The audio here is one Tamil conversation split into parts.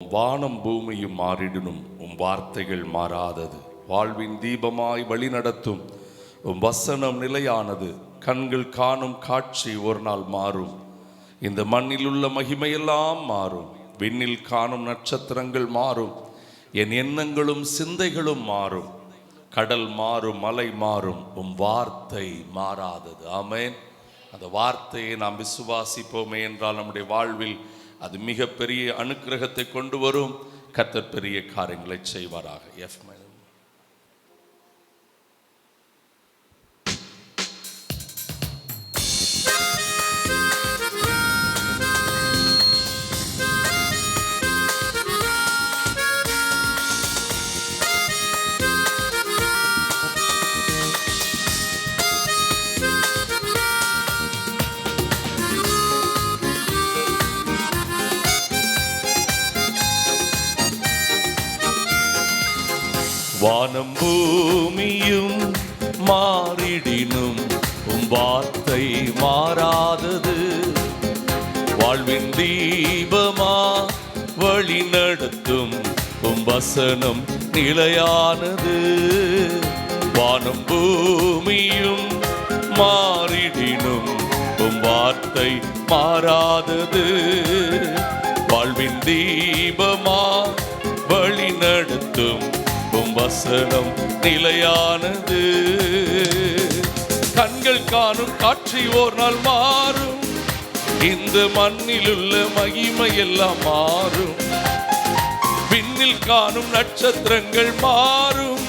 வானம் பூமியும் மாறிடணும், உம் வார்த்தைகள் மாறாதது. வாழ்வின் தீபமாய் வழி நடத்தும் உம் வசனம் நிலையானது. கண்கள் காணும் காட்சி ஒரு நாள் மாறும். இந்த மண்ணில் உள்ள மகிமையெல்லாம் மாறும். விண்ணில் காணும் நட்சத்திரங்கள் மாறும். என் எண்ணங்களும் சிந்தைகளும் மாறும். கடல் மாறும், மலை மாறும், உம் வார்த்தை மாறாதது. ஆமென். அந்த வார்த்தையை நாம் விசுவாசிப்போமே என்றால் நம்முடைய வாழ்வில் அது மிகப்பெரிய அனுக்கிரகத்தை கொண்டு வரும். கர்த்தர் பெரிய காரியங்களை செய்வாராக. வானம் பூமியும் மாறிடினும் உம் வார்த்தை மாறாதது. வாழ்வின் தீபமா வழி நடத்தும் உம் வசனம் நிலையானது. வானம் பூமியும் மாறிடினும் உம் வார்த்தை மாறாதது. வாழ்வின் தீபமா வழி நடத்தும் வசனம் நிலையானது. கண்கள் காணும் காட்சி ஓர் நாள் மாறும். இந்த மண்ணில் உள்ள மகிமை எல்லாம் மாறும். விண்ணில் காணும் நட்சத்திரங்கள் மாறும்.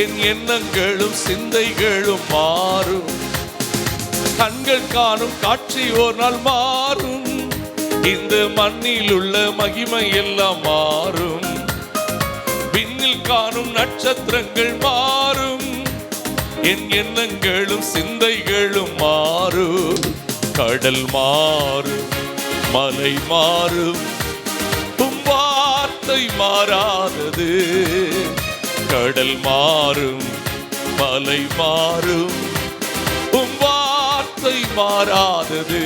என் எண்ணங்களும் சிந்தைகளும் மாறும். கண்கள் காணும் காட்சி ஓர் நாள் மாறும். இந்த மண்ணில் உள்ள மகிமை எல்லாம் மாறும். விண்ணில் காணும் நட்சத்திரங்கள் மாறும். என் எண்ணங்களும் சிந்தைகளும் மாறும். கடல் மாறும், மலை மாறும், உம் வார்த்தை மாறாதது. கடல் மாறும், மலை மாறும், உம் வார்த்தை மாறாதது.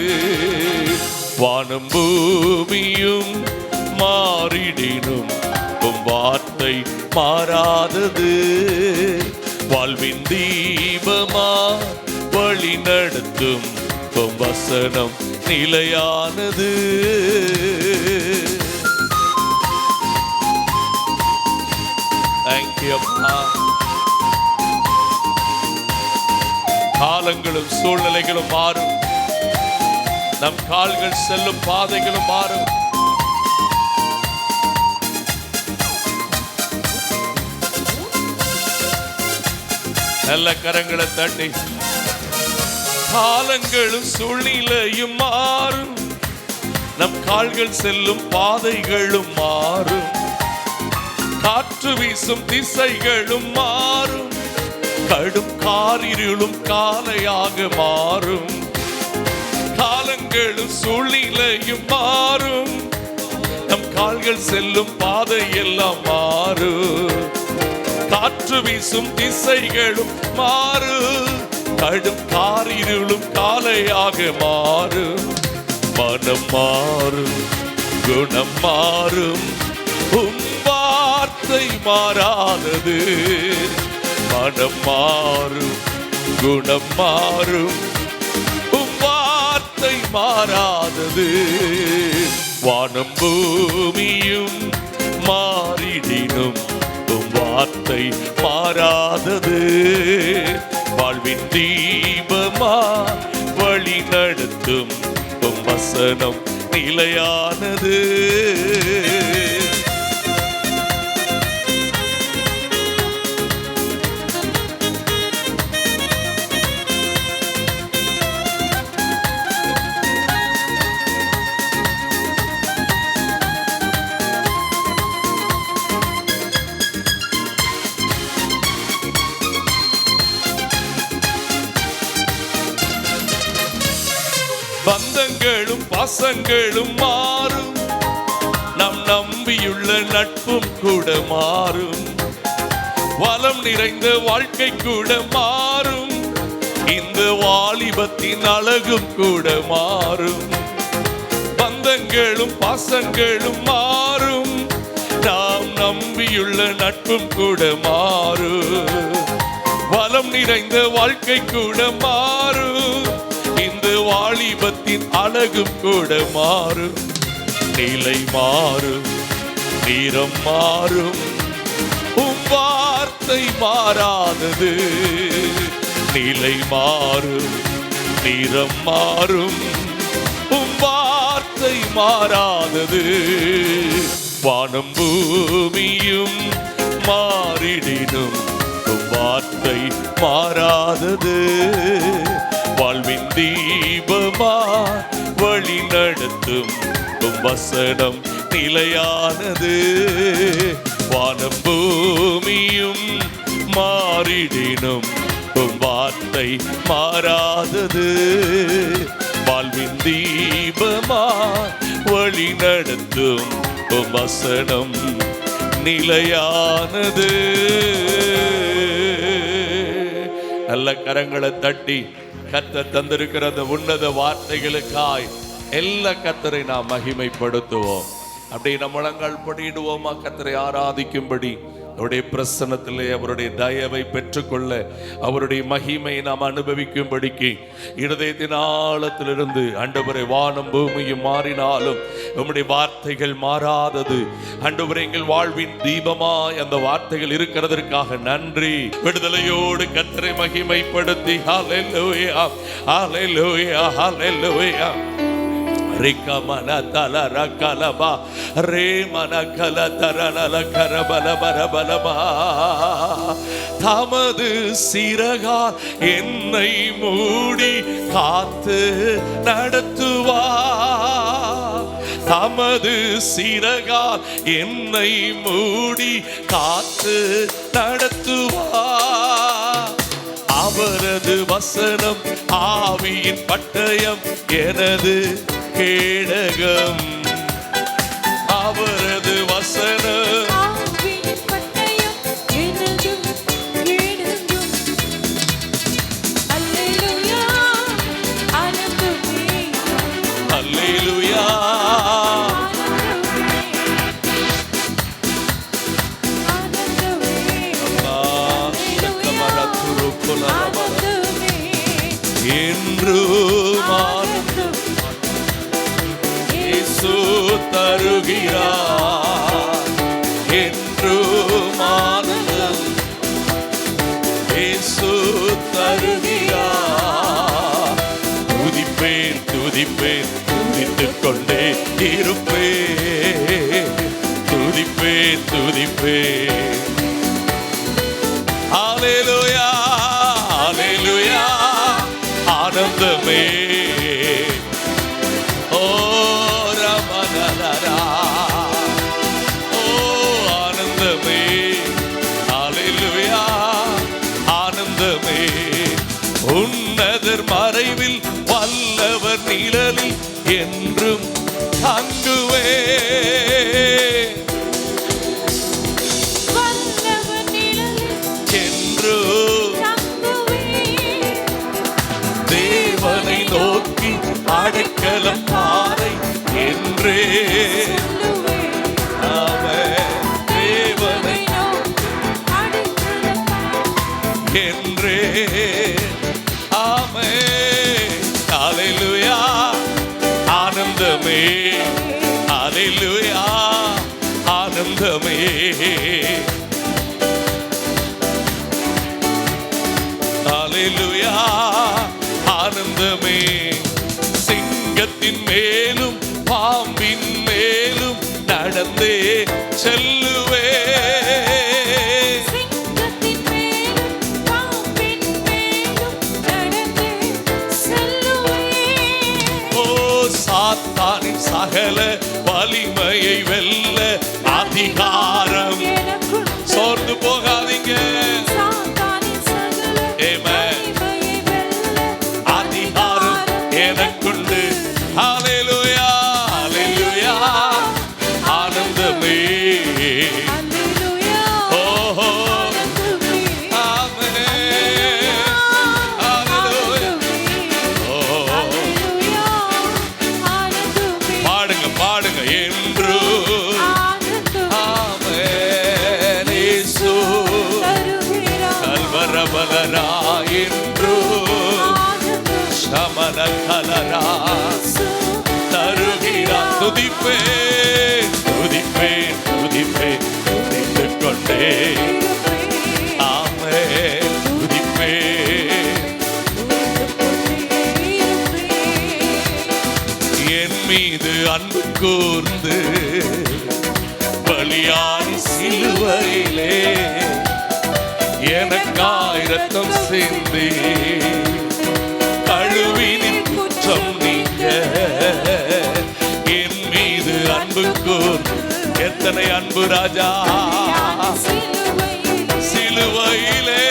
வானம் பூமியும் மாறிடினும் உம் வார்த்தை மாறாதது. வாழ்வின் தீபமா வழி நடத்தும் உம் வசனம் நிலையானது. காலங்களும் சூழ்நிலைகளும் மாறும். நம் கால்கள் செல்லும் பாதைகளும் மாறும். நல்ல கரங்களை தட்டி. காலங்களும் சூழ்நிலையும் மாறும். நம் கால்கள் செல்லும் பாதைகளும் மாறும். காற்று வீசும் திசைகளும் மாறும். கடும் காரிருளும் காலையாக மாறும். காலங்களும் சூழ்நிலையும் மாறும். நம் கால்கள் செல்லும் பாதை எல்லாம் மாறும். காற்று வீசும் திசைகளும் மாறும். கடும் காரிருளும் காலையாக மாறும். மனம் மாறும், குணம் மாறும், உம் வார்த்தை மாறாதது. மனம் மாறும், குணம் மாறும், உம் வார்த்தை மாறாதது. வானம் பூமியும் மாறிடினும் வார்த்தை மாறாதது. வாழ்வின் தீபமா வழி நடத்தும் உம் வசனம் நிலையானது. பந்தங்களும் பாசங்களும் மாறும். நம் நம்பியுள்ள நட்பும் கூட மாறும். வளம் நிறைந்த வாழ்க்கை கூட மாறும். இந்த வாலிபத்தின் அழகும் கூட மாறும். சொந்தங்களும் பாசங்களும் மாறும், நாம் நம்பியுள்ள நட்பும் கூட மாறும், வளம் நிறைந்த வாழ்க்கை கூட மாறும், இந்த வாலிபத்தின் அழகும் கூட மாறும். நிலை மாறும், நிறம் மாறும், உம் வார்த்தை மாறாதது. நிலை மாறும், நிறம் மாறும், உம் வார்த்தை மாறாதது. வானம் பூமியும் மாறிடினும் உம் வார்த்தை மாறாதது. வாழ்வின் தீபமா வழி நடத்தும் உம் வசனம் நிலையானது. வானம் பூமியும் மாறிடினும் உம் வார்த்தை மாறாதது. வாழ்வின் தீபமா வழி நடத்தும் உம் வசனம் நிலையானது. நல்ல கரங்களை தட்டி கர்த்தர் தந்திருக்கிற அந்த உன்னத வார்த்தைகளுக்காய் எல்லா கர்த்தரை நாம் மகிமைப்படுத்துவோம். அப்படியே நம்ம முழங்கால் படியிடுவோமா? கர்த்தரை ஆராதிக்கும்படி அவருடைய பிரசன்னத்திலே அவருடைய தயவை பெற்றுக்கொள்ள அவருடைய மகிமையை நாம் அனுபவிக்கும்படிக்கு இருதயத்தின் ஆழத்திலிருந்து ஆண்டவரே, வானம் பூமியும் மாறினாலும் உம்முடைய வார்த்தைகள் மாறாதது. ஆண்டவரே, எங்கள் வாழ்வின் தீபமாய் அந்த வார்த்தைகள் இருக்கிறதற்காக நன்றி. விடுதலையோடு கர்த்தரை மகிமைப்படுத்தி ஹல்லேலூயா, ஹல்லேலூயா, ஹல்லேலூயா. ரிகமன தலர கலபா ரே மன கல தரநல கரபல பரபலபா. தமது சிறகால் என்னை மூடி காத்து நடத்துவா. தமது சிறகால் என்னை மூடி காத்து நடத்துவா. அவரது வசனம் ஆவியின் பட்டயம் எனது கேடகம். அவரது வசனம் ஆவியின் பட்டயம் எனது கேடகம். அல்லேலூயா, ஆனந்தமே, அல்லேலூயா, ஆனந்தமே, ஆனந்தமே, என்றும் ஆனந்தம் இயேசு தருகிறார். என்றும் ஆனந்தம் இயேசு தருகிறார். துதிப்பேன், துதிப்பேன், துதித்துக் கொண்டே இருப்பேன். துதிப்பேன், துதிப்பேன். ஹல்லேலூயா, ஹல்லேலூயா, ஆனந்தமே. ஓ ரமணரா, ஓ ஆனந்தமே, ஹல்லேலூயா, ஆனந்தமே. உன்னதர் மறைவில் வல்லவர் நிழலில் என்றும் தங்குவே. தேவனை நோக்கி அடைக்கலம் பாறை என்றே. தேவனை என்றே. ஆமே, ஹல்லேலூயா, ஆனந்தமே, ஹல்லேலூயா, ஆனந்தமே. ஹல்லேலூயா, ஆனந்தமே. சிங்கத்தின் மேலும் பாம்பின் மேலும் நடந்தே செல்லுவே. சிங்கத்தின் மேலும் பாம்பின் மேலும் நடந்தே செல்லுவே. ஓ சாத்தானின் சகல வலிமையை வெல்ல அதிகாரம். சோர்ந்து போகாதீங்க. எனக்குண்டு. ஹல்லேலூயா, ஹல்லேலூயா, ஆனந்தமே. ஓஹோ, ஆமென், ஹல்லேலூயா. பாடுங்க, கலரா தருகிறார். துதிப்பேன் துதிப்பேன் துதிப்பேன் துதித்துக் கொண்டே ஆமென் துதிப்பேன். என் மீது அன்பு கூர்ந்து பலியான சிலுவையிலே எனக்காய் இரத்தம் சிந்தி கழுவினின் குற்றம் நீங்க என் மீது அன்பு கூர்ந்து. எத்தனை அன்பு ராஜா சிலுவையிலே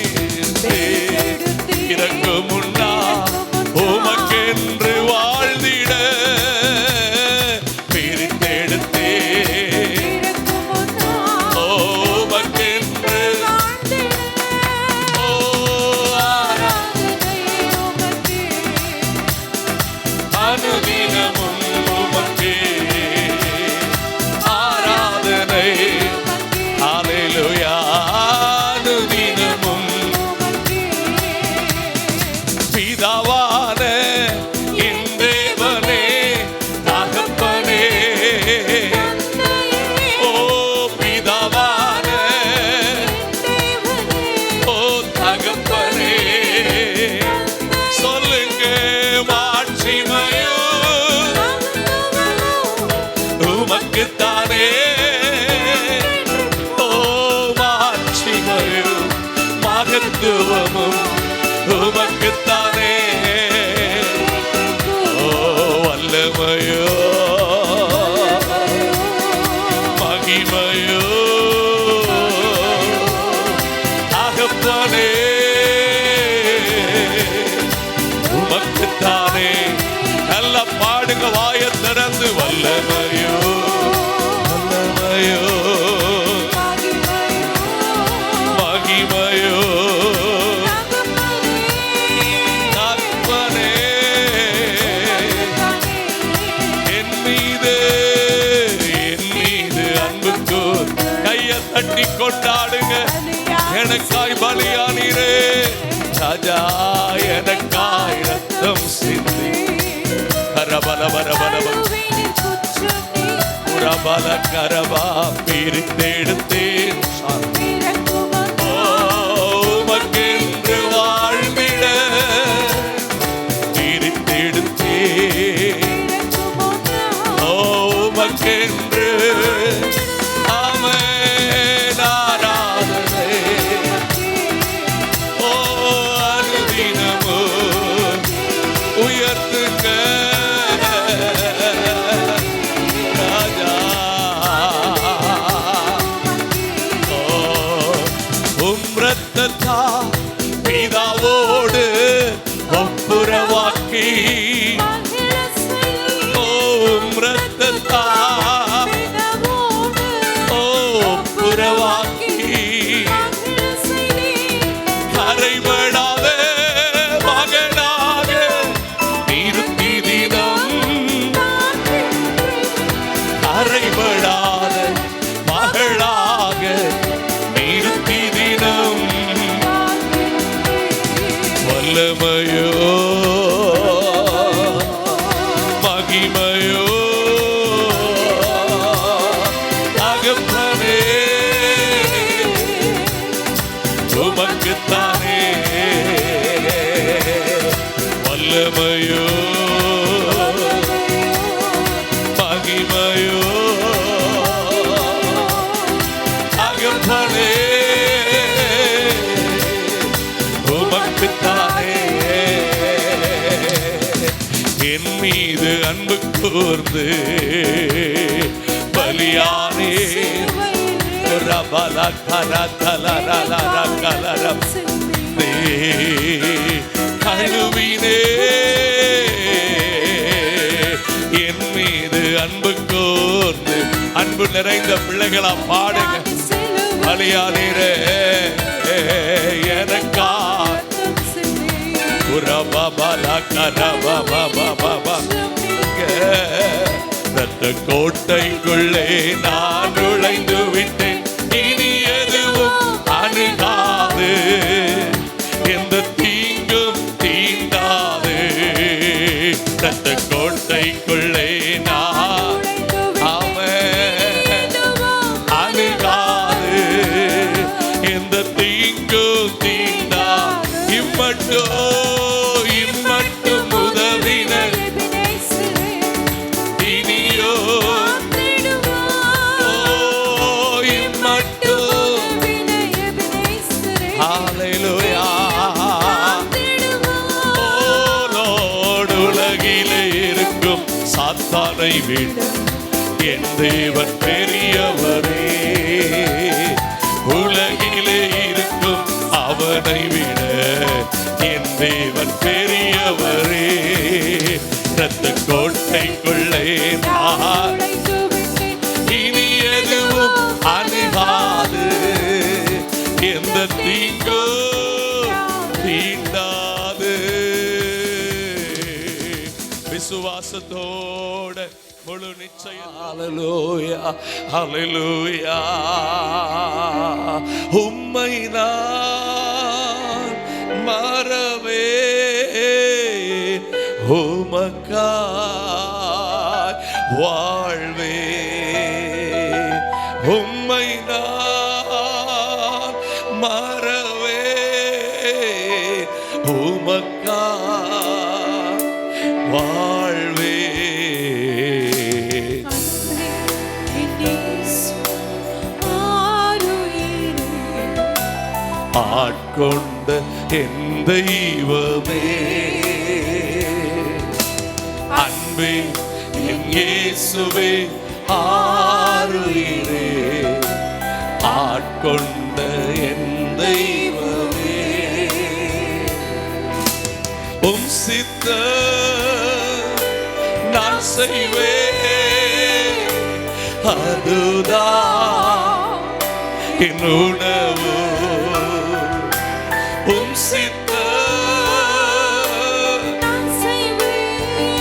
பிரித்தெடுத்தீர் இறங்கு முன்னா உமக்கென்று வாழ்ந்திட பிரித்தெடுத்தே உமக்கென்று அனுதினமும் உமக்கே ஆராதனை. ஹல்லேலூயா. அனுதினமும் பிதாவான என் தேவனே தகப்பனே ஓ பிதாவான ஓ தகப்பனே சொல்லுங்க மாட்சிமையோ உமக்குத்தானே. ஓ மாட்சிமையோ மகத்துவமும் உமக்குத்தானே. ஓ வல்லமையோ மகிமையோ தகப்பனே உமக்குத்தானே. நல்லா பாடுங்க வாயை திறந்து. வல்லமையோ வல்லமையோ மகிமையோ தட்டி கொண்டாடுங்க. எனக்காய் பலியானீரே ராஜா எனக்காய் ரத்தம் சிந்தி கரபல பரபரப புறபல கரபா பிரித்தெடுத்தேன் உமக்கென்று வாழ்ந்திட பிரித்தெடுத்தேன் உமக்கென்று உயர்த்துங்க ராஜா. உம்ரத்தா பிதாவோடு ஒப்புரவாக்கி உம்ரத்தா ஒப்புரவாக்கி கரைபடாத மகனாக நிறுத்தி தினம் கரைபடாத மகளாக நிறுத்தி தினம் வல்லமையோ மகிமையோ தகப்பனே உமக்குத்தானே. வல்லமையோ மகிமையோ தகப்பனே உமக்குத்தானே. என் மீது அன்பு கூர்ந்து பலியானே ரபல கலரம் கழுவினே என் மீது அன்பு கூர்ந்து. அன்பு நிறைந்த பிள்ளைகளா பாடுங்க. பலியானீரே எனக்கா ரத்த கோட்டைக்குள்ளே நான் நுழைந்து விட்டேன். இனி எதுவும் அணுகாது, எந்த தீங்கும் தீண்டாது. ரத்த கோட்டைக்குள்ளே நான் அணுகாது, எந்த தீங்கும் தீண்டா. இம்மட்டும் உதவினர் இனியோ இம்மட்டும். ஹல்லேலூயா. உலகிலே இருக்கும் சாத்தானை விட என் தேவன் பெரியவரே. உலகிலே இருக்கும் அவனை விட என் தேவன் பெரியவரே. ரத்த கோட்டைக்குள்ளே நான் இனி எதுவும் அணுகாது, எந்த தீங்கோ தீண்டாது. விசுவாசத்தோட முழு நிச்சயம். ஹல்லேலூயா, ஹல்லேலூயா. உம்மை நான் மறவே உமக்காய் வாழ்வே. உம்மை நான் மறவே உமக்காய் வாழ்வே. ஆட்கொண்ட என் தெய்வமே, அன்பே என் இயேசுவே, ஆருயிரே. ஆட்கொண்ட என் தெய்வமே, உம் சித்தம் நான் செய்வேன், அதுதான் என் உணவு. உம் சித்தம் நான் செய்வேன்,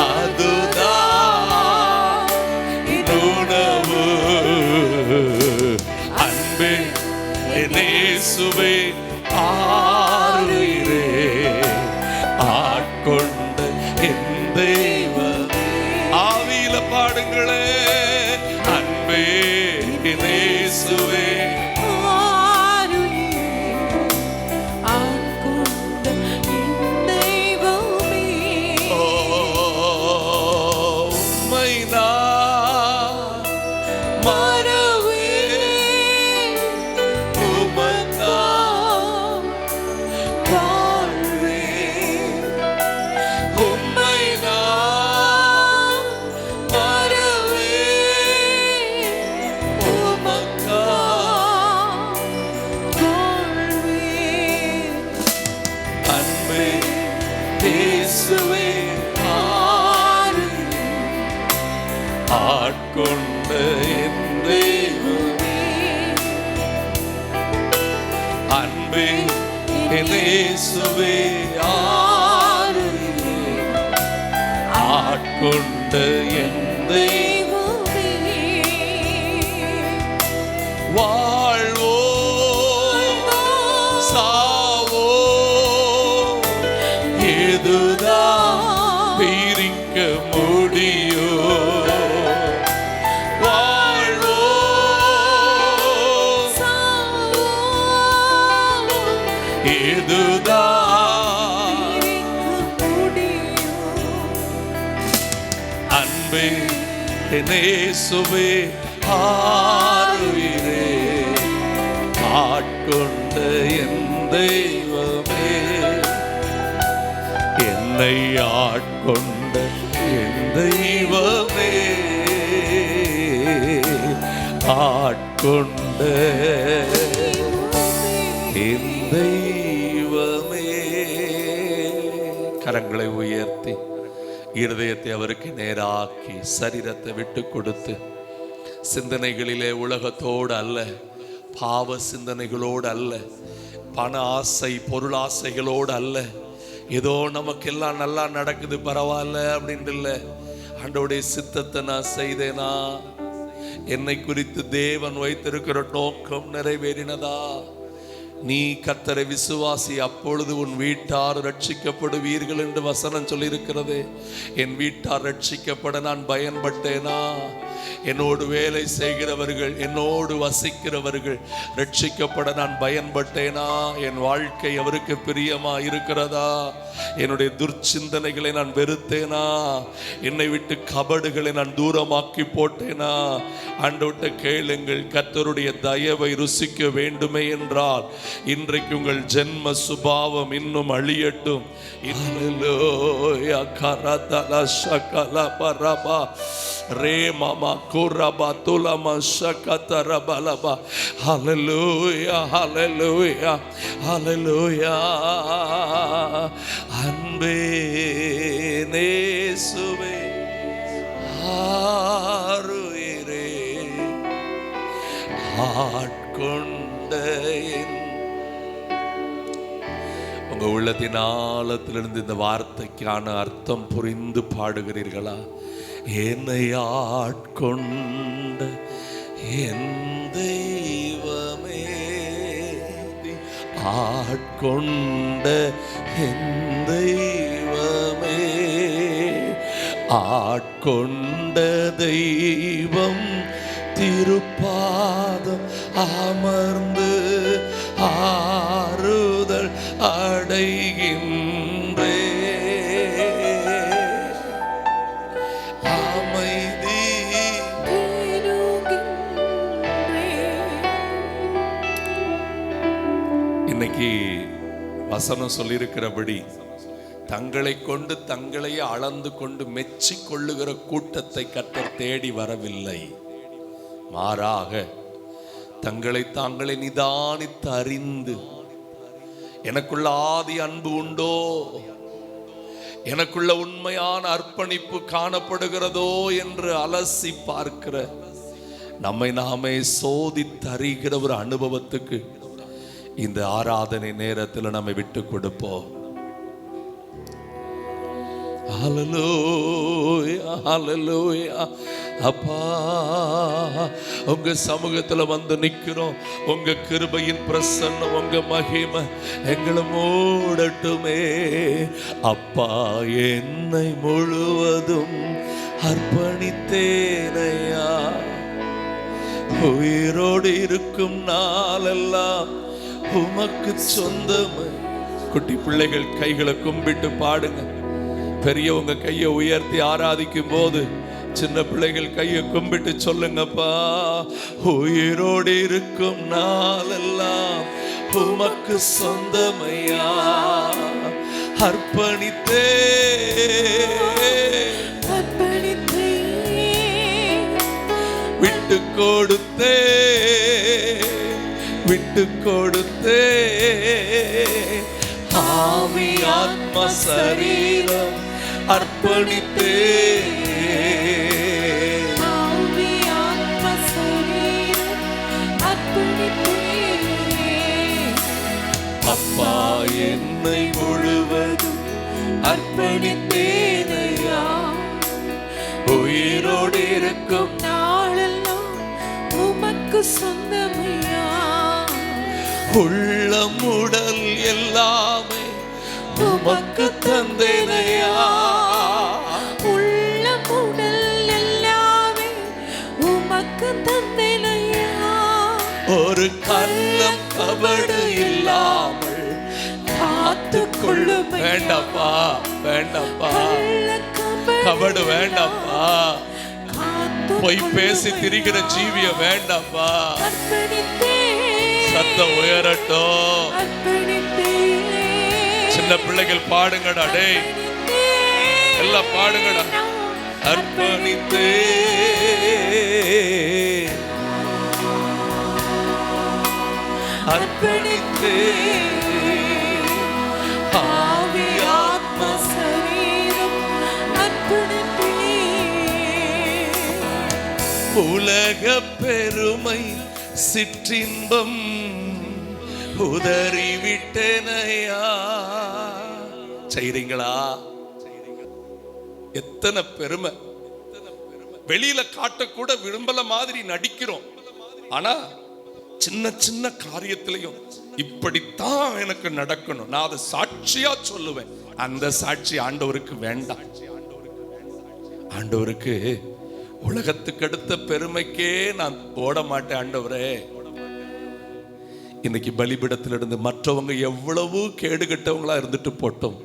அதுதான் என் உணவு. அன்பே என் இயேசுவே, ஆருயிரே. ஆட்கொண்ட என் தெய்வமே. ஆவியில பாடுங்களே. அன்பே என் இயேசுவே, ஆட்கொண்ட என் தெய்வமே. அன்பே என் இயேசுவே, ஆருயிரே. ஆட்கொண்ட என் தெய்வமே. வாழ்வோ சாவோ எதுதான் பிரிக்க முடியோ. அன்பே என் இயேசுவே, ஆருயிரே. ஆட்கொண்ட என் தெய்வமே, என்னை ஆட்கொண்ட என் தெய்வமே. ஆட்கொண்ட என் தெய்வமே. கரங்களை உயர்த்தி இருதயத்தை அவருக்கு நேராக்கி சரீரத்தை விட்டு கொடுத்து, சிந்தனைகளிலே உலகத்தோடு அல்ல, பாவ சிந்தனைகளோடு அல்ல, பண ஆசை பொருளாசைகளோடு அல்ல, ஏதோ நமக்கெல்லாம் நல்லா நடக்குது பரவாயில்ல அப்படின்ட்டு இல்லை. ஆண்டவருடைய சித்தத்தை நான் செய்தேனா, என்னை குறித்து தேவன் வைத்திருக்கிற நோக்கம் நிறைவேறினதா? நீ கர்த்தரை விசுவாசி, அப்பொழுது உன் வீட்டார் ரட்சிக்கப்படுவீர்கள் என்று வசனம் சொல்லியிருக்கிறது. என் வீட்டார் ரட்சிக்கப்பட நான் பயன்பட்டேனா? என்னோடு வேலை செய்கிறவர்கள், என்னோடு வசிக்கிறவர்கள் ரட்சிக்கப்பட நான் பயன்பட்டேனா? என் வாழ்க்கை அவருக்கு பிரியமா இருக்கிறதா? என்னுடைய துர்ச்சிந்தனைகளை நான் வெறுத்தேனா? என்னை விட்டு கபடுகளை நான் தூரமாக்கி போட்டேனா? ஆண்டவர்ட்ட கேளுங்கள். கர்த்தருடைய தயவை ருசிக்க வேண்டுமே என்றால் இன்றைக்கு உங்கள் ஜென்ம சுபாவம் இன்னும் அழியட்டும். ரே மாமா குரபா துலமா ஷகதரபலபா. ஹல்லேலூயா ஹல்லேலூயா ஹல்லேலூயா. அன்பே நேசுவே ஆருயிரே ஆட்கொண்ட உங்க உள்ளத்தின் ஆழத்திலிருந்து இந்த வார்த்தைக்கான அர்த்தம் புரிந்து பாடுகிறீர்களா? என்னை ஆட்கொண்ட என் தெய்வமே, ஆட்கொண்ட என் தெய்வமே, ஆட்கொண்ட தெய்வம் திருப்பாதம் அமர்ந்து ஆறுதல் அடைகின்றே. அமைதி இன்னைக்கு வசனம் சொல்லியிருக்கிறபடி தங்களை கொண்டு தங்களையே அளந்து கொண்டு மெச்சி கொள்ளுகிற கூட்டத்தை கர்த்தர் தேடி வரவில்லை. மாறாக தங்களை தாங்களே நிதானித்து அறிந்து, எனக்குள்ள ஆதி அன்பு உண்டோ, எனக்குள்ள உண்மையான அர்ப்பணிப்பு காணப்படுகிறதோ என்று அலசி பார்க்கிற, நம்மை நாமே சோதித்தறிகிற ஒரு அனுபவத்துக்கு இந்த ஆராதனை நேரத்தில் நம்மை விட்டு கொடுப்போம். ஹல்லேலூயா ஹல்லேலூயா. அப்பா, உங்க சமூகத்துல வந்து நிக்கிறோம். உங்க கிருபையின் பிரசன்னம், உங்க மகிமை எங்களை மூடட்டுமே. அப்பா, என்னை முழுவதும் அர்ப்பணித்தேனையா. உயிரோடு இருக்கும் நாளெல்லாம் உமக்கு சொந்தம். குட்டி பிள்ளைகள் கைகளை கும்பிட்டு பாடுங்க. பெரியவங்க கையை உயர்த்தி ஆராதிக்கும் போது சின்ன பிள்ளைகள் கையை கும்பிட்டு சொல்லுங்கப்பா, உயிரோடு இருக்கும் நாளெல்லாம் உமக்கு சொந்தமையா. அர்ப்பணித்தே விட்டு கொடுத்தே விட்டு கொடுத்தே. ஆவி ஆத்ம சரீரம் அர்ப்பணித்தே. ஆவி ஆத்ம சரீரம் அர்ப்பணித்தே. அப்பா, என்னை முழுவதும் அர்ப்பணித்தேனையா. உயிரோடு இருக்கும் நாளெல்லாம் உமக்கு சொந்தமையா. உள்ளம் உடல் எல்லாமே உமக்கு தந்தேனையா. உள்ளம் உடல் எல்லாமே உமக்கு தந்தேனையா. ஒரு கள்ளம் கபடு இல்லாமல் காத்துக்கொள்ளும். வேண்டாப்பா வேண்டாப்பா, கபடு வேண்டாப்பா, பொய் பேசி திரிகிற ஜீவிய வேண்டாப்பா. சத்தம் உயரட்டும். சின்ன பிள்ளைகள் பாடுங்கடா, டேய் எல்லாம் பாடுங்கடா. அர்ப்பணித்தே அர்ப்பணித்தே. ஆவி ஆத்ம சரீரம் அர்ப்பணித்தே. உலக பெருமை சிற்றின்பம் உதறிவிட்டேனையா. செய்றீங்களா? எத்தனை பெருமை, வெளியில காட்டக்கூட விரும்பல மாதிரி நடிக்கிறோம். ஆனா சின்ன சின்ன காரியத்திலையும் இப்படித்தான் எனக்கு நடக்கணும், நான் அதை சாட்சியா சொல்லுவேன். அந்த சாட்சி ஆண்டவருக்கு வேண்டாம். ஆண்டவருக்கு உலகத்துக்கு அடுத்த பெருமைக்கே நான் ஓட மாட்டேன். ஆண்டவரே, இன்னைக்கு பலிபீடத்திலிருந்து மற்றவங்க எவ்வளவு கேடுகட்டவங்களா இருந்துட்டு போட்டோம்,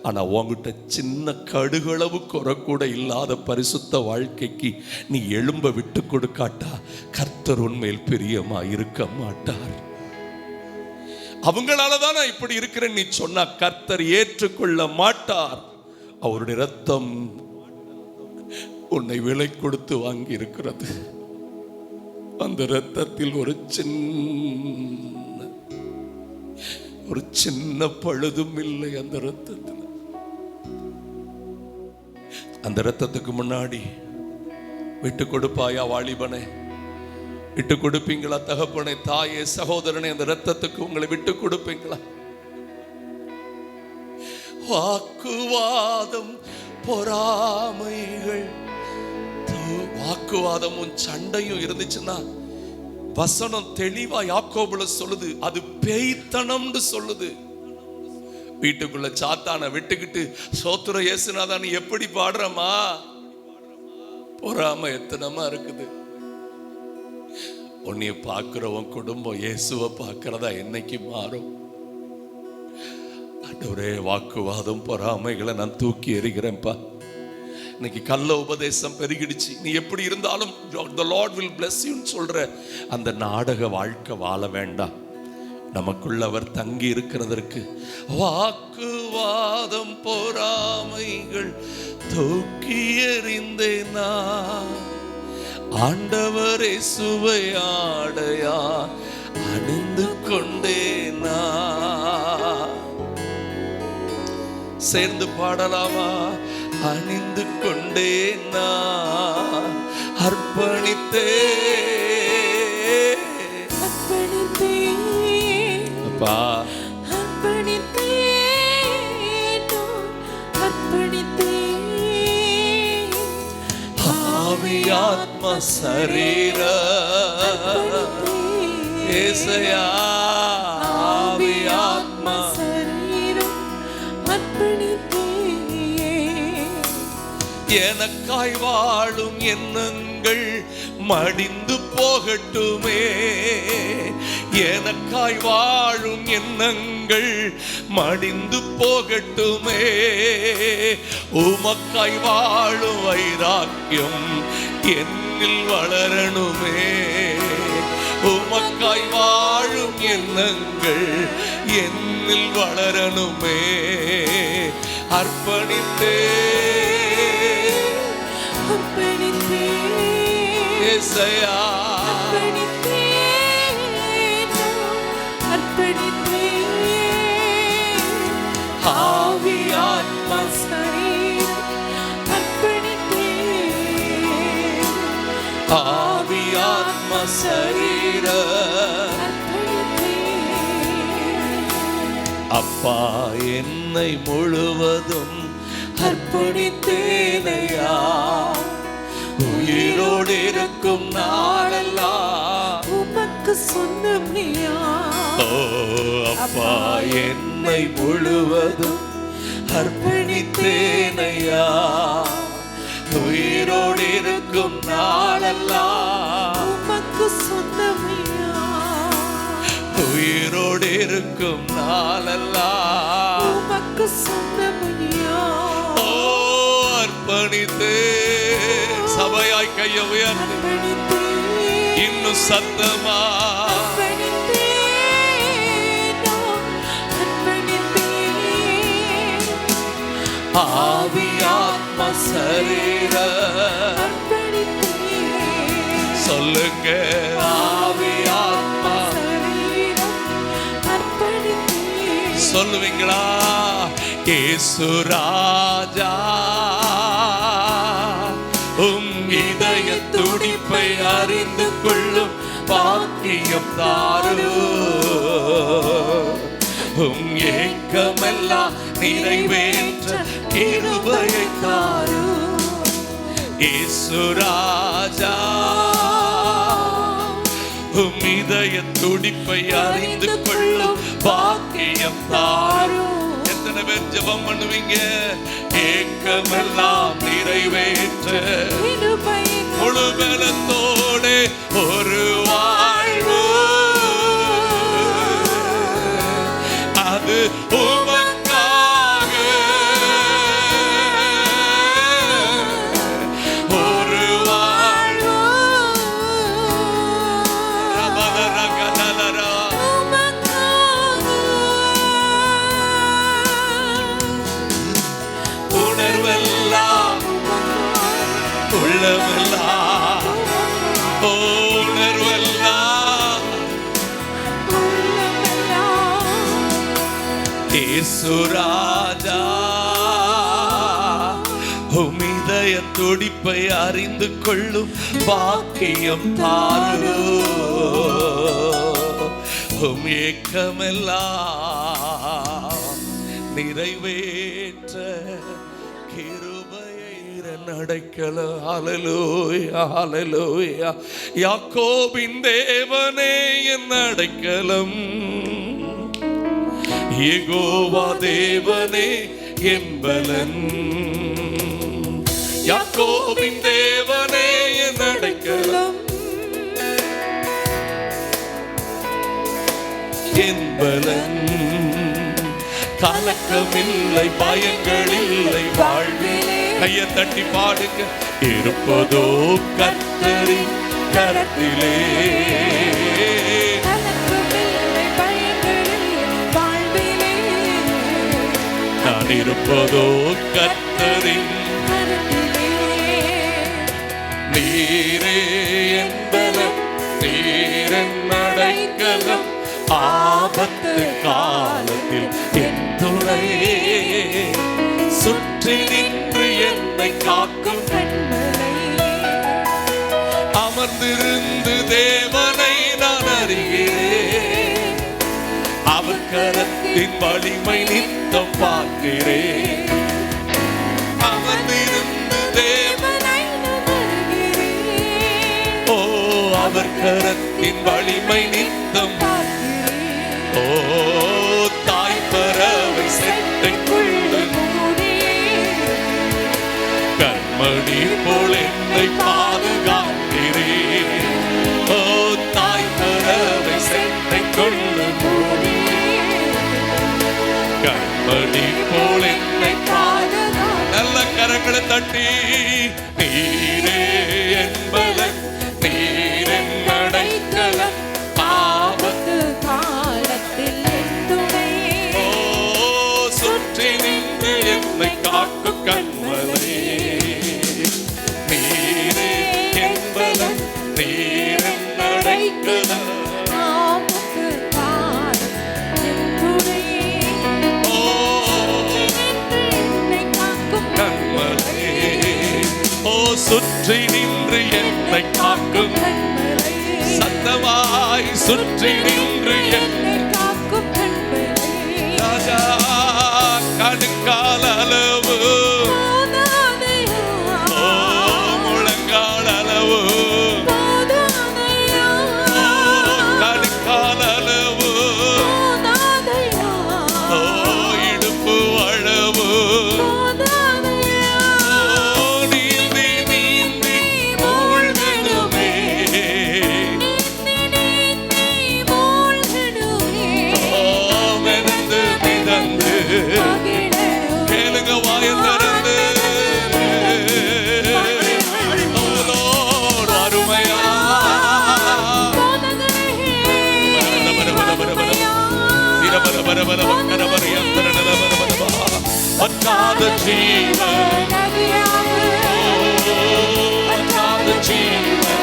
ஆனா உங்ககிட்ட சின்ன கடுகளவு குறை கூட இல்லாத பரிசுத்த வாழ்க்கைக்கு நீ எழும்ப விட்டு கொடுக்காட்டா கர்த்தர் உன்மேல் பிரியமா இருக்க மாட்டார். அவங்களாலதான் நான் இப்படி இருக்கிறேன் நீ சொன்னா கர்த்தர் ஏற்றுக்கொள்ள மாட்டார். அவருடைய ரத்தம் உன்னை விலை கொடுத்து வாங்கி இருக்கிறது. அந்த ரத்தத்தில் ஒரு சின்ன பழுதும் இல்லை. அந்த ரத்தத்தில், அந்த ரத்தத்துக்கு முன்னாடி விட்டு கொடுப்பாயா வாலிபனே? விட்டு கொடுப்பீங்களா தகப்பனே, தாயே, சகோதரனே? அந்த ரத்தத்துக்கு உங்களை விட்டு கொடுப்பீங்களா? வாக்குவாதம், பொறாமைகள், வாக்குவாதமும் சண்டையும் இருந்துச்சுன்னா வசனம் தெளிவா யாக்கோபுல சொல்லுது, அது பேய்த்தனம்னு சொல்லுது. வீட்டுக்குள்ள சாத்தான விட்டுக்கிட்டு சோத்திர இயேசுநாதன் எப்படி பாடுறமா? பொறாமை எத்தனமா இருக்குது. உன்னைய பார்க்கிறவன் குடும்பம் இயேசுவை பார்க்கிறதா என்னைக்கு மாறும்? ஆண்டவரே, வாக்குவாதம் பொறாமைகளை நான் தூக்கி எறிகிறேன்ப்பா. இன்னைக்கு கள்ள உபதேசம் பெருகிடுச்சு. நீ எப்படி இருந்தாலும் the Lord will bless you சொல்ற அந்த நாடக வாழ்க்கை வாழ வேண்டாம். நமக்குள்ள அவர் தங்கி இருக்கிறதற்கு வாக்குவாதம் பொறாமைகள் தூக்கி எறிந்தேனா, ஆண்டவரே சுவையாடையா அணிந்து கொண்டேனா. சேர்ந்து பாடலாமா? அணிந்து கொண்டேனா, அர்ப்பணித்தே அப்பா, ஆவி ஆத்ம சரீர ஏசையா, ஆவி ஆத்ம எனக்காய் வாழும் எண்ணங்கள் மடிந்து போகட்டுமே, எனக்காய் வாழும் எண்ணங்கள் மடிந்து போகட்டுமே, உமக்காய் வாழும் வைராக்கியம் என்னில் வளரணுமே, உமக்காய் வாழும் எண்ணங்கள் என்னில் வளரணுமே. அர்ப்பணித்தே ஏசையா, ஆவி ஆத்ம ஆவி ஆத்ம சரீர அப்பா, என்னை முழுவதும் அர்ப்பணித்தேனையா, உயிரோடு இருக்கும் நாளெல்லாம் உமக்கு சொந்தமையா. ஓ அப்பா, என்னை முழுவதும் அர்ப்பணித்தேனையா, உயிரோடு இருக்கும் நாளெல்லாம் உமக்கு சொந்தமையா, உயிரோடு இருக்கும் நாளெல்லாம் உமக்கு சொந்தமையா. ஓ அர்ப்பணித்தே, சபையாய் கையை உயர்த்து இன்னும் சத்தமா, ஆவி ஆத்ம சரீர சொல்லுங்க, ஆவி ஆத்ம சொல்லுவீங்களா? இயேசு ராஜா, இதய துடிப்பை அறிந்து கொள்ளும் பாக்கியம் தாரும், ஏக்கமெல்லாம் நிறைவேற்ற கிருபையை தாரும். இயேசு ராஜா உம் இதய துடிப்பை அறிந்து கொள்ளும் பாக்கியம் தாரும். எத்தனை பேர் ஜெபம் பண்ணுவீங்க? ஏக்கமெல்லாம் நிறைவேற்ற முழு பலத்தோடு ஒரு வாழ்வு அது உமக்காக ஒரு வாழ்வு ரபலரகதலரா உணர்வெல்லாம் உள்ளமெல்லாம் உணர்வெல்லாம் இயேசு ராஜா உம் இதய துடிப்பை அறிந்து கொள்ளும் பாக்கியம் தாரும். உம் ஏக்கமெல்லாம் நிறைவேற்ற கிருபையை அடைக்கலம். ஹல்லேலூயா ஹல்லேலூயா. யாக்கோபின் தேவனே என் அடைக்கலம், யெகோவா தேவனே என் பலன். யாக்கோபின் தேவனே என் அடைக்கலம், என் பலன். கலக்கமில்லை பயங்களில்லை வாழ்விலே. கையை தட்டி பாடுங்க. இருப்பதோ கர்த்தரின் கரத்திலே, நான் இருப்பதோ கர்த்தரின் நீரே என்பலம், நீரன் அடைக்கலம், ஆபத்து காலத்தில் என் துணை. சுற்றி நின்று என்னை காக்கும் கண்மலை, அமர்ந்திருந்து தேவனை நான் அறிகிறேன். அவர் கரத்தின் வலிமை நித்தம் பார்க்கிறேன். அமர்ந்திருந்து தேவனை நான் அறிகிறேன். ஓ, அவர் கரத்தின் வலிமை நித்தம் பார்க்கிறேன். ஓ, தாய் பறவை செட்டைக்குள்ளே கண்மணி போல் என்னை பாதுகாக்கிறேன். ஓ, தாய் பறவை செட்டைக்குள்ளே கண்மணி போல் என்னை பாதுகாக்க. நல்ல கரங்களை தட்டி. நீரே என்பலன், நீரென் அடைக்கலம், ஆபத்து காலத்தில் என் துணை. ஓ, சுற்றி நின்று என்னை காக்கும் கண்மலை. நீரே என்பலன், நீரென் அடைக்கலம், ஆபத்து காலத்தில் என் துணை. ஓ, என்னை காக்கும் கண்மலை. ஓ, சுற்றி நின்று என்னை காக்கும் கண்மலை. சத்தமாய் சுற்றி நின்று என்னை காக்கும் கண்மலை. ராஜா கடுங்கால அளவு, ஓ, முழங்கால அளவு, ஓ, கடுங்கால அளவு, ஓ, இடுப்பு அளவு, நீந்தி நீந்தி மூழ்கணுமே. ஓ, மிதந்து மிதந்து கேளுங்க வாயில் திறந்து. ஓ, Lord, அருமையா வற்றாத ஜீவன், வற்றாத ஜீவன்,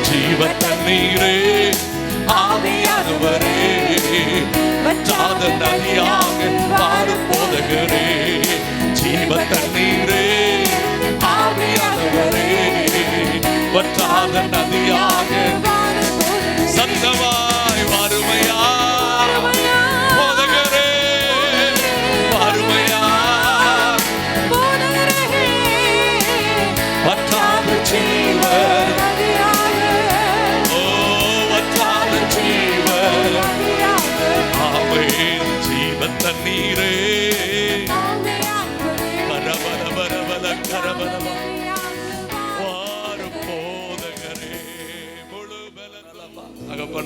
ஜீவ தண்ணீரே ஆவியானவரே, வற்றாத நதியாக மாறும் போதகரே. ஜீவ தண்ணீரே ஆவியானவரே, வற்றாத நதியாக சத்தமாய் வறுமையா போதகரே, வறுமையா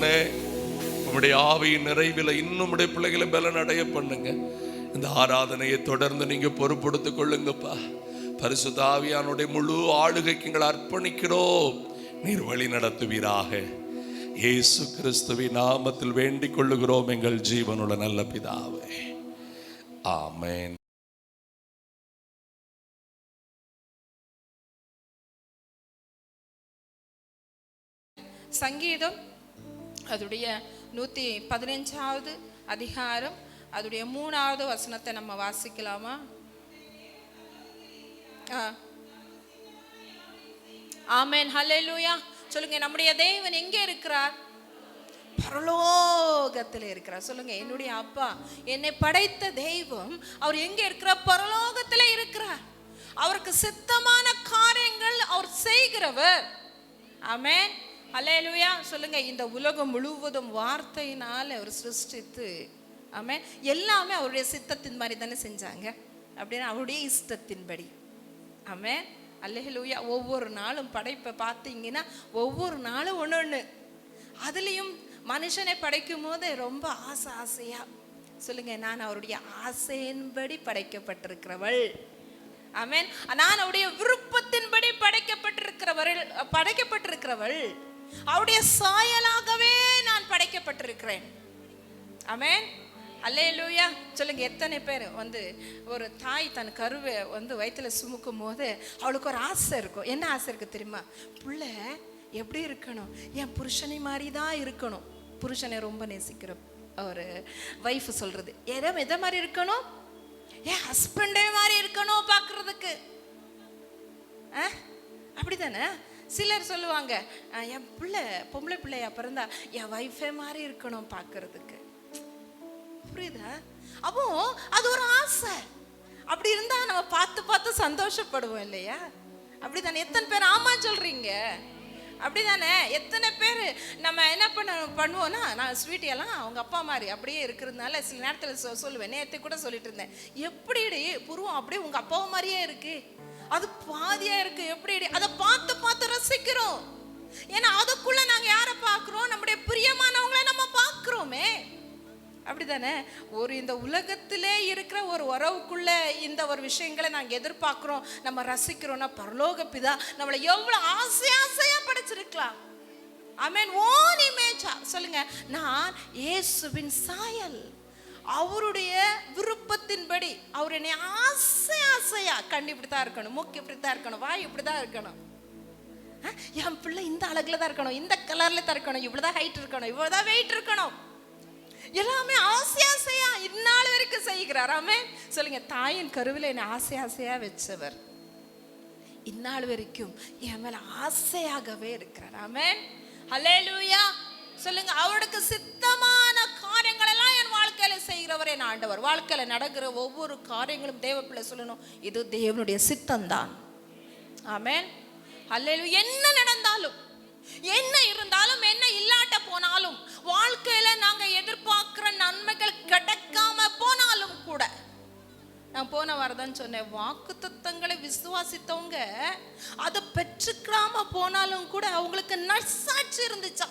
தேவனே, உம்முடைய ஆவியின் நிறைவில் இன்னும் உடைய பிள்ளைகளை பலன் அடைய பண்ணுங்க. இந்த ஆராதனையை தொடர்ந்து நீங்க பொறுப்படுத்திக் கொள்ளுங்கப்பா. பரிசுத்த ஆவியானுடைய முழு ஆளுகைக்கு எங்களை அர்ப்பணிக்கிறோம். நீர் வழி நடத்துவீராக. இயேசு கிறிஸ்துவின் நாமத்தில் வேண்டிக் கொள்ளுகிறோம் எங்கள் ஜீவனுள்ள நல்ல பிதாவே. ஆமென். சங்கீதம் அதுடைய 115வது அதிகாரம் அதுடைய 3வது வசனத்தை நம்ம வாசிக்கலாமா? ஆமென், ஹல்லேலூயா. சொல்லுங்க, நம்முடைய தேவன் எங்கே இருக்கிறார்? பரலோகத்தில் இருக்கிறார். சொல்லுங்க, என்னுடைய அப்பா, என்னை படைத்த தெய்வம், அவர் எங்கே இருக்கிறார்? பரலோகத்தில் இருக்கிறார். அவருக்கு சித்தமான காரியங்கள் அவர் செய்கிறவர். ஆமென், ஹல்லேலூயா. சொல்லுங்க, இந்த உலகம் முழுவதும் வார்த்தையினால் அவர் சிருஷ்டித்து, ஆமென், எல்லாமே அவருடைய சித்தத்தின் மாதிரி தானே செஞ்சாங்க. அப்படின்னா அவருடைய இஷ்டத்தின்படி. ஆமென், ஹல்லேலூயா. ஒவ்வொரு நாளும் படைப்பை பார்த்தீங்கன்னா ஒவ்வொரு நாளும் ஒன்று ஒன்று. அதுலேயும் மனுஷனை படைக்கும் போது ரொம்ப ஆசையா சொல்லுங்க, நான் அவருடைய ஆசையின்படி படைக்கப்பட்டிருக்கிறவள். ஆமென். நான் அவருடைய விருப்பத்தின்படி படைக்கப்பட்டிருக்கிறவள். அவருடைய சாயலாகவே நான் படைக்கப்பட்டிருக்கிறேன். ஆமென், அல்லேலூயா. சொல்லுங்க, எத்தனை பேர் ஒரு தாய் தன் கருவை வயிற்றுல சுமக்கும் போது அவளுக்கு ஒரு ஆசை இருக்கும். என்ன ஆசை இருக்கு தெரியுமா? புள்ள எப்படி இருக்கணும்? என் புருஷனை மாதிரி தான் இருக்கணும். புருஷனை ரொம்ப நேசிக்கிற ஒரு வைஃப் சொல்றது, எதை மாதிரி இருக்கணும்? என் ஹஸ்பண்டே மாதிரி இருக்கணும் பார்க்கறதுக்கு. அப்படிதானே சிலர் சொல்லுவாங்க, என் பிள்ளை பொம்பளை பிள்ளையா பிறந்தா என் வைஃபே மாதிரி இருக்கணும் பார்க்கறதுக்கு. புரியுதா? அப்போ அது ஒரு ஆசை. அப்படி இருந்தா நம்ம பார்த்து பார்த்து சந்தோஷப்படுவோம் இல்லையா? அப்படிதானே? எத்தனை பேர் ஆமா சொல்றீங்க? அப்படிதானே? எத்தனை பேர் நம்ம என்ன பண்ணுவோம்னா, நான் ஸ்வீட்டியெல்லாம் அவங்க அப்பா மாதிரி அப்படியே இருக்கிறதுனால சில நேரத்தில் சொல்லுவேன். நேற்று கூட சொல்லிட்டு இருந்தேன், எப்படி புருவம் அப்படியே உங்க அப்பா மாதிரியே இருக்கு, அது பாதியா இருக்கு, எப்படி அதை பார்த்து பார்த்து ரசிக்கிறோம். ஏன்னா அதுக்குள்ள நாங்க யாரை பார்க்கிறோம்? நம்முடைய பிரியமானவங்களை நம்ம பார்க்கிறோமே. அப்படிதானே? இந்த உலகத்திலே இருக்கிற ஒரு உறவுக்குள்ள இந்த ஒரு விஷயங்களை நாங்கள் எதிர்பார்க்கிறோம், நம்ம ரசிக்கிறோம்னா பரலோக பிதா நம்மளை எவ்வளவு ஆசையா படைச்சிருக்கலாம். ஆமென். ஓன் இமேஜா. சொல்லுங்க, நான் இயேசுவின் சாயல், அவருடைய விருப்பத்தின்படி. அவர் என்னை ஆசையா கண் இப்படித்தான் இருக்கணும், மூக்கு இப்படித்தான் இருக்கணும், வாய் இப்படிதான் இருக்கணும், என் பிள்ளை இந்த அழகுல தான் இருக்கணும், இந்த கலர்ல தான் இருக்கணும், இவ்வளவுதான் ஹைட் இருக்கணும், இவ்வளவுதான் வெயிட் இருக்கணும், எல்லாமே ஆசையா இந்நாள் வரைக்கும் செய்கிறார். ஆமென். சொல்லுங்க, தாயின் கருவில் என்னை ஆசையா வச்சவர் இந்நாள் வரைக்கும் என் மேல ஆசையாகவே இருக்கிறார். ஆமென், ஹல்லேலூயா. சொல்லுங்க, அவருக்கு சித்தமான காரியங்கள் எல்லாம் என் வாழ்க்கையில செய்கிறவர் என் ஆண்டவர். வாழ்க்கையில நடக்கிற ஒவ்வொரு காரியங்களும் தேவ பிள்ளை சொல்லணும், இது தேவனுடைய சித்தம்தான். ஆமென், ஹல்லேலூயா. என்ன நடந்தாலும், என்ன இருந்தாலும், என்ன இல்லாட்ட போனாலும், வாழ்க்கையில நாங்க எதிர்பார்க்கிற நன்மைகள் கிடைக்காம போனாலும் கூட, நான் போன வாரதான் சொன்னேன், வாக்குத்தத்தங்களை விசுவாசித்தவங்க அதை பெற்றுக்காம போனாலும் கூட அவங்களுக்கு நற்சாட்சி இருந்துச்சா.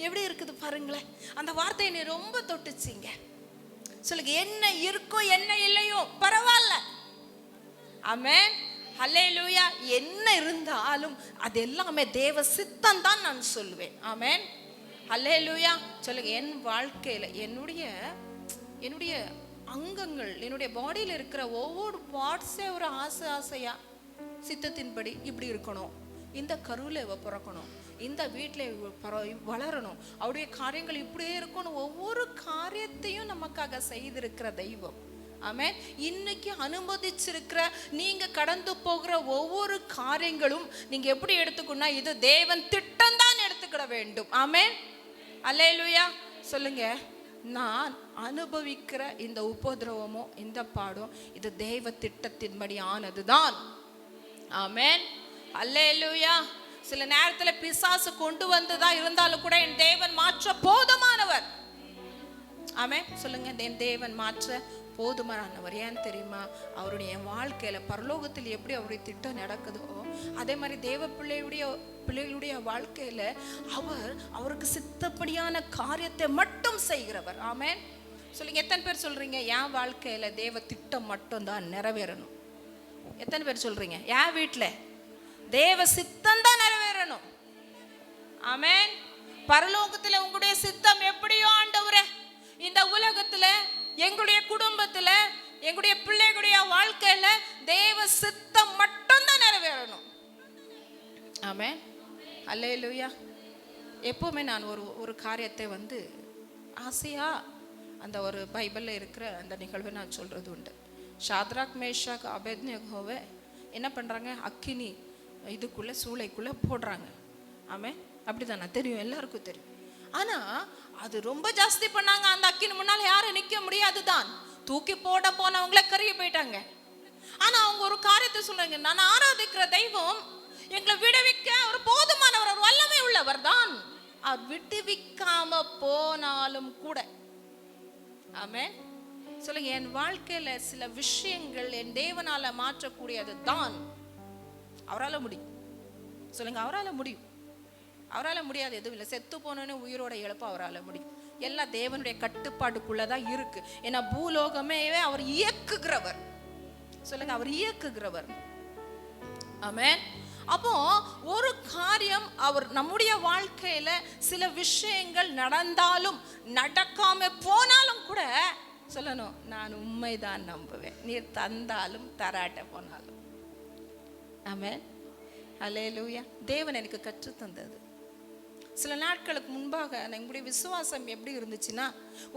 எப்படி இருக்குது பாருங்களேன். அந்த வார்த்தை என்னை ரொம்ப தொட்டுச்சிங்க. சொல்லுங்க, என்ன இருக்கோ என்ன இல்லையோ பரவாயில்ல. ஆமென், ஹல்லேலூயா. என்ன இருந்தாலும் அது எல்லாமே தேவ சித்தம் தான் நான் சொல்லுவேன். ஆமென், ஹல்லேலூயா. சொல்லுங்க, என் வாழ்க்கையில என்னுடைய அங்கங்கள், என்னுடைய பாடியில் இருக்கிற ஒவ்வொரு பார்ட்ஸே ஒரு ஆசையா சித்தத்தின்படி இப்படி இருக்கணும், இந்த கருவில் பிறக்கணும், இந்த வீட்டில் வளரணும், அவருடைய காரியங்கள் இப்படியே இருக்கணும். ஒவ்வொரு காரியத்தையும் நமக்காக செய்திருக்கிற தெய்வம். ஆமென். இன்னைக்கு அனுமதிச்சிருக்கிற நீங்க கடந்து போகிற ஒவ்வொரு காரியங்களும் நீங்க எப்படி எடுத்துக்கணும்? இது தேவன் திட்டம் தான் எடுத்துக்கிட வேண்டும். ஆமென், அல்லேலூயா. சொல்லுங்க, நான் அனுபவிக்கிற இந்த உபதிரவமோ இந்த பாடம் இது தேவ திட்டத்தின்படி ஆனதுதான். ஆமென், அல்லேலூயா. சில நேரத்தில் பிசாசு கொண்டு வந்ததா இருந்தாலும் கூட என் தேவன் மாற்ற போதுமானவர். ஆமென். சொல்லுங்க, என் தேவன் மாற்ற போதுமானவர். ஏன் தெரியுமா? அவருடைய வாழ்க்கையில பரலோகத்தில் எப்படி அவருடைய திட்டம் நடக்குதோ அதே மாதிரி தேவ பிள்ளைகளுடைய வாழ்க்கையில அவருக்கு சித்தப்படியான காரியத்தை மட்டும் செய்கிறவர். ஆமென். சொல்லுங்க, எத்தனை பேர் சொல்றீங்க என் வாழ்க்கையில தேவ திட்டம் மட்டும் தான் நிறைவேறணும்? எத்தனை பேர் சொல்றீங்க என் வீட்டுல தேவ சித்தம் தான் நிறைவேறணும்? ஆமென். பரலோகத்துல உங்களுடைய சித்தம் எப்படியோ ஆண்டவரே, இந்த உலகத்துல எங்களுடைய குடும்பத்துல எங்களுடைய பிள்ளைகளுடைய வாழ்க்கையில தேவ சித்தம் மட்டும் தான் நிறைவேறணும். ஆமென். அல்லேலூயா. எப்பவுமே நான் ஒரு காரியத்தை ஆசையா அந்த ஒரு பைபிள்ல இருக்கிற அந்த நிகழ்வை நான் சொல்றது உண்டு. ஷாத்ராக் மேஷாக் அபேத்நேகோவை என்ன பண்றாங்க? அக்கினி இதுக்குள்ள சூளைக்குள்ள போடுறாங்க. ஆமென். அப்படிதானே? தெரியும், எல்லாருக்கும் தெரியும். ஆனா அது ரொம்ப ஜாஸ்தி பண்ணாங்க. அந்த அக்கினி முன்னால யாரும் நிக்க முடியாதுதான். தூக்கி போட போனவங்கள கருகி போயிட்டாங்க. ஆனா அவங்க ஒரு காரியத்தை சொல்றாங்க, நான் ஆராதிக்கிற தெய்வம் எங்களை விடுவிக்க ஒரு போதுமானவர், ஒரு வல்லமை உள்ளவர் தான். அவர் விடுவிக்காம போனாலும் கூட. ஆமென். சொல்லுங்க, என் வாழ்க்கையில சில விஷயங்கள் என் தேவனால மாற்றக்கூடியது தான். அவரால முடியும். சொல்லுங்க, அவரால முடியும். அவரால் முடியாது எதுவும் இல்லை. செத்து போனோன்னு உயிரோட இழப்பு அவரால் முடியும். எல்லாம் தேவனுடைய கட்டுப்பாட்டுக்குள்ளதான் இருக்கு. ஏன்னா பூலோகமே அவர் இயக்குகிறவர். சொல்லுங்க, அவர் இயக்குகிறவர். ஆமென். அப்போ ஒரு காரியம் அவர் நம்முடைய வாழ்க்கையில சில விஷயங்கள் நடந்தாலும் நடக்காம போனாலும் கூட சொல்லணும், நான் உண்மைதான் நம்புவேன், நீர் தந்தாலும் தராட்ட போனாலும். ஆமென். அல்லேலூயா. தேவன் எனக்கு கற்று தந்தது. சில நாட்களுக்கு முன்பாக எங்களுடைய விசுவாசம் எப்படி இருந்துச்சுன்னா,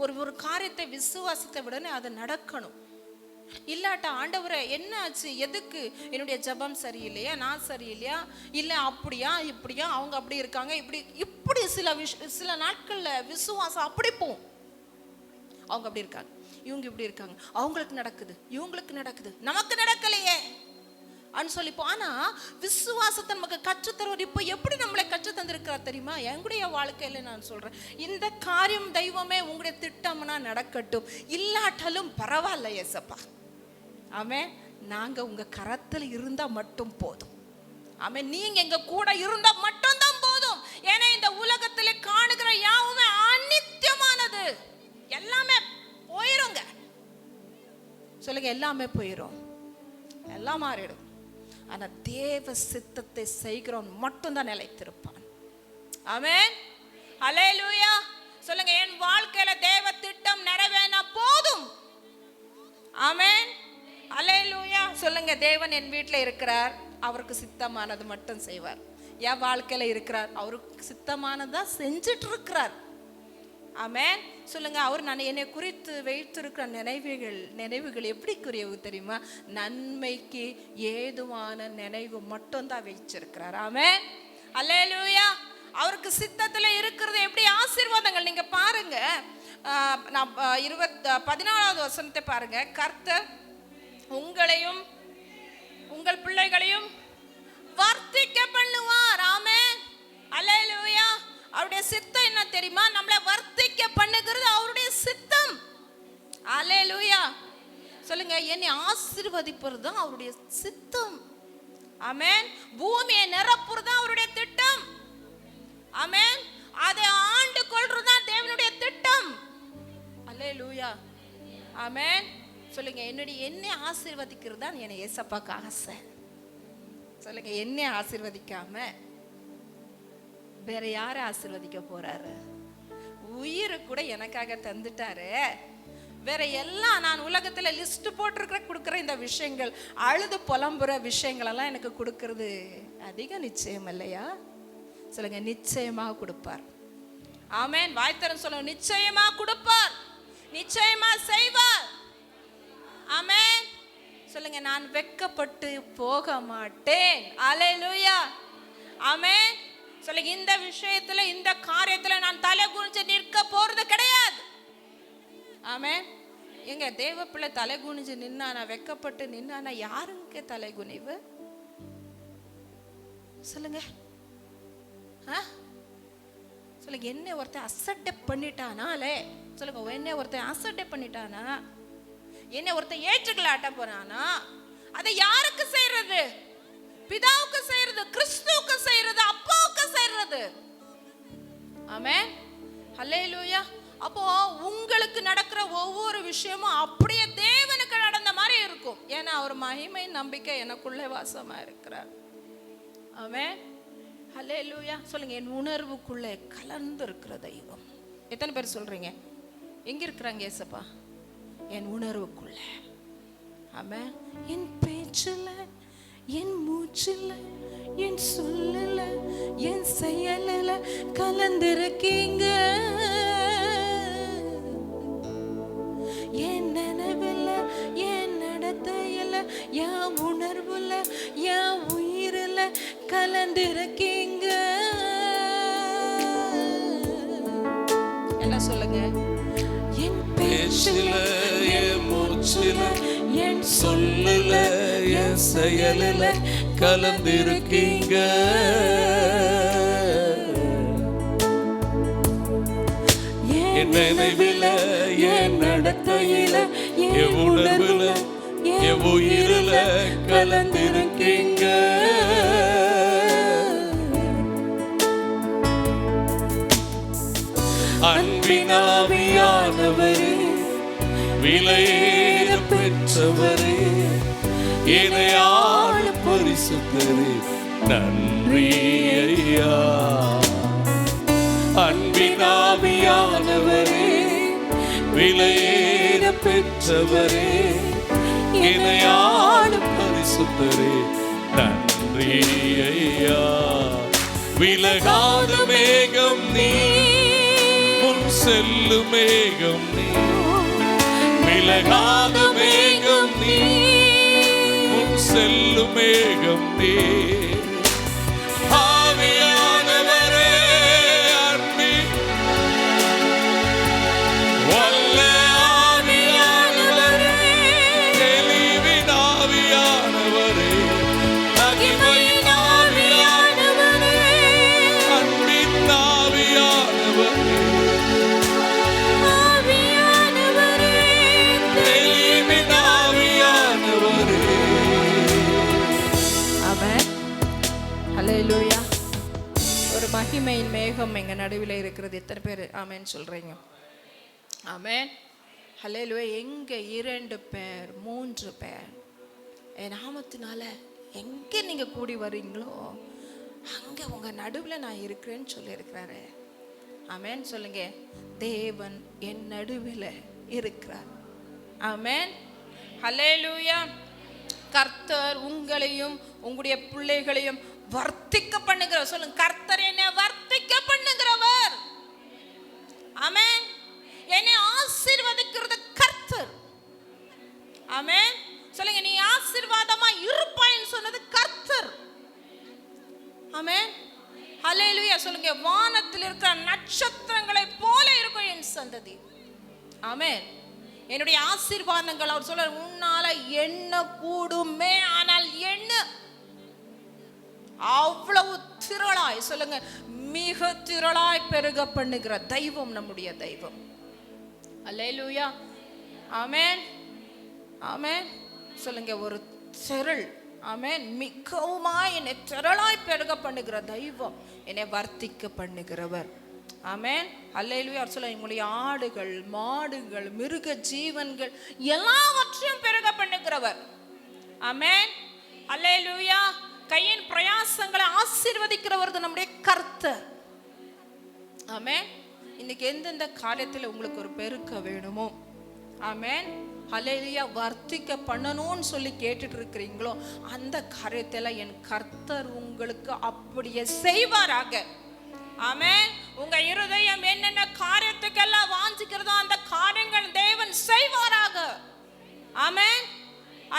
ஒரு காரியத்தை விசுவாசத்தை விடனே அது நடக்கணும். இல்லாட்டா ஆண்டவரே என்ன ஆச்சு, எதுக்கு, என்னுடைய ஜபம் சரியில்லையா, நான் சரியில்லையா, இல்லை அப்படியா இப்படியா, அவங்க அப்படி இருக்காங்க, இப்படி சில நாட்கள்ல விசுவாசம் அப்படி போகும். அவங்க அப்படி இருக்காங்க, இவங்க இப்படி இருக்காங்க, அவங்களுக்கு நடக்குது, இவங்களுக்கு நடக்குது, நமக்கு நடக்கலையே சொல்லிப்போம். ஆனா விசுவாசத்தை நமக்கு கற்றுத்தருவார். இப்போ எப்படி நம்மளை கற்று தந்திருக்கிறார் தெரியுமா? எங்களுடைய வாழ்க்கையில நான் சொல்றேன், இந்த காரியம் தெய்வமே உங்களுடைய திட்டம்னா நடக்கட்டும், இல்லாட்டாலும் பரவாயில்ல ஏசப்பா. ஆமென். நாங்க உங்க கரத்துல இருந்தா மட்டும் போதும். ஆமென். நீங்க எங்க கூட இருந்தா மட்டும் தான் போதும். ஏன்னா இந்த உலகத்துல காணுகிற யாவுமே அநித்தியமானது. எல்லாமே போயிருங்க. சொல்லுங்க, எல்லாமே போயிரும், எல்லாம் மாறிடும். ஆனா தேவ சித்தத்தை செய்கிறவன் மட்டும்தான் நிலைத்திருப்பான். ஆமென். அல்லேலூயா. சொல்லுங்க, என் வாழ்க்கையில தேவ திட்டம் நிறைவேறினா போதும். ஆமென். அல்லேலூயா. சொல்லுங்க, தேவன் என் வீட்டில் இருக்கிறார், அவருக்கு சித்தமானது மட்டும் செய்வார். என் வாழ்க்கையில இருக்கிறார், அவருக்கு சித்தமானதா செஞ்சுட்டு இருக்கிறார். ஆமென். சொல்லுங்க, அவர் என்னை குறித்து வைத்திருக்கிற நினைவுகள் எப்படிக்குரியவு தெரியுமா? நன்மைக்கு ஏதுவான நினைவு மட்டும் தான் வச்சிருக்கிறார். ஆமென். அல்லேலூயா. அவருக்கு சித்தத்துல இருக்கிறது எப்படி ஆசீர்வாதங்கள். நீங்க பாருங்க, நான் 14வது வசனத்தை பாருங்க. கர்த்தர் உங்களையும் உங்கள் பிள்ளைகளையும் வர்த்திக்க பண்ணுவார். ஆமென். அல்லேலூயா. அவருடைய சித்தம் என்ன தெரியுமா? நம்மளை வர்த்திக்க பண்ணுகிறது அவருடைய சித்தம். அல்லேலூயா. சொல்லுங்க, என்னை ஆசீர்வதிப்பது தான் அவருடைய சித்தம். ஆமென். பூமியை நிரப்புறது தான் அவருடைய திட்டம். ஆமென். அதை ஆண்டு கொள்றது தான் தேவனுடைய திட்டம். அல்லேலூயா. ஆமென். சொல்லுங்க, என்னை ஆசீர்வதிக்கிறது தான் என்னை ஏசப்பாக்கு ஆசை. சொல்லுங்க, என்னை ஆசீர்வதிக்காம வேற யாரை ஆசீர்வதிக்க போறாரு? உயிரை கூட எனக்காக தந்துட்டாரு. வேற எல்லாம் நான் உலகத்துல லிஸ்ட் போட்டிருக்கிற கொடுக்குற இந்த விஷயங்கள், அழுது புலம்புற விஷயங்கள் எல்லாம் எனக்கு கொடுக்கறது அதிக நிச்சயம் இல்லையா? சொல்லுங்க, நிச்சயமா கொடுப்பார். ஆமென். வாய்த்தரன் சொல்லுங்க, நிச்சயமா கொடுப்பார், நிச்சயமா செய்வார். ஆமென். சொல்லுங்க, நான் வெட்கப்பட்டு போக மாட்டேன். அல்லேலூயா. ஆமென். சொல்லுங்க, இந்த விஷயத்துல இந்த காரியத்துல நான் தலை குனிஞ்சு நிற்க போறது கிடையாது. ஆமென். எங்க தேவ பிள்ளை தலை குனிஞ்சு நின்னா, வெட்கப்பட்டு நின்னா யாருங்க தலை குனிவு? சொல்லுங்க. சொல்லுங்க, என்ன ஒருத்தன் அசட்டை பண்ணிட்டானாலே, சொல்லுங்க, என்ன ஒருத்தன் அசட்டை பண்ணிட்டானா, என்ன ஒருத்தன் ஏற்றுக்கலாட்ட போறானா, அதை யாருக்கு செய்யறது? பிதாவுக்கு செய்யறது, கிறிஸ்துவுக்கு செய்யறது, அப்பாவுக்கு செய்யறது. ஆமென், ஹல்லேலூயா. அப்போ உங்களுக்கு நடக்கிற ஒவ்வொரு விஷயமும் அப்படியே தேவனுக்கு நடந்த மாதிரி இருக்கும். ஏன்னா அவர் மகிமை நம்பிக்கை எனக்குள்ளே வாசமா இருக்கிறார். ஆமென், ஹல்லேலூயா. சொல்லுங்க, என் உணர்வுக்குள்ளே கலந்து இருக்கிற தெய்வம். எத்தனை பேர் சொல்றீங்க? எங்க இருக்கிறாங்க ஏசப்பா? என் உணர்வுக்குள்ள. ஆமென். என் பேச்சுல, என் மூச்சுல, என் சொல்லல, என் செயலில கலந்திருக்கீங்க. என் நினைவுல, என் நடத்தையில, என் உணர்வுல, என் உயிரில கலந்திருக்கீங்க. என்ன சொல்லுங்க? என் பேச்சுல, என் மூச்சுல, என் சொல்லல, என் செயலில கலந்திருக்கீங்க. என் நினைவில, என் நடத்தையில, என் உணர்வுல, என் உயிரில கலந்திருக்கீங்க. அன்பினாவியானவரே, விலையேற பெற்றவரே, என்னை ஆளும் பரிசுத்தரே, நன்றி ஐயா. அன்பினாவியானவரே, விலையேற பெற்றவரே, என்னை ஆளும் பரிசுத்தரே, நன்றி ஐயா. விலகாத மேகம் நீ, முன் செல்லும் மேகம் நீ, விலகாத மேகம் நீ, முன் செல்லும் மேகம் நீ. ஆவியானவரே, அன்பின் வல்ல ஆவியானவரே, தெளிவின் ஆவியானவரே, மகிமையின் ஆவியானவரே, அன்பின் ஆவியானவரே, தெளிவின் ஆவியானவரே. ஆமென், ஹல்லேலூயா. ஒரு மகிமையின் மேகம் எங்க நடுவில் இருக்கிறது. எத்தனை பேர் ஆமென் சொல்றீங்க? ஆமென், ஹல்லேலூயா. எங்க 2 பேர் 3 பேர் என் நாமத்தினால எங்க நீங்க கூடி வர்றீங்களோ அங்க உங்க நடுவில் நான் இருக்கிறேன்னு சொல்லி இருக்கிறாரு. ஆமென் சொல்லுங்க, தேவன் என் நடுவில் இருக்கிறார். ஆமென், ஹல்லேலூயா. கர்த்தர் உங்களையும் உங்களுடைய பிள்ளைகளையும் வர்த்திக்க பண்ணுகிறவர். சொல்லுங்க, கர்த்தர் என்னை வர்த்திக்க பண்ணுகிறவர். ஆமென். என்னை ஆசீர்வதிக்கிறது கர்த்தர். ஆமென் சொல்லுங்க, நீ ஆசீர்வாதமா இருப்பாய்ன்னு சொன்னது கர்த்தர். ஆமென், ஹல்லேலூயா. சொல்லுங்க, வானத்தில் இருக்கிற நட்சத்திரங்களை போல இருக்கும் என் சந்ததி. ஆமென். என்னுடைய ஆசீர்வாதங்கள் அவர் சொல்ற, உன்னால எண்ண கூடுமே, ஆனால் எண்ண அவ்வளவு திரளாய், சொல்லுங்க, மிக திரளாய் பெருக பண்ணுகிற தெய்வம் நம்முடைய தெய்வம். அல்லேலூயா. ஆமென், ஆமென் சொல்லுங்க, ஒரு திரள். ஆமென், மிகவுமாய் என்னை திரளாய் பெருக பண்ணுகிற தெய்வம், என்னை வர்த்திக்க பண்ணுகிறவர். ஆமென், அல்லேலூயா. அவர் சொல்ல, உங்களுடைய ஆடுகள், மாடுகள், மிருக ஜீவன்கள் எல்லாவற்றையும் பெருக பண்ணுகிறவர். ஆமென், அல்லேலூயா. கையின் பிரயாசங்களை ஆசீர்வதிக்கிறவர் நம்முடைய கர்த்தர். ஆமென். இன்னைக்கு எந்தெந்த காரியத்தில் உங்களுக்கு ஒரு பெருக்க வேணுமோ, ஆமென், ஹல்லேலூயா, வர்த்திக்க பண்ணணும்னு சொல்லி கேட்டுட்டு இருக்கிறீங்களோ அந்த காரியத்தில் என் கர்த்தர் உங்களுக்கு அப்படியே செய்வாராக. ஆமென். உங்க இருதயம் என்னென்ன காரியத்துக்கெல்லாம் வாஞ்சிக்கிறதோ அந்த காரியங்கள் தேவன் செய்வாராக. ஆமென்,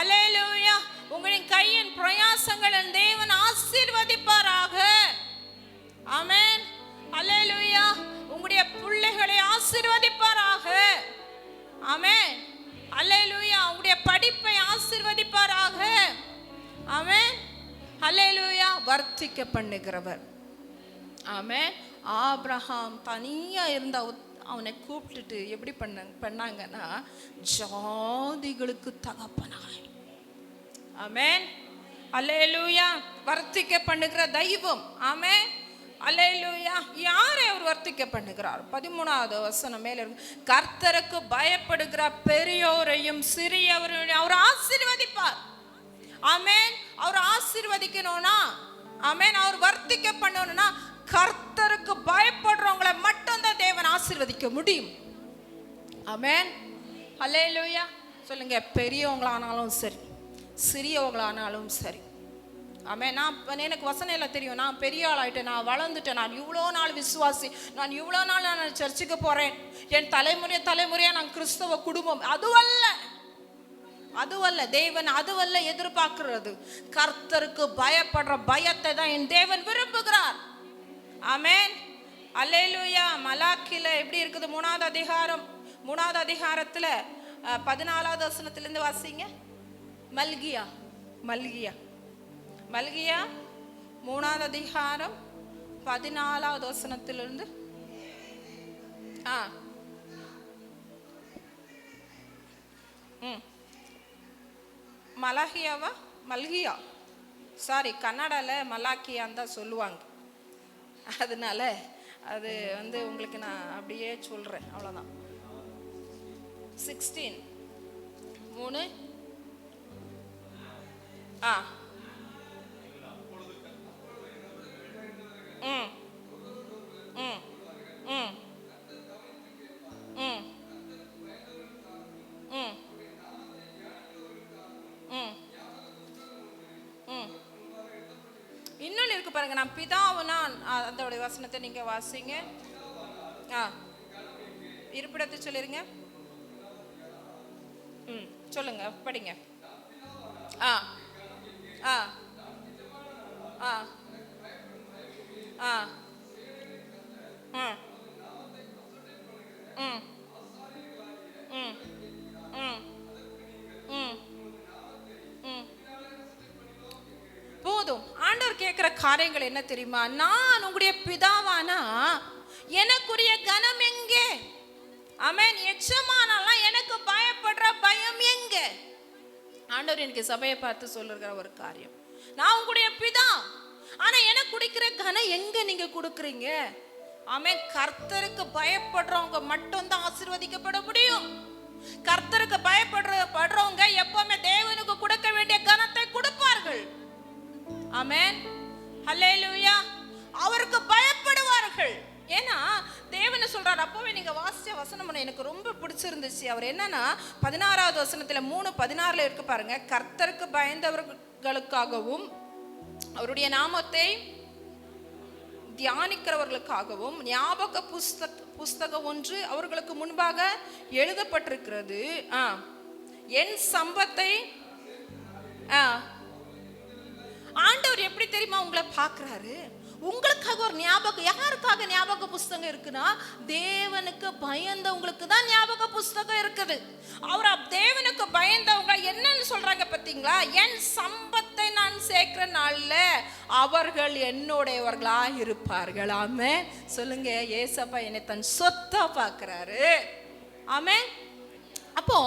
அல்லேலூயா. உங்களின் கையின் பிரயாசங்களை தேவன் ஆசீர்வதிப்பாராக. ஆமென், அல்லேலூயா. உங்களுடைய பிள்ளைகளை ஆசீர்வதிப்பாராக. ஆமென், அல்லேலூயா. உங்களுடைய படிப்பை ஆசீர்வதிப்பாராக. ஆமென், அல்லேலூயா. வர்த்திக்க பண்ணுகிறவர். ஆமென். ஆபிரகாம் தனியா இருந்த அவனை கூப்பிட்டுட்டு எப்படி பண்ணாங்கன்னா ஜாதிகளுக்கு தகப்பனாய். ஆமென், அல்லேலூயா. வர்த்திக்க பண்ணுகிற தெய்வம். ஆமென், அல்லேலூயா. யாரை அவர் வர்த்திக்க பண்ணுகிறார்? 13வது வசனம் மேல இருக்கு. கர்த்தருக்கு பயப்படுகிற பெரியோரையும் சிறியவரையும் அவர் ஆசீர்வதிப்பார். ஆமென். அவர் ஆசீர்வதிக்கணும்னா, ஆமென், அவர் வர்த்திக்க பண்ணணும்னா கர்த்தருக்கு பயப்படுறவங்களை மட்டும்தான் தேவன் ஆசீர்வதிக்க முடியும். ஆமென், அல்லேலூயா. சொல்லுங்க, பெரியவங்களானாலும் சரி சிறியவங்களானாலும் சரி. ஆமென். எனக்கு வசனம் எல்லாம் தெரியும். நான் பெரிய ஆளாயிட்டேன், நான் வளர்ந்துட்டேன், நான் இவ்வளோ நாள் விசுவாசி, நான் இவ்வளோ நாள் நான் சர்ச்சுக்கு போகிறேன், என் தலைமுறையாக நான் கிறிஸ்தவ குடும்பம். அதுவல்ல தேவன், அதுவல்ல எதிர்பார்க்கிறது. கர்த்தருக்கு பயப்படுற பயத்தை தான் என் தேவன் விரும்புகிறார். ஆமென், அல்லேலூயா. மலாக்கில எப்படி இருக்குது? 3வது அதிகாரத்தில் 14வது வசனத்திலிருந்து வாசிங்க. மல்கியா 3வது அதிகாரம் 14வது வசனத்திலிருந்து. மல்கியா சாரி, கன்னடால மலாக்கியான்னு தான் சொல்லுவாங்க. அதனால அது உங்களுக்கு நான் அப்படியே சொல்றேன், அவ்வளோதான். 16:3 இன்னொன்னு இருக்கு பாருங்க. நான் பிதாவுனா அதோட வசனத்தை நீங்க வாசிங்க. இருப்பிடத்தை சொல்லிருங்க. சொல்லுங்க, படிங்க. போதும். ஆண்டவர் கேட்கிற காரியங்கள் என்ன தெரியுமா? நான் உங்களுடைய பிதாவானா எனக்குரிய கனம் எங்கே? ஆமென். எச்சமானலாம் எனக்கு பயப்படுற பயம் எங்கே? ஆண்டவர் எனக்கு சபையை பார்த்து சொல்லுகிற ஒரு காரியம், நான் உங்களுடைய பிதா, ஆனா எனக்கு கொடுக்கிற கனம் எங்க நீங்க கொடுக்குறீங்க? ஆமென். கர்த்தருக்கு பயப்படுறவங்க மட்டும்தான் ஆசீர்வதிக்கப்பட முடியும். கர்த்தருக்கு பயப்படுறவங்க எப்பவுமே தேவனுக்கு கொடுக்க வேண்டிய கனத்தை கொடுப்பார்கள். ஆமென், அல்லேலூயா. அவருக்கு பயப்படுவார்கள். ஏன்னா தேவன் சொல்றார். அப்பவே நீங்க வாசிச்ச வசனம் எனக்கு ரொம்ப பிடிச்சிருந்துச்சு. அவர் என்னன்னா 16வது வசனத்துல 3:16 இருக்கு பாருங்க. கர்த்தருக்கு பயந்தவர்களுக்காகவும் அவருடைய நாமத்தை தியானிக்கிறவர்களுக்காகவும் ஞாபக புஸ்தகம் ஒன்று அவர்களுக்கு முன்பாக எழுதப்பட்டிருக்கிறது. என் சம்பத்தை ஆண்டவர் எப்படி தெரியுமா உங்களை பார்க்கிறாரு? உங்களுக்காக ஒரு ஞாபகம். யாருக்காக ஞாபக புஸ்தகம் இருக்குன்னா, தேவனுக்கு பயந்தவங்களுக்கு தான் ஞாபக புஸ்தகம் இருக்குது. அவர் தேவனுக்கு பயந்தவங்க என்னன்னு சொல்றாங்க பாத்தீங்களா? என் சம்பத்தை நான் சேர்க்கிற நாள்ல அவர்கள் என்னுடையவர்களா இருப்பார்கள். ஆமே, சொல்லுங்க. ஏசப்பா என்னை தன் சொத்தா பார்க்கிறாரு. ஆமே. அப்போ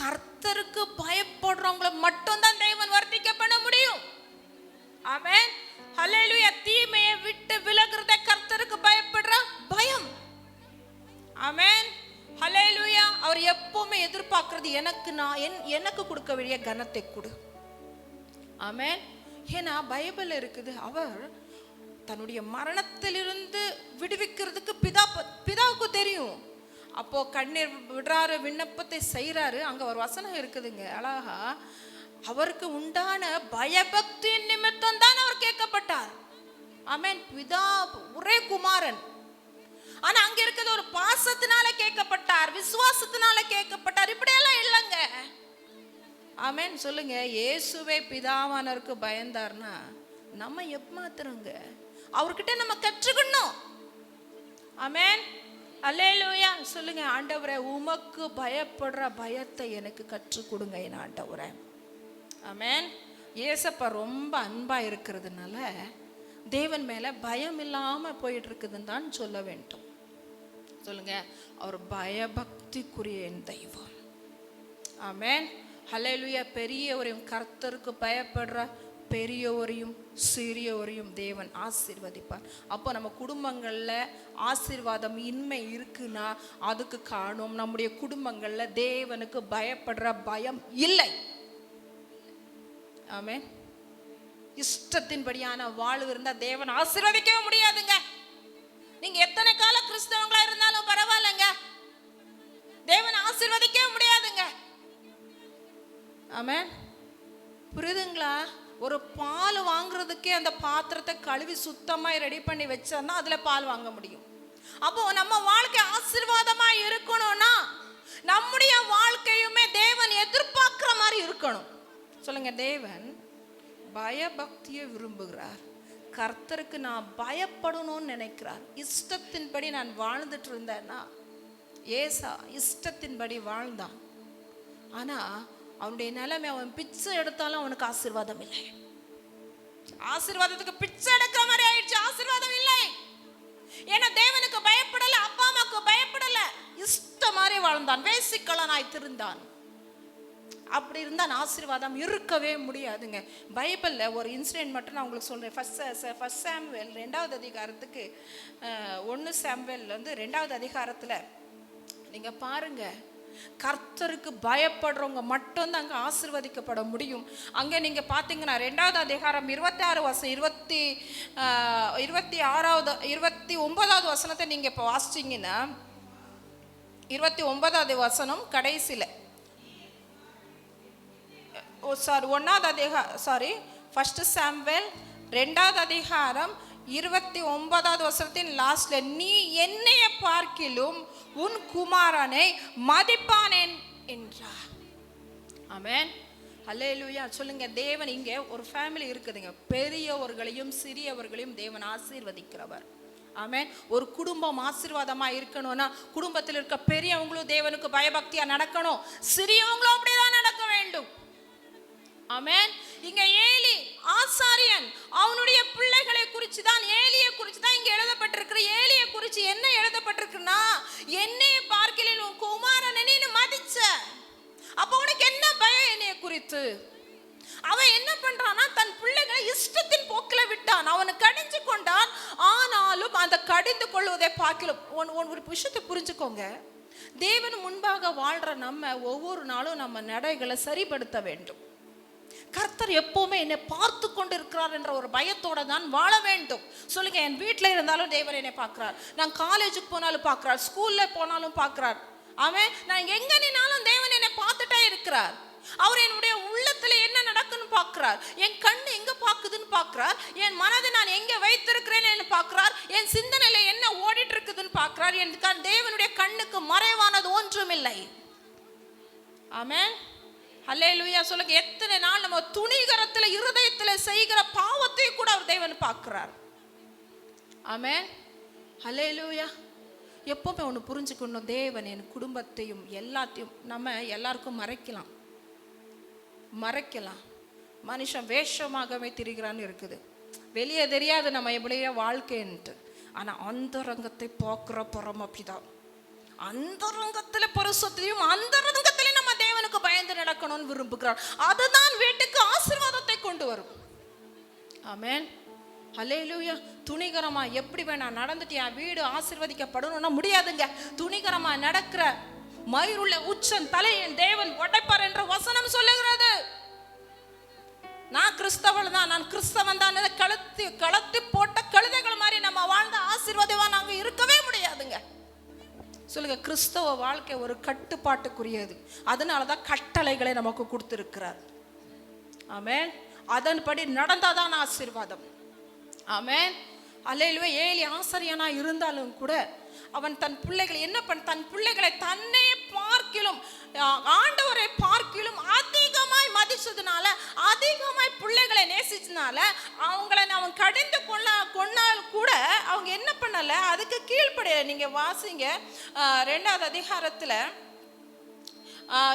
கர்த்தருக்கு பயப்படுறவங்களை மட்டும் தான் தேவன் வர்த்திக்க பண்ண முடியும். ஆமென், ஹல்லேலூயா. தீமையை விட்டு விலகுறத கர்த்தருக்கு பயப்படுற பயம். ஆமென், ஹல்லேலூயா. அவர் எப்பவுமே எதிர்பார்க்கிறது எனக்கு கொடுக்க வேண்டிய கனத்தை கொடு. ஆமென். ஏன்னா பைபிள் இருக்குது, அவர் தன்னுடைய மரணத்திலிருந்து விடுவிக்கிறதுக்கு பிதாவுக்கு தெரியும். அப்போ கண்ணீர் விடுறாரு, விண்ணப்பத்தை செய்யறாரு. அங்க ஒரு வசனம் இருக்குதுங்க அழகா. அவருக்கு உண்டான பயபக்தியின் நிமித்தம் தான் அவர் கேட்கப்பட்டார். ஆமென். பிதா ஒரே குமாரன், ஆனா அங்க இருக்கிறது ஒரு பாசத்தினால கேட்கப்பட்டார், விசுவாசத்தினால கேட்கப்பட்டார். இப்படியெல்லாம் இல்லைங்க. ஆமென், சொல்லுங்க. இயேசுவே பிதாவானவருக்கு பயந்தார்னா நம்ம எம்மாத்திரங்க அவர்கிட்ட நம்ம கற்றுக்கணும். ஆமென், அல்லேலூயா. சொல்லுங்க, ஆண்டவரே உமக்கு பயப்படுற பயத்தை எனக்கு கற்றுக் கொடுங்க என் ஆண்டவரே. ஆமென். ஏசப்பா ரொம்ப அன்பா இருக்கிறதுனால தேவன் மேல பயம் இல்லாம போயிட்டு இருக்குதுன்னு தான் சொல்ல வேண்டும். சொல்லுங்க, அவர் பயபக்திக்குரிய என் தெய்வம். ஆமென், ஹல்லேலூயா. பெரியவரையும் கர்த்தருக்கு பயப்படுற பெரியவரையும் சிறியவரையும் தேவன் ஆசீர்வதிப்பார். அப்போ நம்ம குடும்பங்கள்ல ஆசீர்வாதம் இன்மை இருக்குன்னா அதுக்கு காரணம் நம்முடைய குடும்பங்கள்ல தேவனுக்கு பயப்படுற பயம் இல்லை. ஆமென். இஷ்டத்தின்படியான வாழ்வு இருந்தா தேவன் ஆசீர்வதிக்கவே முடியாதுங்க. நீங்க எத்தனை கால கிறிஸ்தவங்களா இருந்தாலும் பரவாயில்லைங்க, தேவன் ஆசீர்வதிக்கவே முடியாதுங்க. ஆமென், புரியுதுங்களா? ஒரு பால் வாங்குறதுக்கே அந்த பாத்திரத்தை கழுவி சுத்தமாக ரெடி பண்ணி வச்சோன்னா அதில் பால் வாங்க முடியும். அப்போ நம்ம வாழ்க்கை ஆசீர்வாதமா இருக்கணும்னா நம்முடைய வாழ்க்கையுமே தேவன் எதிர்பார்க்கிற மாதிரி இருக்கணும். சொல்லுங்க, தேவன் பயபக்தியை விரும்புகிறார். கர்த்தருக்கு நான் பயப்படணும்னு நினைக்கிறார். இஷ்டத்தின்படி நான் வாழ்ந்துட்டு இருந்தேன்னா, ஏசா இஷ்டத்தின்படி வாழ்ந்தான். ஆனா அவனுடைய நிலைமை, அவன் பிச்சை எடுத்தாலும் அவனுக்கு ஆசீர்வாதம் இல்லை. ஆசீர்வாதத்துக்கு பிச்சை எடுக்கிற மாதிரி ஆயிடுச்சு, ஆசீர்வாதம் இல்லை. ஏன்னா தேவனுக்கு பயப்படல, அப்பா அம்மாவுக்கு பயப்படல, இஷ்ட மாதிரி வாழ்ந்தான், வேசிக்கலனாய் திருந்தான். அப்படி இருந்தால் ஆசீர்வாதம் இருக்கவே முடியாதுங்க. பைபிளில் ஒரு இன்சிடென்ட் மட்டும் நான் உங்களுக்கு சொல்கிறேன். ஃபர்ஸ்ட் சாமுவேல் 2வது அதிகாரத்துக்கு 1 சாமுவேல் 2வது அதிகாரத்தில் நீங்கள் பாருங்க, கர்த்தருக்கு பயப்படுறவங்க மட்டும்தான் அங்கே ஆசீர்வதிக்கப்பட முடியும். அங்கே நீங்கள் பார்த்தீங்கன்னா 2வது அதிகாரம் 26 வசனம் 29வது வசனத்தை நீங்கள் இப்போ வாசிச்சிங்கன்னா 29வது வசனம் கடைசியில் ஃபர்ஸ்ட் சாமுவேல் 2வது அதிகாரம் 29வது வசனத்தின் லாஸ்ட்ல, நீ என்னைய பார்க்கிலும் உன் குமாரனை மதிப்பானேன் என்றார். ஆமென், ஹல்லேலூயா. சொல்லுங்க, தேவன் இங்கே ஒரு ஃபேமிலி இருக்குதுங்க, பெரியவர்களையும் சிறியவர்களையும் தேவன் ஆசீர்வதிக்கிறவர். ஆமென். ஒரு குடும்பம் ஆசீர்வாதமா இருக்கணும்னா குடும்பத்தில் இருக்க பெரியவங்களும் தேவனுக்கு பயபக்தியா நடக்கணும், சிறியவங்களும் அப்படிதான் நடக்க வேண்டும். ஆமென். இங்க ஏலி ஆசாரியன், அவனுடைய பிள்ளைகளை குறித்து தான், ஏலியை குறித்து தான் இங்க எழுதப்பட்டிருக்கு. ஏலியை குறித்து என்ன எழுதப்பட்டிருக்குன்னா, என்னைய பார்க்கலின் உன் குமாரனை நீ மதிச்ச. அப்ப உனக்கு என்ன பயம் என்னைய குறித்து? அவன் என்ன பண்றான்னா, தன் பிள்ளைகளை இஷ்டத்தின் போக்கில விட்டான், அவனை கடிஞ்சு கொண்டான். ஆனாலும் அந்த கடிந்து கொள்வதை பார்க்கல. ஒரு விஷயத்தை புரிஞ்சுக்கோங்க, தேவன் முன்பாக வாழ்ற நம்ம ஒவ்வொரு நாளும் நம்ம நடைகளை சரிப்படுத்த வேண்டும். கர்த்தர் எப்பவுமே என்னை பார்த்து கொண்டு இருக்கிறார் என்ற ஒரு பயத்தோட தான் வாழ வேண்டும். சொல்லுங்க, என் வீட்டில் இருந்தாலும் தேவன் என்னை பார்க்கிறார், நான் காலேஜுக்கு போனாலும் பார்க்கிறார், ஸ்கூல்ல போனாலும் பார்க்கிறார். அவன் நான் எங்க நின்னாலும் தேவன் என்னை பார்த்துட்டே இருக்கிறார். அவர் என்னுடைய உள்ளத்துல என்ன நடக்குன்னு பார்க்கிறார், என் கண்ணு எங்க பாக்குதுன்னு பார்க்கிறார், என் மனதை நான் எங்க வைத்திருக்கிறேன்னு பார்க்கிறார், என் சிந்தனையில என்ன ஓடிட்டு இருக்குதுன்னு பார்க்கிறார். என் தேவனுடைய கண்ணுக்கு மறைவானது ஒன்றும் இல்லை. ஆமென், ஹல்லேலூயா. சொல்லுங்க, எத்தனை நாள் நம்ம துணிகரத்துல இருதயத்துல செய்கிற பாவத்தை கூட அவர் தேவன் பார்க்கிறார். ஆமென், ஹல்லேலூயா. எப்பவுமே ஒன்று புரிஞ்சுக்கணும், தேவன் என் குடும்பத்தையும் எல்லாத்தையும் நம்ம எல்லாருக்கும் மறைக்கலாம். மனுஷன் வேஷமாகவே திரிகிறான்னு இருக்குது, வெளியே தெரியாது நம்ம எப்படியே வாழ்க்கைன்ட்டு. ஆனா அந்தரங்கத்தை பார்க்கிற பரமபிதா அந்தரங்கத்துல பரிசுத்தையும் அந்தரங்கத்திலையும் நம்ம தேவனுக்கு பயந்து நடக்கணும்னு விரும்புகிறார். அதுதான் வீட்டுக்கு ஆசீர்வாதத்தை கொண்டு வரும். ஆமென், ஹல்லேலூயா. துணிகரமா எப்படி வேணா நடந்துட்டு என் வீடு ஆசீர்வதிக்கப்படணும்னா முடியாதுங்க. துணிகரமா நடக்கிற மயிருள்ள உச்சன் தலையின் தேவன் உடைப்பார் என்ற வசனம் சொல்லுகிறது. நான் கிறிஸ்தவன் தான், நான் கிறிஸ்தவன் தான் கலத்தி போட்ட கழுதைகள் மாதிரி நம்ம வாழ்ந்த ஆசீர்வாதமா நாங்க இருக்கவே முடியாதுங்க. சொல்லுங்க, கிறிஸ்தவ வாழ்க்கை ஒரு கட்டுப்பாட்டுக்குரியது. அதனாலதான் கட்டளைகளை நமக்கு கொடுத்திருக்கிறார். ஆமென், அதன்படி நடந்தாதான் ஆசீர்வாதம். ஆமென், அல்லேலூயா. ஏலி ஆசாரியனா இருந்தாலும் கூட அவன் தன் பிள்ளைகளை தன் பிள்ளைகளை தன்னை பார்க்கிலும் ஆண்டவரை பார்க்கிலும் அதிகமாய் மதிச்சதுனால, அதிகமாய் பிள்ளைகளை நேசிச்சதுனால அவங்களை அவன் கடிந்து கொண்டால் கூட அவங்க என்ன பண்ணல, அதுக்கு கீழ்ப்படிய. நீங்க வாசிங்க 2வது அதிகாரத்துல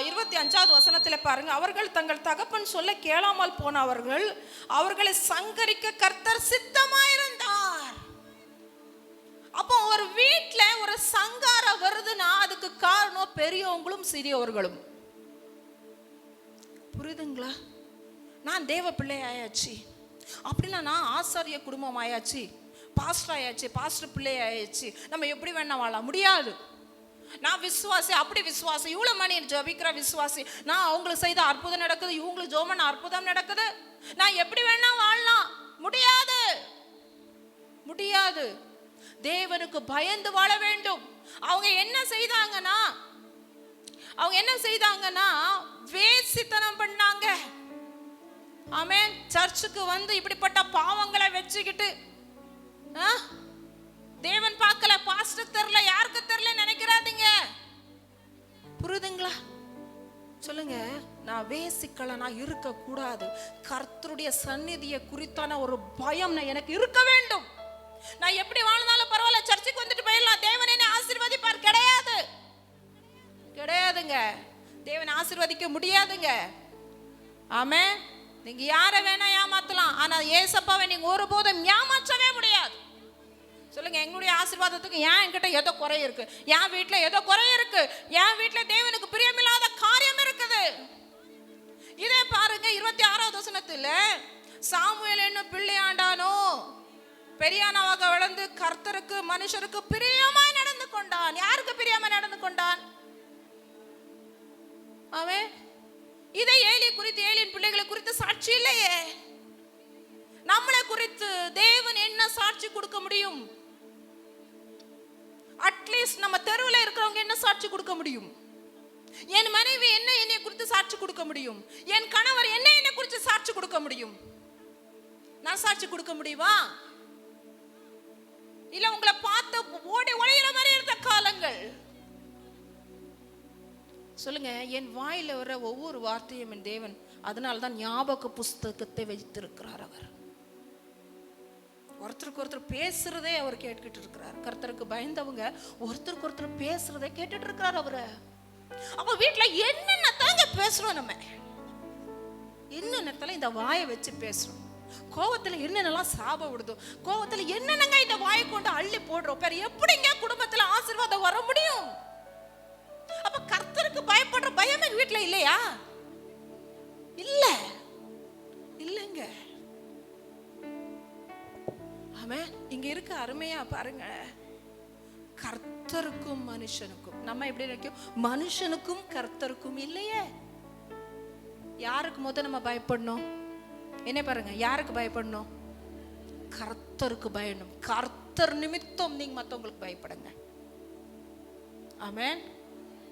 25வது வசனத்துல பாருங்க, அவர்கள் தங்கள் தகப்பன் சொல்ல கேளாமல் போனவர்கள் அவர்களை சங்கரிக்க கர்த்தர் சித்தமாயிருந்தார். வீட்டுல ஒரு சங்காரம் வருதுன்னா அதுக்கு காரணம் பெரியவங்களும் சிறியவர்களும். புரியுதுங்களா? நான் தேவ பிள்ளை ஆயாச்சு அப்படின்னா, நான் ஆசாரிய குடும்பம் ஆயாச்சு, பாஸ்டர் ஆயாச்சு, பாஸ்டர் பிள்ளை ஆயாச்சு, நம்ம எப்படி வேணா வாழ முடியாது. நான் விசுவாசி, அப்படி விசுவாசி, இவ்வளவு மணி ஜபிக்கிற விசுவாசி, நான் அவங்களுக்கு செய்த அற்புதம் நடக்குது, இவங்களுக்கு ஜோமன் அற்புதம் நடக்குது, நான் எப்படி வேணா வாழலாம் முடியாது, முடியாது. தேவனுக்கு பயந்து வாழ வேண்டும். அவங்க என்ன செய்தாங்கன்னா வேசித்தனம் பண்ணாங்க. ஆமென். சர்ச்சுக்கு வந்து இப்படிப்பட்ட பாவங்களை வச்சுக்கிட்டு தேவன் பார்க்கல, பாஸ்டர் தெரியல, யாருக்கு தெரியல நினைக்கிறாதீங்க. புரியுதுங்களா? சொல்லுங்க. நான் வேசிக்கலனா இருக்க கூடாது. கர்த்தருடைய சந்நிதியை குறித்தான ஒரு பயம் எனக்கு இருக்க வேண்டும். நான் எப்படி வாழ்ந்தாலும் பரவாயில்ல, சர்ச்சுக்கு வந்துட்டு போயிடலாம், தேவன் என்னை ஆசீர்வதிப்பார். கிடையாது, கிடையாதுங்க. தேவன் ஆசீர்வதிக்க முடியாதுங்க. ஆமென். நீங்க யாரை வேணா ஏமாத்தலாம், ஆனா ஏசப்பாவை நீங்க ஒருபோதும் ஏமாற்றவே முடியாது. சொல்லுங்க. எங்களுடைய ஆசீர்வாதத்துக்கு என்கிட்ட ஏதோ குறை இருக்கு, என் வீட்டுல ஏதோ குறை இருக்கு, என் வீட்டுல தேவனுக்கு பிரியமில்லாத காரியம் இருக்குது. இதே பாருங்க 26வது வசனத்துல, சாமுவேல் என்னும் பிள்ளையாண்டானோ பெரியானவாக வளர்ந்து கர்த்தருக்கு மனுஷருக்கு பிரியமாய் நடந்து கொண்டான். யாருக்கு பிரியமாய் நடந்து கொண்டான்? அவன். இதை ஏலி குறித்து, ஏலியின் பிள்ளைகளை குறித்து சாட்சி இல்லையே. நம்மளை குறித்து தேவன் என்ன சாட்சி கொடுக்க முடியும்? அட்லீஸ்ட் நம்ம தெருவில் இருக்கிறவங்க என்ன சாட்சி கொடுக்க முடியும்? என் மனைவி என்னை குறித்து சாட்சி கொடுக்க முடியும், என் கணவர் என்னை குறித்து சாட்சி கொடுக்க முடியும். நான் சாட்சி கொடுக்க முடியுமா? இல்ல உங்களை பார்த்து ஓடி ஒளியிற மாதிரி இருந்த காலங்கள். சொல்லுங்க. என் வாயில வர ஒவ்வொரு வார்த்தையும் என் தேவன் அதனால்தான் ஞாபக புஸ்தகத்தை வைத்திருக்கிறார். அவர் ஒருத்தருக்கு ஒருத்தர் பேசுறதே அவர் கேட்டுக்கிட்டு இருக்கிறார். கர்த்தருக்கு பயந்தவங்க ஒருத்தருக்கு ஒருத்தர் பேசுறதே கேட்டுட்டு இருக்கிறார் அவரு. அப்ப வீட்டுல என்னென்ன தாங்க பேசுறோம், நம்ம என்னென்னத்தால இந்த வாயை வச்சு பேசுறோம், கோவத்துல என்னென்னலாம் சாப விடுதோ, கோவத்துல என்னென்னங்க இந்த வாயை கொண்டு அள்ளி போடுறோம். பேர் எப்படிங்க குடும்பத்துல ஆசீர்வாதம் வர முடியும்? அப்ப கர்த்தருக்கு பயப்படுற பயம் எங்க வீட்டுல இல்லையா? இல்ல, இல்லைங்க. ஆமென். இங்க இருக்க அருமையா பாருங்க. கர்த்தருக்கும் மனுஷனுக்கும், நம்ம எப்படி நினைக்கும், மனுஷனுக்கும் கர்த்தருக்கும் இல்லையே. யாருக்கு நம்ம பயப்படணும்? என்ன பாருங்க, யாருக்கு பயப்படணும்? கர்த்தருக்கு பயப்படணும். கர்த்தர் நிமித்தம் நீங்க மத்தவங்களுக்கு பயப்படுங்க. ஆமென்.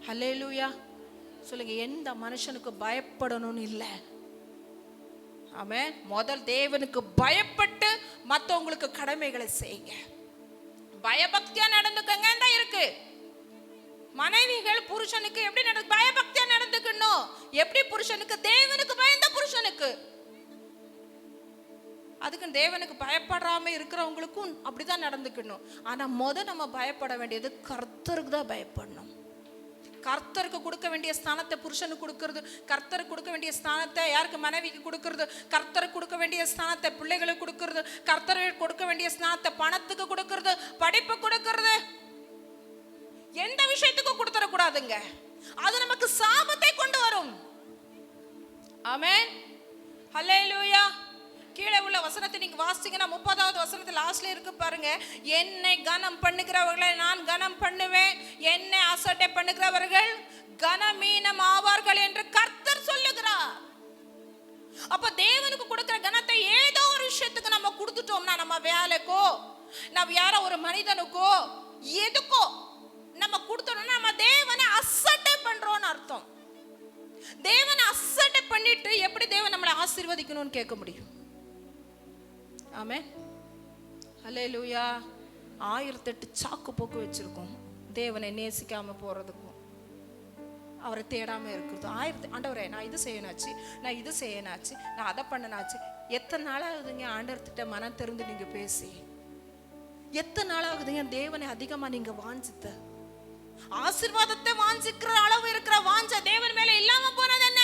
ஹல்லேலூயா. சொல்லுங்க. எந்த மனுஷனுக்கு பயப்படணும்னு இல்லை. ஆமென். முதல் தேவனுக்கு பயப்பட்டு மற்றவங்களுக்கு கடமைகளை செய்யுங்க. பயபக்தியா நடந்துக்கங்க தான் இருக்கு. மனைவிகள் புருஷனுக்கு எப்படி பயபக்தியா நடந்துக்கணும்? எப்படி புருஷனுக்கு? தேவனுக்கு பயந்த புருஷனுக்கு. அதுக்கு தேவனுக்கு பயப்படாம இருக்கிறவங்களுக்கும் அப்படிதான் நடந்துக்கணும். ஆனா நம்ம பயப்பட வேண்டியது கர்த்தருக்கு தான் பயப்படணும். கர்த்தருக்கு கொடுக்க வேண்டிய ஸ்தானத்தை புருஷனுக்கு கொடுக்கிறது, கர்த்தருக்கு கொடுக்க வேண்டிய ஸ்தானத்தை யாருக்கு? மனைவிக்கு கொடுக்கிறது, கர்த்தருக்கு கொடுக்க வேண்டிய ஸ்தானத்தை பிள்ளைகளுக்கு கொடுக்கிறது, கர்த்தருக்கு கொடுக்க வேண்டிய ஸ்தானத்தை பணத்துக்கு கொடுக்கிறது, படிப்பு கொடுக்கிறது, எந்த விஷயத்துக்கும் கொடுத்துடக்கூடாதுங்க. அது நமக்கு சாபத்தை கொண்டு வரும். ஆமென். ஹல்லேலூயா. கீழே உள்ள வசனத்தை நீங்க வாசிச்சீங்கன்னா 30வது வசனத்துல லாஸ்ட்ல இருக்கு பாருங்க. என்னை கனம் பண்ணுகிறவர்களை நான் கனம் பண்ணுவேன், என்னை அசட்டை பண்ணுகிறவர்கள் கனமீனம் ஆவார்கள் என்று கர்த்தர் சொல்லுகிறார். அப்ப தேவனுக்கு கொடுக்கிற கனத்தை ஏதோ ஒரு விஷயத்துக்கு நம்ம கொடுத்துட்டோம்னா, நம்ம வேலைக்கோ, நம்ம யாரோ ஒரு மனிதனுக்கோ, எதுக்கோ நம்ம கொடுத்தோம்னா நம்ம தேவனை அசட்டை பண்றோம்னு அர்த்தம். தேவனை அசட்டை பண்ணிட்டு எப்படி தேவன் நம்மளை ஆசீர்வதிக்கணும்னு கேட்க முடியும்? ஆமென். ஹல்லேலூயா. 1008 சாக்கு போக்கு வச்சிருக்கோம் தேவனை நேசிக்காம போறதுக்கும், அவரை தேடாம இருக்கிறது. ஆண்டவரே நான் இது செய்யணாச்சு, நான் இது செய்யணாச்சு, நான் அதை பண்ணனாச்சு. எத்தனை நாளாகுதுங்க ஆண்டவர்கிட்ட மனம் திறந்து நீங்க பேசி? எத்தனை நாளாகுதுங்க தேவனை அதிகமா நீங்க வாஞ்சித்த? ஆசீர்வாதத்தை வாஞ்சிக்கிற அளவு இருக்கிற வாஞ்ச தேவன் மேல இல்லாம போனது என்ன?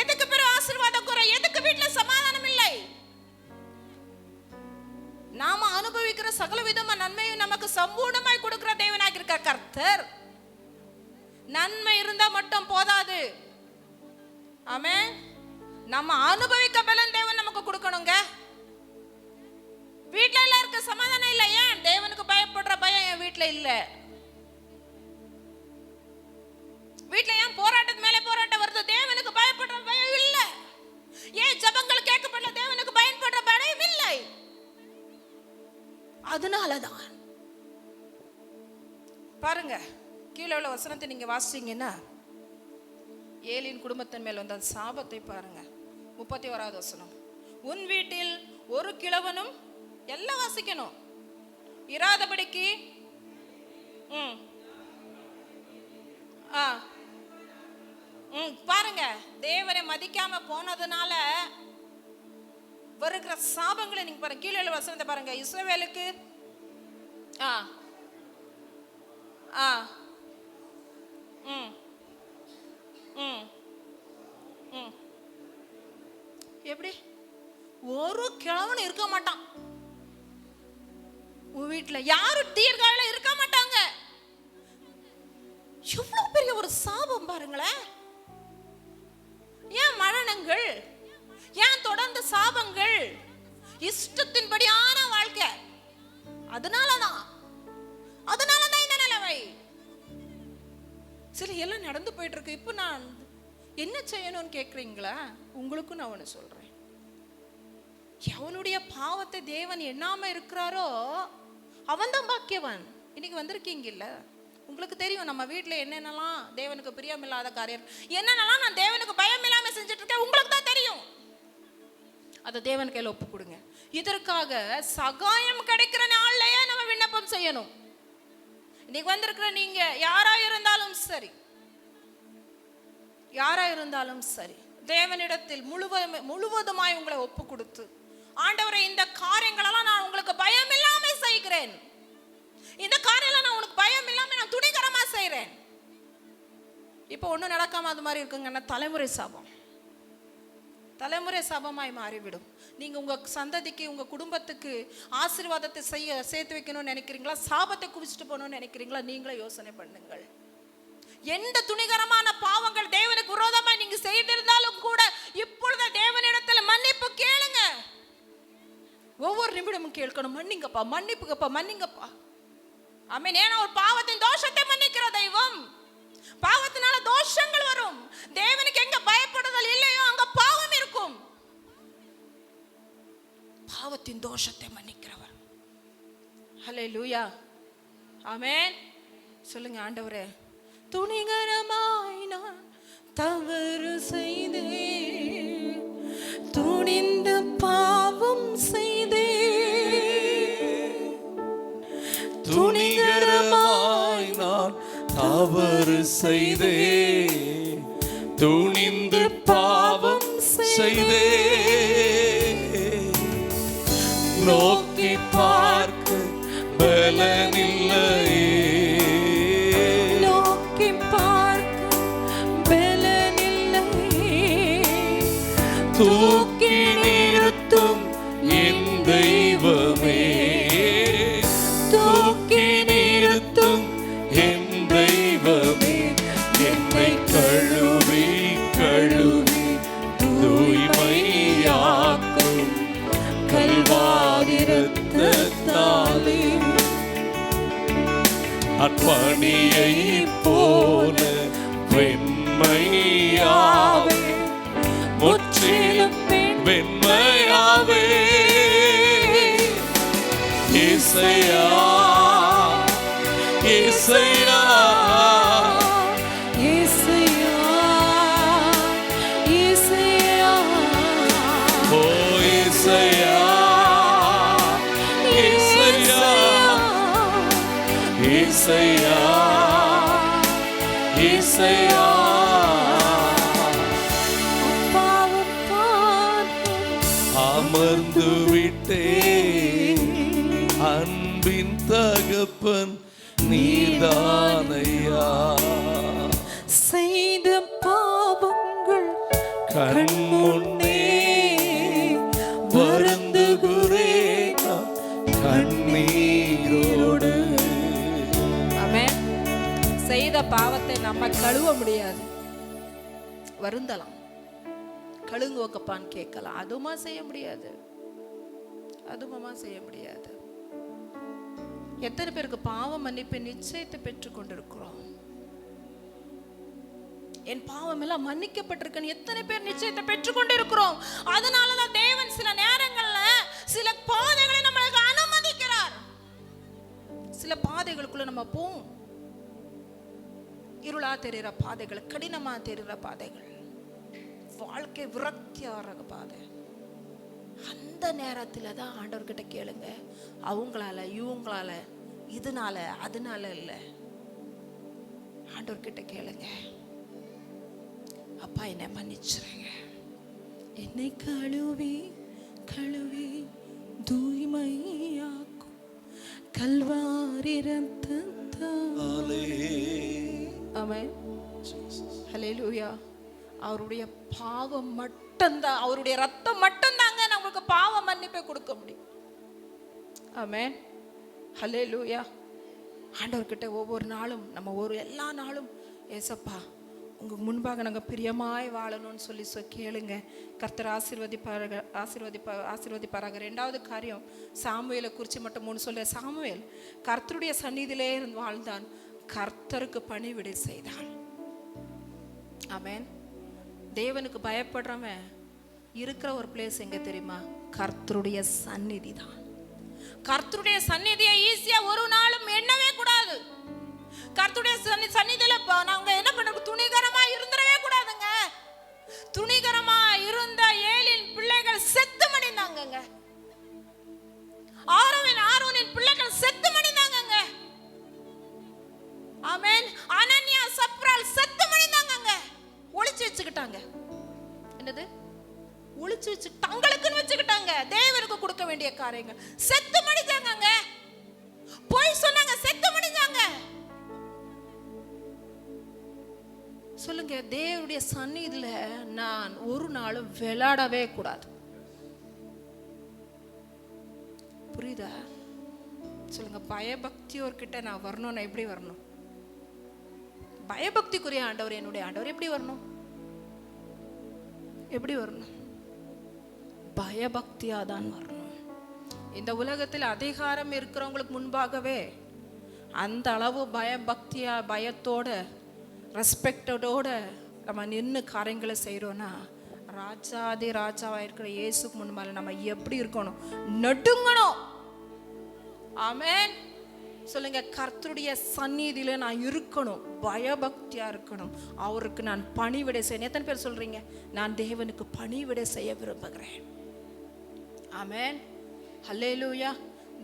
எதுக்கு பேரு ஆசீர்வாதம் குறை? எதுக்கு வீட்டுல சமாதானம் இல்லை? நாம அனுபவி நமக்கு சம்பூர்ணமாய் கொடுக்கிற தேவனாக இருக்க கர்த்தர். நன்மை இருந்தா மட்டும் போதாது. ஆமென். நம்ம அனுபவிக்க பலன் தேவன் நமக்கு கொடுக்கணுங்க. வீட்ல எல்லாருக்கும் சமாதானம் இல்ல. ஏன்? தேவனுக்கு பயப்படுற பயம் என் வீட்ல இல்ல. வீட்ல ஏன் போராட்டத்து மேல போராட்டம் வருது? தேவனுக்கு பயப்படுற பயம் இல்ல. ஏன் ஜெபங்கள் கேட்கப்படல? தேவனுக்கு பயப்படுற பயம் இல்லை. அதனாலதான் பாருங்க, கீழே உள்ள வசனத்தை நீங்க வாசிச்சீங்கன்னா ஏலியின் குடும்பத்தின் மேல் வந்த சாபத்தை பாருங்க. 31வது வசனம். உன் வீட்டில் ஒரு கிழவனும், எல்லாம் வாசிக்கணும், இராதபடிக்கு பாருங்க, தேவனை மதிக்காம போனதுனால வருகிற சாபங்களை நீங்க பாருங்க. கீழே உள்ள வசனத்தை பாருங்க. இஸ்ரவேலுக்கு எப்படி? ஒரு கிழவனும் இருக்க மாட்டான் உன் வீட்டுல. யாரும் தீர்கால இருக்க மாட்டாங்க. எவ்வளவு பெரிய ஒரு சாபம் பாருங்களேன். ஏன் மரணங்கள்? ஏன் தொடர்ந்து சாபங்கள்? இஷ்டத்தின்படியான வாழ்க்கை. அதனாலதான் இந்த நிலைமை. சில எல்லாம் நடந்து போயிட்டு இருக்கு. இப்ப நான் என்ன செய்யணும்னு கேக்குறீங்களா? உங்களுக்கும் நான் ஒண்ணு சொல்றேன். எவனுடைய பாவத்தை தேவன் எண்ணாம இருக்கிறாரோ அவன் தான் பாக்கியவன். இன்னைக்கு வந்திருக்கீங்க இல்ல, உங்களுக்கு தெரியும் நம்ம வீட்டுல என்னென்னலாம் தேவனுக்கு பிரியம் இல்லாத காரியம், என்னென்னலாம் நான் தேவனுக்கு பயம் இல்லாம செஞ்சுட்டு இருக்கேன், உங்களுக்கு தான் தெரியும். அதை தேவன் கையில ஒப்பு கொடுங்க. இதற்காக சகாயம் கிடைக்கிற நாள்லயே நம்ம விண்ணப்பம் செய்யணும். இன்னைக்கு வந்திருக்கிற நீங்க யாரா இருந்தாலும் சரி, தேவனிடத்தில் முழுவதுமாய் உங்களை ஒப்பு கொடுத்து, ஆண்டவரே இந்த காரியங்களெல்லாம் நான் உங்களுக்கு பயம் இல்லாம செய்கிறேன், இந்த காரியெல்லாம் நான் உனக்கு பயம் இல்லாம நான் துணிகரமா செய்றேன். இப்போ ஒண்ணும் நடக்காம அது மாதிரி இருக்குங்கன்னா தலைமுறை சாபமாய் மாறிவிடும். நீங்க உங்க சந்ததிக்கு, உங்க குடும்பத்துக்கு ஆசீர்வாதத்தை சேர்த்து வைக்கணும்னு நினைக்கிறீங்களா, சாபத்தை குவிச்சிட்டு போகணும்னு நினைக்கிறீங்களா? நீங்களே யோசனை பண்ணுங்கள். எந்த துணிகரமான பாவங்கள் தேவனுக்கு விரோதமா நீங்க செய்திருந்தாலும் கூட இப்பொழுது தேவனிடத்தில் மன்னிப்பு கேளுங்க. ஒவ்வொரு நிமிடமும் கேட்கணும், மன்னிங்கப்பா, மன்னிங்கப்பா. ஆமென். ஏன்னா ஒரு பாவத்தின் தோஷத்தை மன்னிக்கிற தெய்வம். பாவத்தினால தோஷங்கள் வரும். தேவனுக்கு எங்க பயப்படுதல் இல்லையோ அங்க பாவம் இருக்கும். பாவத்தின் தோஷத்தை மன்னிக்கிறவர். ஹல்லேலூயா. ஆமென். சொல்லுங்க, ஆண்டவரே, துணிகரமாய் நான் தவறு செய்தேன், துணிந்து பாவம் செய்தேன். துணிகரமாய் நான் தவறு செய்தேன், துணிந்து பாவம் செய்தேன். நோக்கி பார்க்க பலனில்லையே, தூக்கி நிறுத்தும் என் தெய்வமே, தூக்கி நிறுத்தும் என் தெய்வமே. என்னை கழுவி கழுவி தூய்மையாக்கும் கல்வாரி இரத்தத்தாலே, அற்பணியை போல வெண்மையாவே, முற்றிலும் வெண்மையாவே. இசையா இசையா இயேசுயா, இயேசுயா, ஓ இசையா இசையா இசையா இசையா. அமர்ந்து விட்டே அன்பின் தகப்பன் நீதானையா, செய்த பாவங்கள் கண் முன்னே வருந்துகிறேன் கண்ணீரோடு. பாவத்தை நம்ம கழுவ முடியாது. வருந்தலாம், கழுங்குவக்கப்பான்னு கேட்கலாம், அதுமா செய்ய முடியாது, அதுமா செய்ய முடியாது. எத்தனை பேருக்கு பாவ மன்னிப்பு நிச்சயத்தை பெற்றுக் கொண்டிருக்கிறோம்? என் பாவம் எல்லாம் மன்னிக்கப்பட்டிருக்கேன் எத்தனை பேர் நிச்சயத்தை பெற்றுக் கொண்டிருக்கிறோம்? அதனாலதான் தேவன் சில நேரங்கள்ல சில பாதைகளை நம்மளுக்கு அனுமதிக்கிறார். சில பாதைகளுக்குள்ள நம்ம போவோம், இருளா தெரிகிற பாதைகள், கடினமா தெரிகிற பாதைகள், வாழ்க்கை விரக்தியாகிற பாதை. அந்த நேரத்துல தான் ஆண்டவர்கிட்ட கேளுங்க. அவங்களால இவங்களால இதனால அதனால இல்லை, ஆண்டவர்கிட்ட கேளுங்க. அப்பா என்னை மன்னிச்சிருங்க, என்னை கழுவி கழுவி தூய்மையாக்கும் கல்வாரி ரத்தத்தாலே. ஆமென், ஹல்லேலூயா. அவருடைய பாவம் மட்டும்தான், அவருடைய ரத்தம் மட்டும்தாங்க நம்மளுக்கு பாவ மன்னிப்பை கொடுக்க முடியும். ஆமென், ஹல்லேலூயா. ஆண்டவர்கிட்ட ஒவ்வொரு நாளும் நம்ம எல்லா நாளும் ஏசப்பா உங்க முன்பாக நாங்கள் பிரியமாய் வாழணும்னு சொல்லி கேளுங்க. கர்த்தர் ஆசீர்வதிப்பாராக. ரெண்டாவது காரியம், சாமுவேலை குறித்து மட்டும் 3 சொல்ல. சாமுவேல் கர்த்தருடைய சந்நிதியிலே இருந்து வாழ்ந்தான், கர்த்தருக்கு பணிவிடை செய்தான். ஆமென். தேவனுக்கு பயப்படுறவன் இருக்கிற ஒரு பிளேஸ் எங்க தெரியுமா? கர்த்தருடைய சந்நிதி தான். கர்த்தருடைய சந்நிதியை ஈஸியா ஒரு நாளும் எண்ணவே கூடாது. கர்த்தருடைய சந்நிதியில நாங்க என்ன பண்ண, துணிகரமா இருந்துடவே கூடாதுங்க. துணிகரமா இருந்த ஏலின் பிள்ளைகள் செத்து மடிந்தாங்க. ஆரோனின் பிள்ளைகள் செத்து மடிந்தாங்க. ஆமென். அனனியா சப்ரால் செத்து மடிந்தாங்க. ஒளிச்சு வச்சுக்கிட்டாங்க. என்னது? ஒளிச்சு வச்சு தங்களுக்குன்னு வச்சுக்கிட்டாங்க. தேவனுக்கு கொடுக்க வேண்டிய காரியங்கள் செத்து மடிஞ்சாங்க. போய் சொன்னாங்க, செத்து மடிஞ்சாங்க. சொல்லுங்க, தேவனுடைய சந்நிதியில நான் ஒரு நாளும் விளையாடவே கூடாது. புரியுதா? சொல்லுங்க, பயபக்தியோர்கிட்ட நான் வரணும்னா எப்படி வரணும்? பயபக்திக்குரிய ஆண்டவர், என்னுடைய ஆண்டவர் எப்படி வரணும்? எப்படி வரணும்? பயபக்தியா தான் வரணும். இந்த உலகத்தில் அதிகாரம் இருக்கிறவங்களுக்கு முன்பாகவே அந்த அளவு பயபக்தியா, பயத்தோட, ரெஸ்பெக்டோட நம்ம நின்று காரியங்களை செய்கிறோன்னா, ராஜாதி ராஜாவா இருக்கிற இயேசுக்கு முன்பால நம்ம எப்படி இருக்கணும்? நடுங்கணும். ஆமென். சொல்லுங்க, கர்த்தருடைய சந்நிதியில நான் இருக்கணும், பயபக்தியா இருக்கணும், அவருக்கு நான் பணிவிடை செய்யணும். எத்தனை பேர் சொல்றீங்க, நான் தேவனுக்கு பணிவிடை செய்ய விரும்புகிறேன்? ஆமென், ஹல்லேலூயா.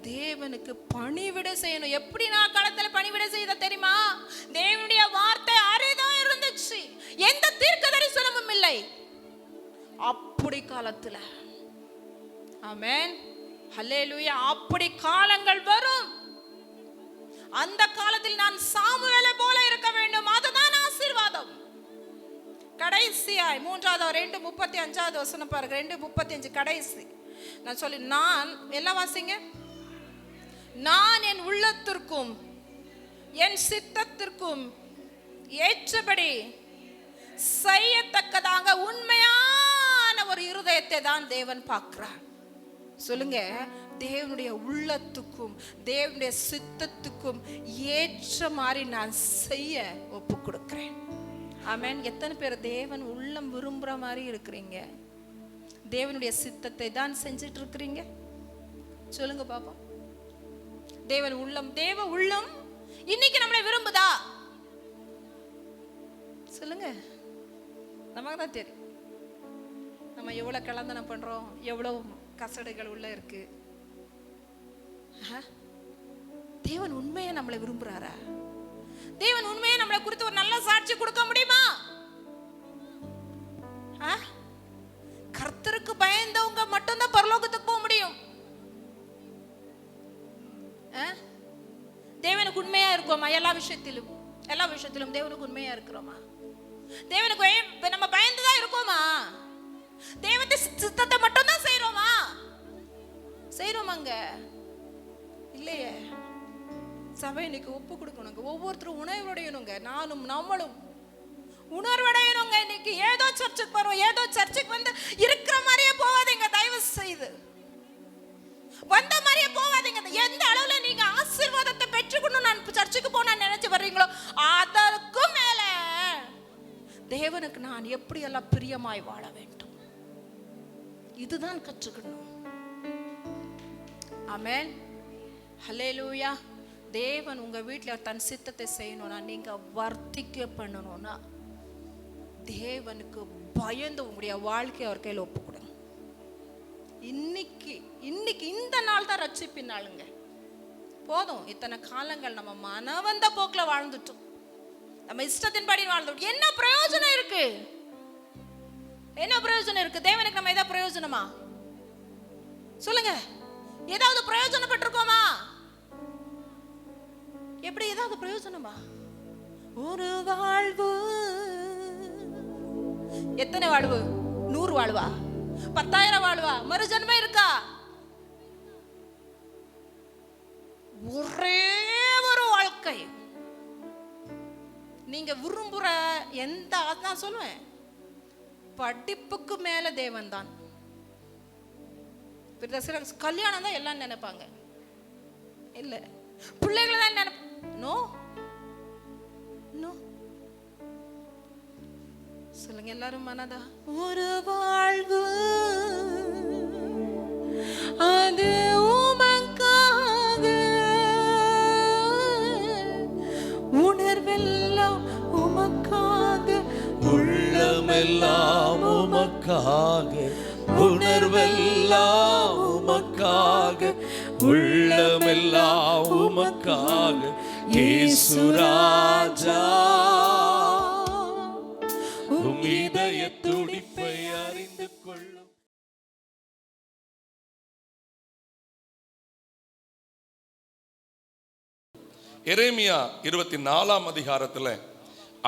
தேவனுக்கு பணிவிடை செய்யணும். எப்படி நான் காலத்துல பணிவிடை செய்த தெரியுமா? தேவனுடைய வார்த்தை அரிதா இருந்துச்சு, எந்த தீர்க்கதரிசனமும் இல்லை அப்படி காலத்துல. ஆமென், ஹல்லேலூயா. அப்படி காலங்கள் வரும். அந்த காலத்தில் நான் சாமுவேலை போல இருக்க வேண்டும், அதுதான் ஆசீர்வாதம். கடைசியாய் 2:35 வசனம் பாருங்க. 2:35 கடைசி. நான் சொல்லி, நான் எல்லாம் வாசிங்க. நான் என் உள்ளத்திற்கும் என் சித்தத்திற்கும் ஏற்றபடி செய்யத்தக்கதாக உண்மையான ஒரு இருதயத்தை தான் தேவன் பார்க்கிறார். சொல்லுங்க, தேவனுடைய உள்ளத்துக்கும் தேவனுடைய சித்தத்துக்கும் ஏற்ற மாதிரி நான் செய்ய ஒப்பு கொடுக்கிறேன். ஆமென். எத்தனை பேர் தேவன் உள்ளம் விரும்புற மாதிரி இருக்கிறீங்க? தேவனுடைய சித்தத்தை தான் செஞ்சுட்டு இருக்கிறீங்க? சொல்லுங்க பாப்போம். தேவ உள்ளம் இன்னைக்கு நம்மளை விரும்புதா? சொல்லுங்க, நமக்கு தான் தெரியும் நம்ம எவ்வளவு கலந்தனம் பண்றோம், எவ்வளவு கசடுகள் உள்ள இருக்கு. தேவன் உண்மையை நம்மளை விரும்புறாரா? தேவன் உண்மையை நம்மளை குறித்து ஒரு நல்ல சாட்சி கொடுக்க முடியுமா? கர்த்தருக்கு பயந்தவங்க மட்டும்தான் பரலோகத்துக்கு போக முடியும். தேவனுக்கு உண்மையா இருக்கோமா? எல்லா விஷயத்திலும் தேவனுக்கு உண்மையா இருக்கிறோமா? தேவனுக்கு நம்ம பயந்துதான் இருக்கோமா? தேவனுடைய சித்தத்தை மட்டும் தான் செய்யறோமாங்க? இல்லையே. சபை இன்னைக்கு ஒப்பு கொடுக்கணுங்க. ஒவ்வொருத்தரும் உணர்வடையணுங்க. நானும் நம்மளும் உணர்வடையணுங்க. இன்னைக்கு ஏதோ சர்ச்சுக்கு வரும், ஏதோ சர்ச்சுக்கு வந்து இருக்கிற மாதிரியே போவாதீங்க. தயவு செய்து வந்த மாதிரியே போவாதீங்க. எந்த அளவுல நீங்க ஆசீர்வாதத்தை பெற்றுக்கணும் நான் சர்ச்சுக்கு போனா நினைச்சு வர்றீங்களோ அதற்கும் மேல தேவனுக்கு நான் எப்படி எல்லாம் பிரியமாய் வாழ வேண்டும், இதுதான் கற்றுக்கணும். ஆமென், ஹல்லேலூயா. தேவன் உங்க வீட்டில் தன் சித்தத்தை செய்யணும்னா, நீங்க வர்த்திக்க பண்ணணும்னா, தேவனுக்கு பயந்து உங்களுடைய வாழ்க்கையை அவர் கையில் ஒப்பு கொடுங்க. இன்னைக்கு இந்த நாள் தான் ரட்சிப்பின் நாளுங்க. போதும், இத்தனை காலங்கள் நம்ம மனவந்த போக்கில் வாழ்ந்துட்டோம், நம்ம இஷ்டத்தின்படி வாழ்ந்துட்டோம். என்ன பிரயோஜனம் இருக்கு? என்ன பிரயோஜனம் இருக்கு? தேவனுக்கு நம்ம ஏதாவது பிரயோஜனமா? சொல்லுங்க, ஏதாவது பிரயோஜனப்பட்டிருக்கோமா? எப்படி ஏதாவது பிரயோஜனமா? ஒரு வாழ்வு, எத்தனை வாழ்வு? 100 வாழ்வா? 10,000 வாழ்வா? மறுஜன்மம் இருக்கா? ஒரே ஒரு வாழ்க்கை. நீங்க விரும்புற எந்த, நான் சொல்லுவேன், படிப்புக்கு மேல தேவன் தான். சில கல்யாணம் தான் எல்லாம் நினைப்பாங்க, இல்ல பிள்ளைகளை தான் நினைப்ப. நோ நோ, சொல்லுங்க எல்லாரும் மனதா. ஒரு வாழ்வு அது உமக்காக, உணர்வெல்லாம் உமக்காக, உள்ளமெல்லாம் உமக்காக, உணர்வெல்லாம் உமக்காக, உள்ளமெல்லாம் உமக்காக, இயேசு ராஜா உம் இதய துடிப்பை அறிந்து கொள்ளும். எரேமியா 24ஆம் அதிகாரத்தில்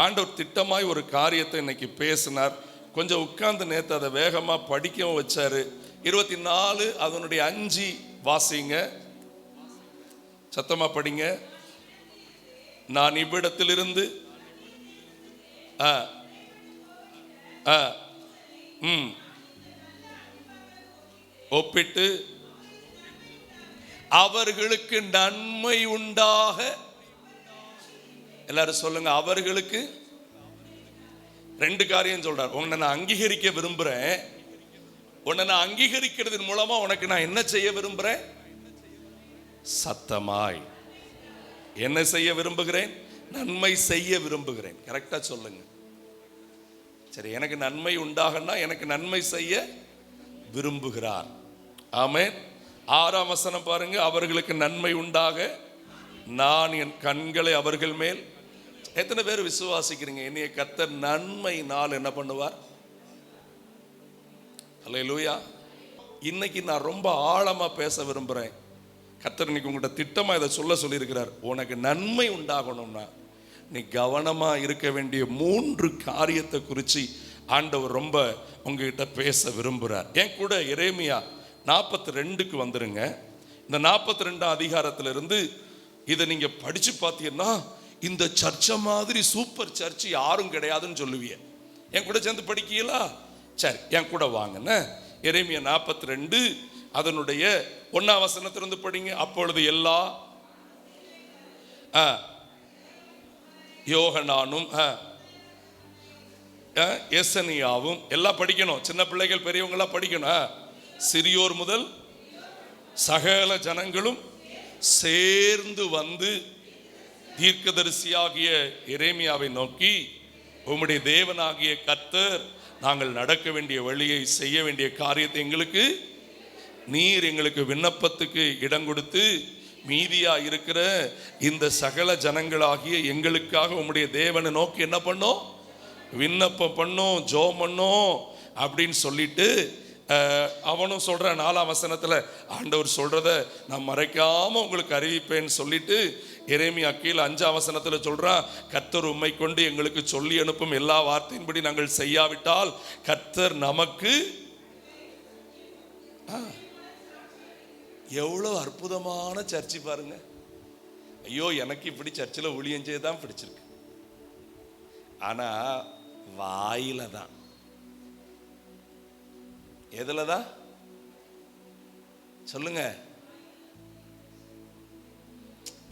ஆண்டவர் திட்டமாய் ஒரு காரியத்தை இன்னைக்கு பேசினார். கொஞ்சம் உட்கார்ந்து நேற்று அதை வேகமாக படிக்கவும் வச்சாரு. 24 அதனுடைய 5 வாசிங்க, சத்தமா படிங்க. நான் இவ்விடத்திலிருந்து ஒப்பிட்டு அவர்களுக்கு நன்மை உண்டாக, எல்லாரும் சொல்லுங்க, அவர்களுக்கு 2 காரியம் சொல்றார். உன்னை நான் அங்கீகரிக்க விரும்புறேன். உன்னை நான் அங்கீகரிக்கிறதன் மூலமா உனக்கு நான் என்ன செய்ய விரும்புறேன்? சத்தமாய் என்ன செய்ய விரும்புகிறேன்? நன்மை செய்ய விரும்புகிறேன். கரெக்டா சொல்லுங்க. சரி, எனக்கு நன்மை உண்டாகனா எனக்கு நன்மை செய்ய விரும்புகிறார். ஆமென். 6ஆம் வசனம் பாருங்க. அவர்களுக்கு நன்மை உண்டாக நான் என் கண்களை அவர்கள் மேல். எத்தனை பேர் விசுவாசிக்கிறீங்க என்னைய கர்த்தர் நன்மையினால் என்ன பண்ணுவார்? அல்லேலூயா. இன்னைக்கு நான் ரொம்ப ஆழமா பேச விரும்புறேன். கர்த்தர் இன்னைக்கு உங்கள்கிட்ட திட்டமா இதை சொல்லியிருக்கிறார். உனக்கு நன்மை உண்டாகணும்னா நீ கவனமா இருக்க வேண்டிய 3 காரியத்தை குறித்து ஆண்டவர் ரொம்ப உங்ககிட்ட பேச விரும்புகிறார். என் கூட எரேமியா 42க்கு வந்துருங்க. இந்த 42ஆம் அதிகாரத்திலிருந்து இதை நீங்க படிச்சு பார்த்தீங்கன்னா இந்த சர்ச்சை மாதிரி சூப்பர் சர்ச் யாரும் கிடையாதுன்னு சொல்லுவீங்க. என் கூட சேர்ந்து படிக்கீங்களா? சரி, என் கூட வாங்கன்னு. எரேமியா 42 அதனுடைய 1ஆம் வசனத்திலிருந்து படிங்க. அப்பொழுது எல்லா யோகனானும் எசனியாவும் எல்லாம் படிக்கணும். சின்ன பிள்ளைகள் பெரியவங்களாம் படிக்கணும். சிறியோர் முதல் சகல ஜனங்களும் சேர்ந்து வந்து தீர்க்கதரிசியாகிய எரேமியாவை நோக்கி, உம்முடைய தேவனாகிய கர்த்தர் நாங்கள் நடக்க வேண்டிய வழியை செய்ய வேண்டிய காரியத்தை எங்களுக்கு நீர் எங்களுக்கு விண்ணப்பத்துக்கு இடம் கொடுத்து மீதியா இருக்கிற இந்த சகல ஜனங்களாகிய எங்களுக்காக உம்முடைய தேவனை நோக்கி என்ன பண்ணோம்? விண்ணப்பம் பண்ணோம், ஜெபம் பண்ணோம் அப்படின்னு சொல்லிட்டு அவனும் சொல்ற 4ஆம் வசனத்துல ஆண்டவர் சொல்றத நான் மறைக்காம உங்களுக்கு அறிவிப்பேன்னு சொல்லிட்டு எரேமியா கீழே 5ஆம் வசனத்துல சொல்றான், கர்த்தர் உம்மை கொண்டு எங்களுக்கு சொல்லி அனுப்பும் எல்லா வார்த்தையின்படி நாங்கள் செய்யாவிட்டால் கர்த்தர் நமக்கு. எவ்வளவு அற்புதமான சர்ச்சை பாருங்க. ஐயோ எனக்கு இப்படி சர்ச்சில் ஊழியம் செய்ய தான் பிடிச்சிருக்கு. ஆனா வாயில தான். எதுல தான் சொல்லுங்க.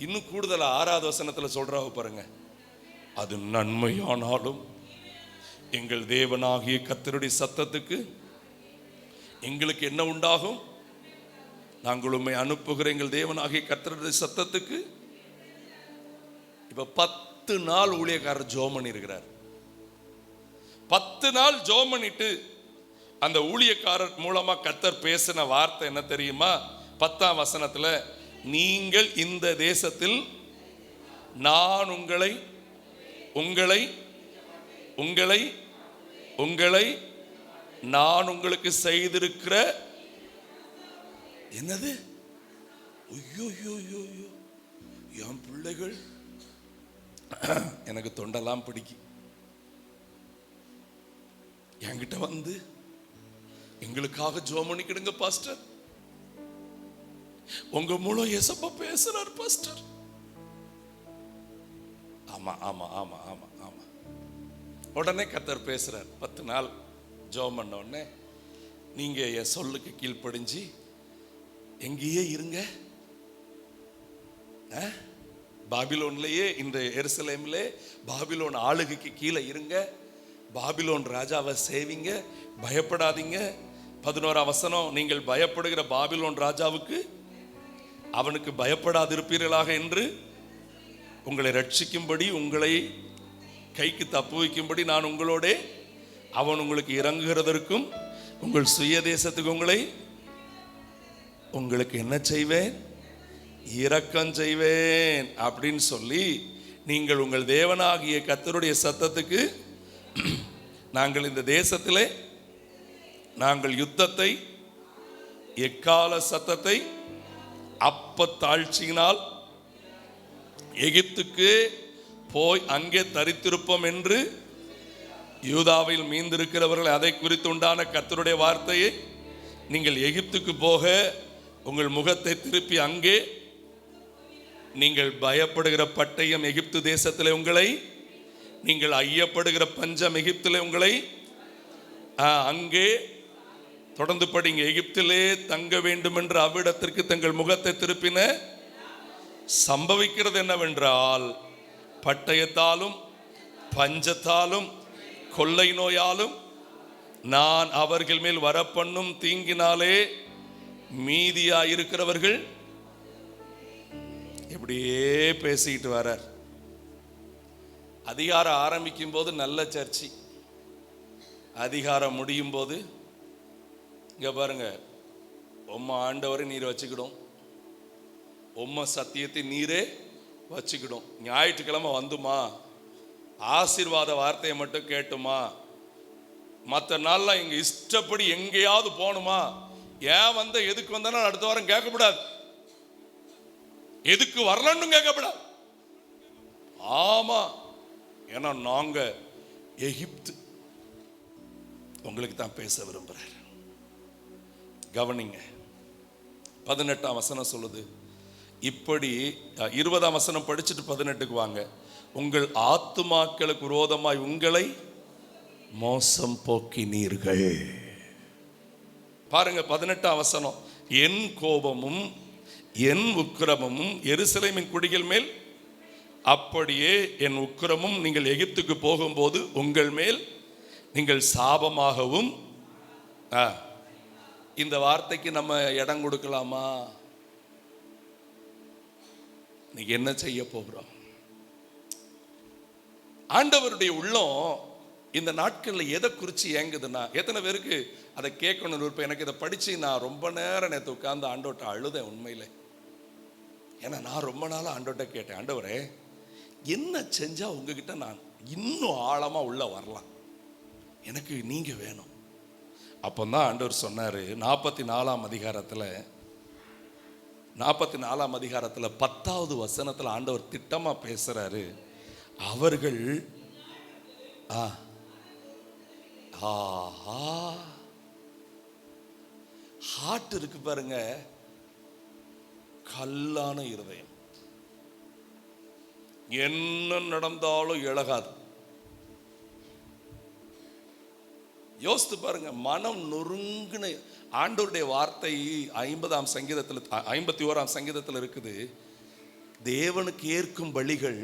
இன்னும் கூடுதலா 6வது வசனத்துல சொல்றாங்க பாருங்க, அது நன்மையானாலும் எங்கள் தேவனாகிய கர்த்தருடைய சத்தத்துக்கு எங்களுக்கு என்ன உண்டாகும்? நாங்கள் உம்மை அனுப்புகிற எங்கள் தேவனாகிய கர்த்தருடைய சத்தத்துக்கு. இப்ப 10 நாள் ஊழியக்காரர் ஜெபம் பண்ணி இருக்கிறார். 10 நாள் ஜெபம் பண்ணிட்டு அந்த ஊழியக்காரர் மூலமா கர்த்தர் பேசின வார்த்தை என்ன தெரியுமா? 10ஆம் வசனத்துல, நீங்கள் இந்த தேசத்தில் நான் உங்களை உங்களை உங்களை உங்களை நான் உங்களுக்கு செய்திருக்கிற என்னது? ஐயோ என் பிள்ளைகள் எனக்கு தொண்டெல்லாம் பிடிக்கும். என்கிட்ட வந்து எங்களுக்காக ஜெபம் பண்ணிக்கிடுங்க பாஸ்டர், உங்க மூலம் ஏசப்பா பேசுறார் பாஸ்டர். ஆமா ஆமா ஆமா ஆமா ஆமா. உடனே கர்த்தர் பேசுறார். 10 நாள் ஜெபம் பண்ண உடனே, நீங்க என் சொல்லுக்கு கீழ்ப்படிஞ்சு எங்கேயே இருங்க, பாபிலோன்லயே, இந்த எருசலேம்ல பாபிலோன் ஆளுகைக்கு கீழே இருங்க, பாபிலோன் ராஜாவை சேவிங்க, பயப்படாதீங்க. 11ஆம் வசனம், நீங்கள் பயப்படுகிற பாபிலோன் ராஜாவுக்கு அவனுக்கு பயப்படாதிருப்பீர்களாக என்று உங்களை ரட்சிக்கும்படி, உங்களை கைக்கு தப்பு வைக்கும்படி நான் உங்களோட, அவன் உங்களுக்கு இறங்குகிறதற்கும் உங்கள் சுய தேசத்துக்கு உங்களுக்கு என்ன செய்வேன்? இரக்கம் செய்வேன் அப்படின்னு சொல்லி, நீங்கள் உங்கள் தேவனாகிய கர்த்தருடைய சத்தத்துக்கு, நாங்கள் இந்த தேசத்திலே நாங்கள் யுத்தத்தை, எக்கால சத்தத்தை, அப்ப தாழ்ச்சியினால் எகிப்துக்கு போய் அங்கே தரித்திருப்போம் என்று யூதாவில் மீந்திருக்கிறவர்கள் அதை குறித்து உண்டான கர்த்தருடைய வார்த்தையை, நீங்கள் எகிப்துக்கு போக உங்கள் முகத்தை திருப்பி அங்கே நீங்கள் பயப்படுகிற பட்டயம் எகிப்து தேசத்திலே உங்களை, நீங்கள் ஐயப்படுகிற பஞ்சம் எகிப்திலே உங்களை, அங்கே தொடர்ந்து படிங்க, எகிப்திலே தங்க வேண்டும் என்று அவ்விடத்திற்கு தங்கள் முகத்தை திருப்பின. சம்பவிக்கிறது என்னவென்றால், பட்டயத்தாலும் பஞ்சத்தாலும் கொள்ளை நோயாலும் நான் அவர்கள் மேல் வரப்பண்ணும் தீங்கினாலே மீதியாயிருக்கிறவர்கள். இப்படியே பேசிக்கிட்டு வரார். அதிகாரம் ஆரம்பிக்கும் போது நல்ல சர்ச்சை, அதிகாரம் முடியும் போது இங்க பாருங்க, உம்ம ஆண்டவரை நீர் வச்சுக்கிடும், உம்ம சத்தியத்தை நீரே வச்சுக்கிடும். ஞாயிற்றுக்கிழமை வந்துமா, ஆசீர்வாத வார்த்தையை மட்டும் கேட்டுமா, மற்ற நாள்லாம் எங்க இஷ்டப்படி எங்கேயாவது போகணுமா, ஏன் வந்த எதுக்கு வந்தாலும் அடுத்த வாரம் கேட்கக்கூடாது, எதுக்கு வரலன்னு கேட்கக்கூடாது. ஆமா, ஏன்னா நாங்க எகிப்து. உங்களுக்கு தான் பேச விரும்புறார். கவனிங்க, 18ஆம் வசனம் சொல்லுது இப்படி. 20ஆம் வசனம் படிச்சுட்டு 18க்கு வாங்க. உங்கள் ஆத்துமாக்களுக்கு விரோதமாய் உங்களை மோசம் போக்கினீர்கள். பாருங்க 18ஆம் வசனம், என் கோபமும் என் உக்கிரமும் எருசலேமின் குடிகள் மேல், அப்படியே என் உக்கிரமும் நீங்கள் எகிப்துக்கு போகும்போது உங்கள் மேல் நீங்கள் சாபமாகவும். இந்த வார்த்தைக்கு நம்ம இடம் கொடுக்கலாமா? நீங்க என்ன செய்ய போகிறோம்? ஆண்டவருடைய உள்ளம் இந்த நாட்களில் எதை குறித்து ஏங்குதுன்னா, எத்தனை பேருக்கு அதை கேட்கணும்னு இருப்பேன். எனக்கு இதை படித்து நான் ரொம்ப நேரம் நேற்று உட்கார்ந்து ஆண்டோட்ட அழுதேன் உண்மையில். ஏன்னா நான் ரொம்ப நாளாக ஆண்டோட்ட கேட்டேன், ஆண்டவரே என்ன செஞ்சால் உங்ககிட்ட நான் இன்னும் ஆழமாக உள்ள வரலாம், எனக்கு நீங்கள் வேணும். அப்போ தான் ஆண்டவர் சொன்னார், 44ஆம் அதிகாரத்தில் 10வது வசனத்தில் ஆண்டவர் திட்டமாக பேசுகிறாரு. அவர்கள் ஹார்ட் இருக்கு பாருங்க, கல்லான இருதயம். என்ன நடந்தாலும் இழகாது. யோசித்து பாருங்க, மனம் நொறுங்குன ஆண்டவருடைய வார்த்தை 50ஆம் சங்கீதத்தில் 51ஆம் சங்கீதத்தில் இருக்குது. தேவனுக்கு ஏற்கும் பலிகள்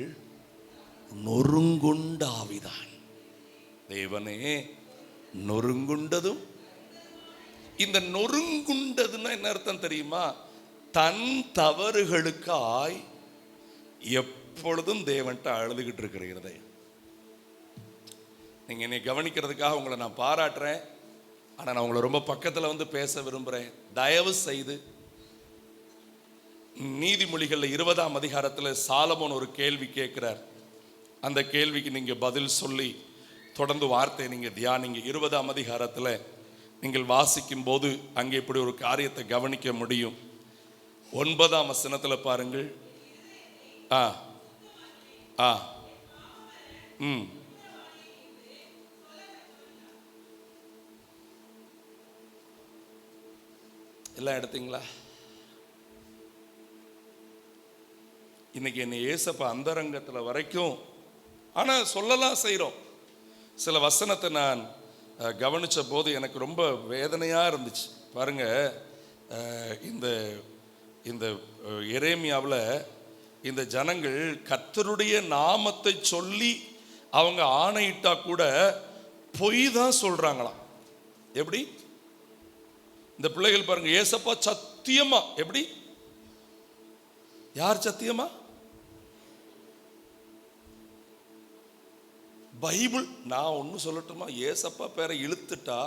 நொறுங்குண்ட ஆவிதான். தேவனே நொறுங்குண்டதும். இந்த நொறுங்குண்டதுன்னா என்ன அர்த்தம் தெரியுமா? தன் தவறுகளுக்காய் எப்பொழுதும் தேவன்ட்ட அழுதுகிட்டு இருக்கிற இருதயம். நீங்க என்னை கவனிக்கிறதுக்காக உங்களை நான் பாராட்டுறேன். ஆனா நான் உங்களை ரொம்ப பக்கத்துல வந்து பேச விரும்புறேன். தயவு செய்து நீதிமொழிகள்ல 20ஆம் அதிகாரத்துல சாலமோன் ஒரு கேள்வி கேட்கிறார். அந்த கேள்விக்கு நீங்க பதில் சொல்லி தொடர்ந்து வார்த்தை நீங்க தியானிங்க. 20ஆம் அதிகாரத்துல நீங்கள் வாசிக்கும் போது அங்கே இப்படி ஒரு காரியத்தை கவனிக்க முடியும். 9ஆம் வசனத்துல பாருங்கள். எல்லாம் எடுத்தீங்களா? இன்னைக்கு என்னை ஏசப்பா அந்தரங்கத்துல வரைக்கும், ஆனா சொல்லலாம் செய்கிறோம். சில வசனத்தை நான் கவனிச்ச போது எனக்கு ரொம்ப வேதனையா இருந்துச்சு. பாருங்க, இந்த இந்த எரேமியாவில் இந்த ஜனங்கள் கர்த்தருடைய நாமத்தை சொல்லி அவங்க ஆணையிட்டா கூட பொய் தான் சொல்றாங்களாம். எப்படி? இந்த பிள்ளைகள் பாருங்க, ஏசப்பா சத்தியமா. எப்படி? யார் சத்தியமா? பைபிள். நான் ஒன்று சொல்லட்டுமா? ஏசப்பா பேரை இழுத்துட்டா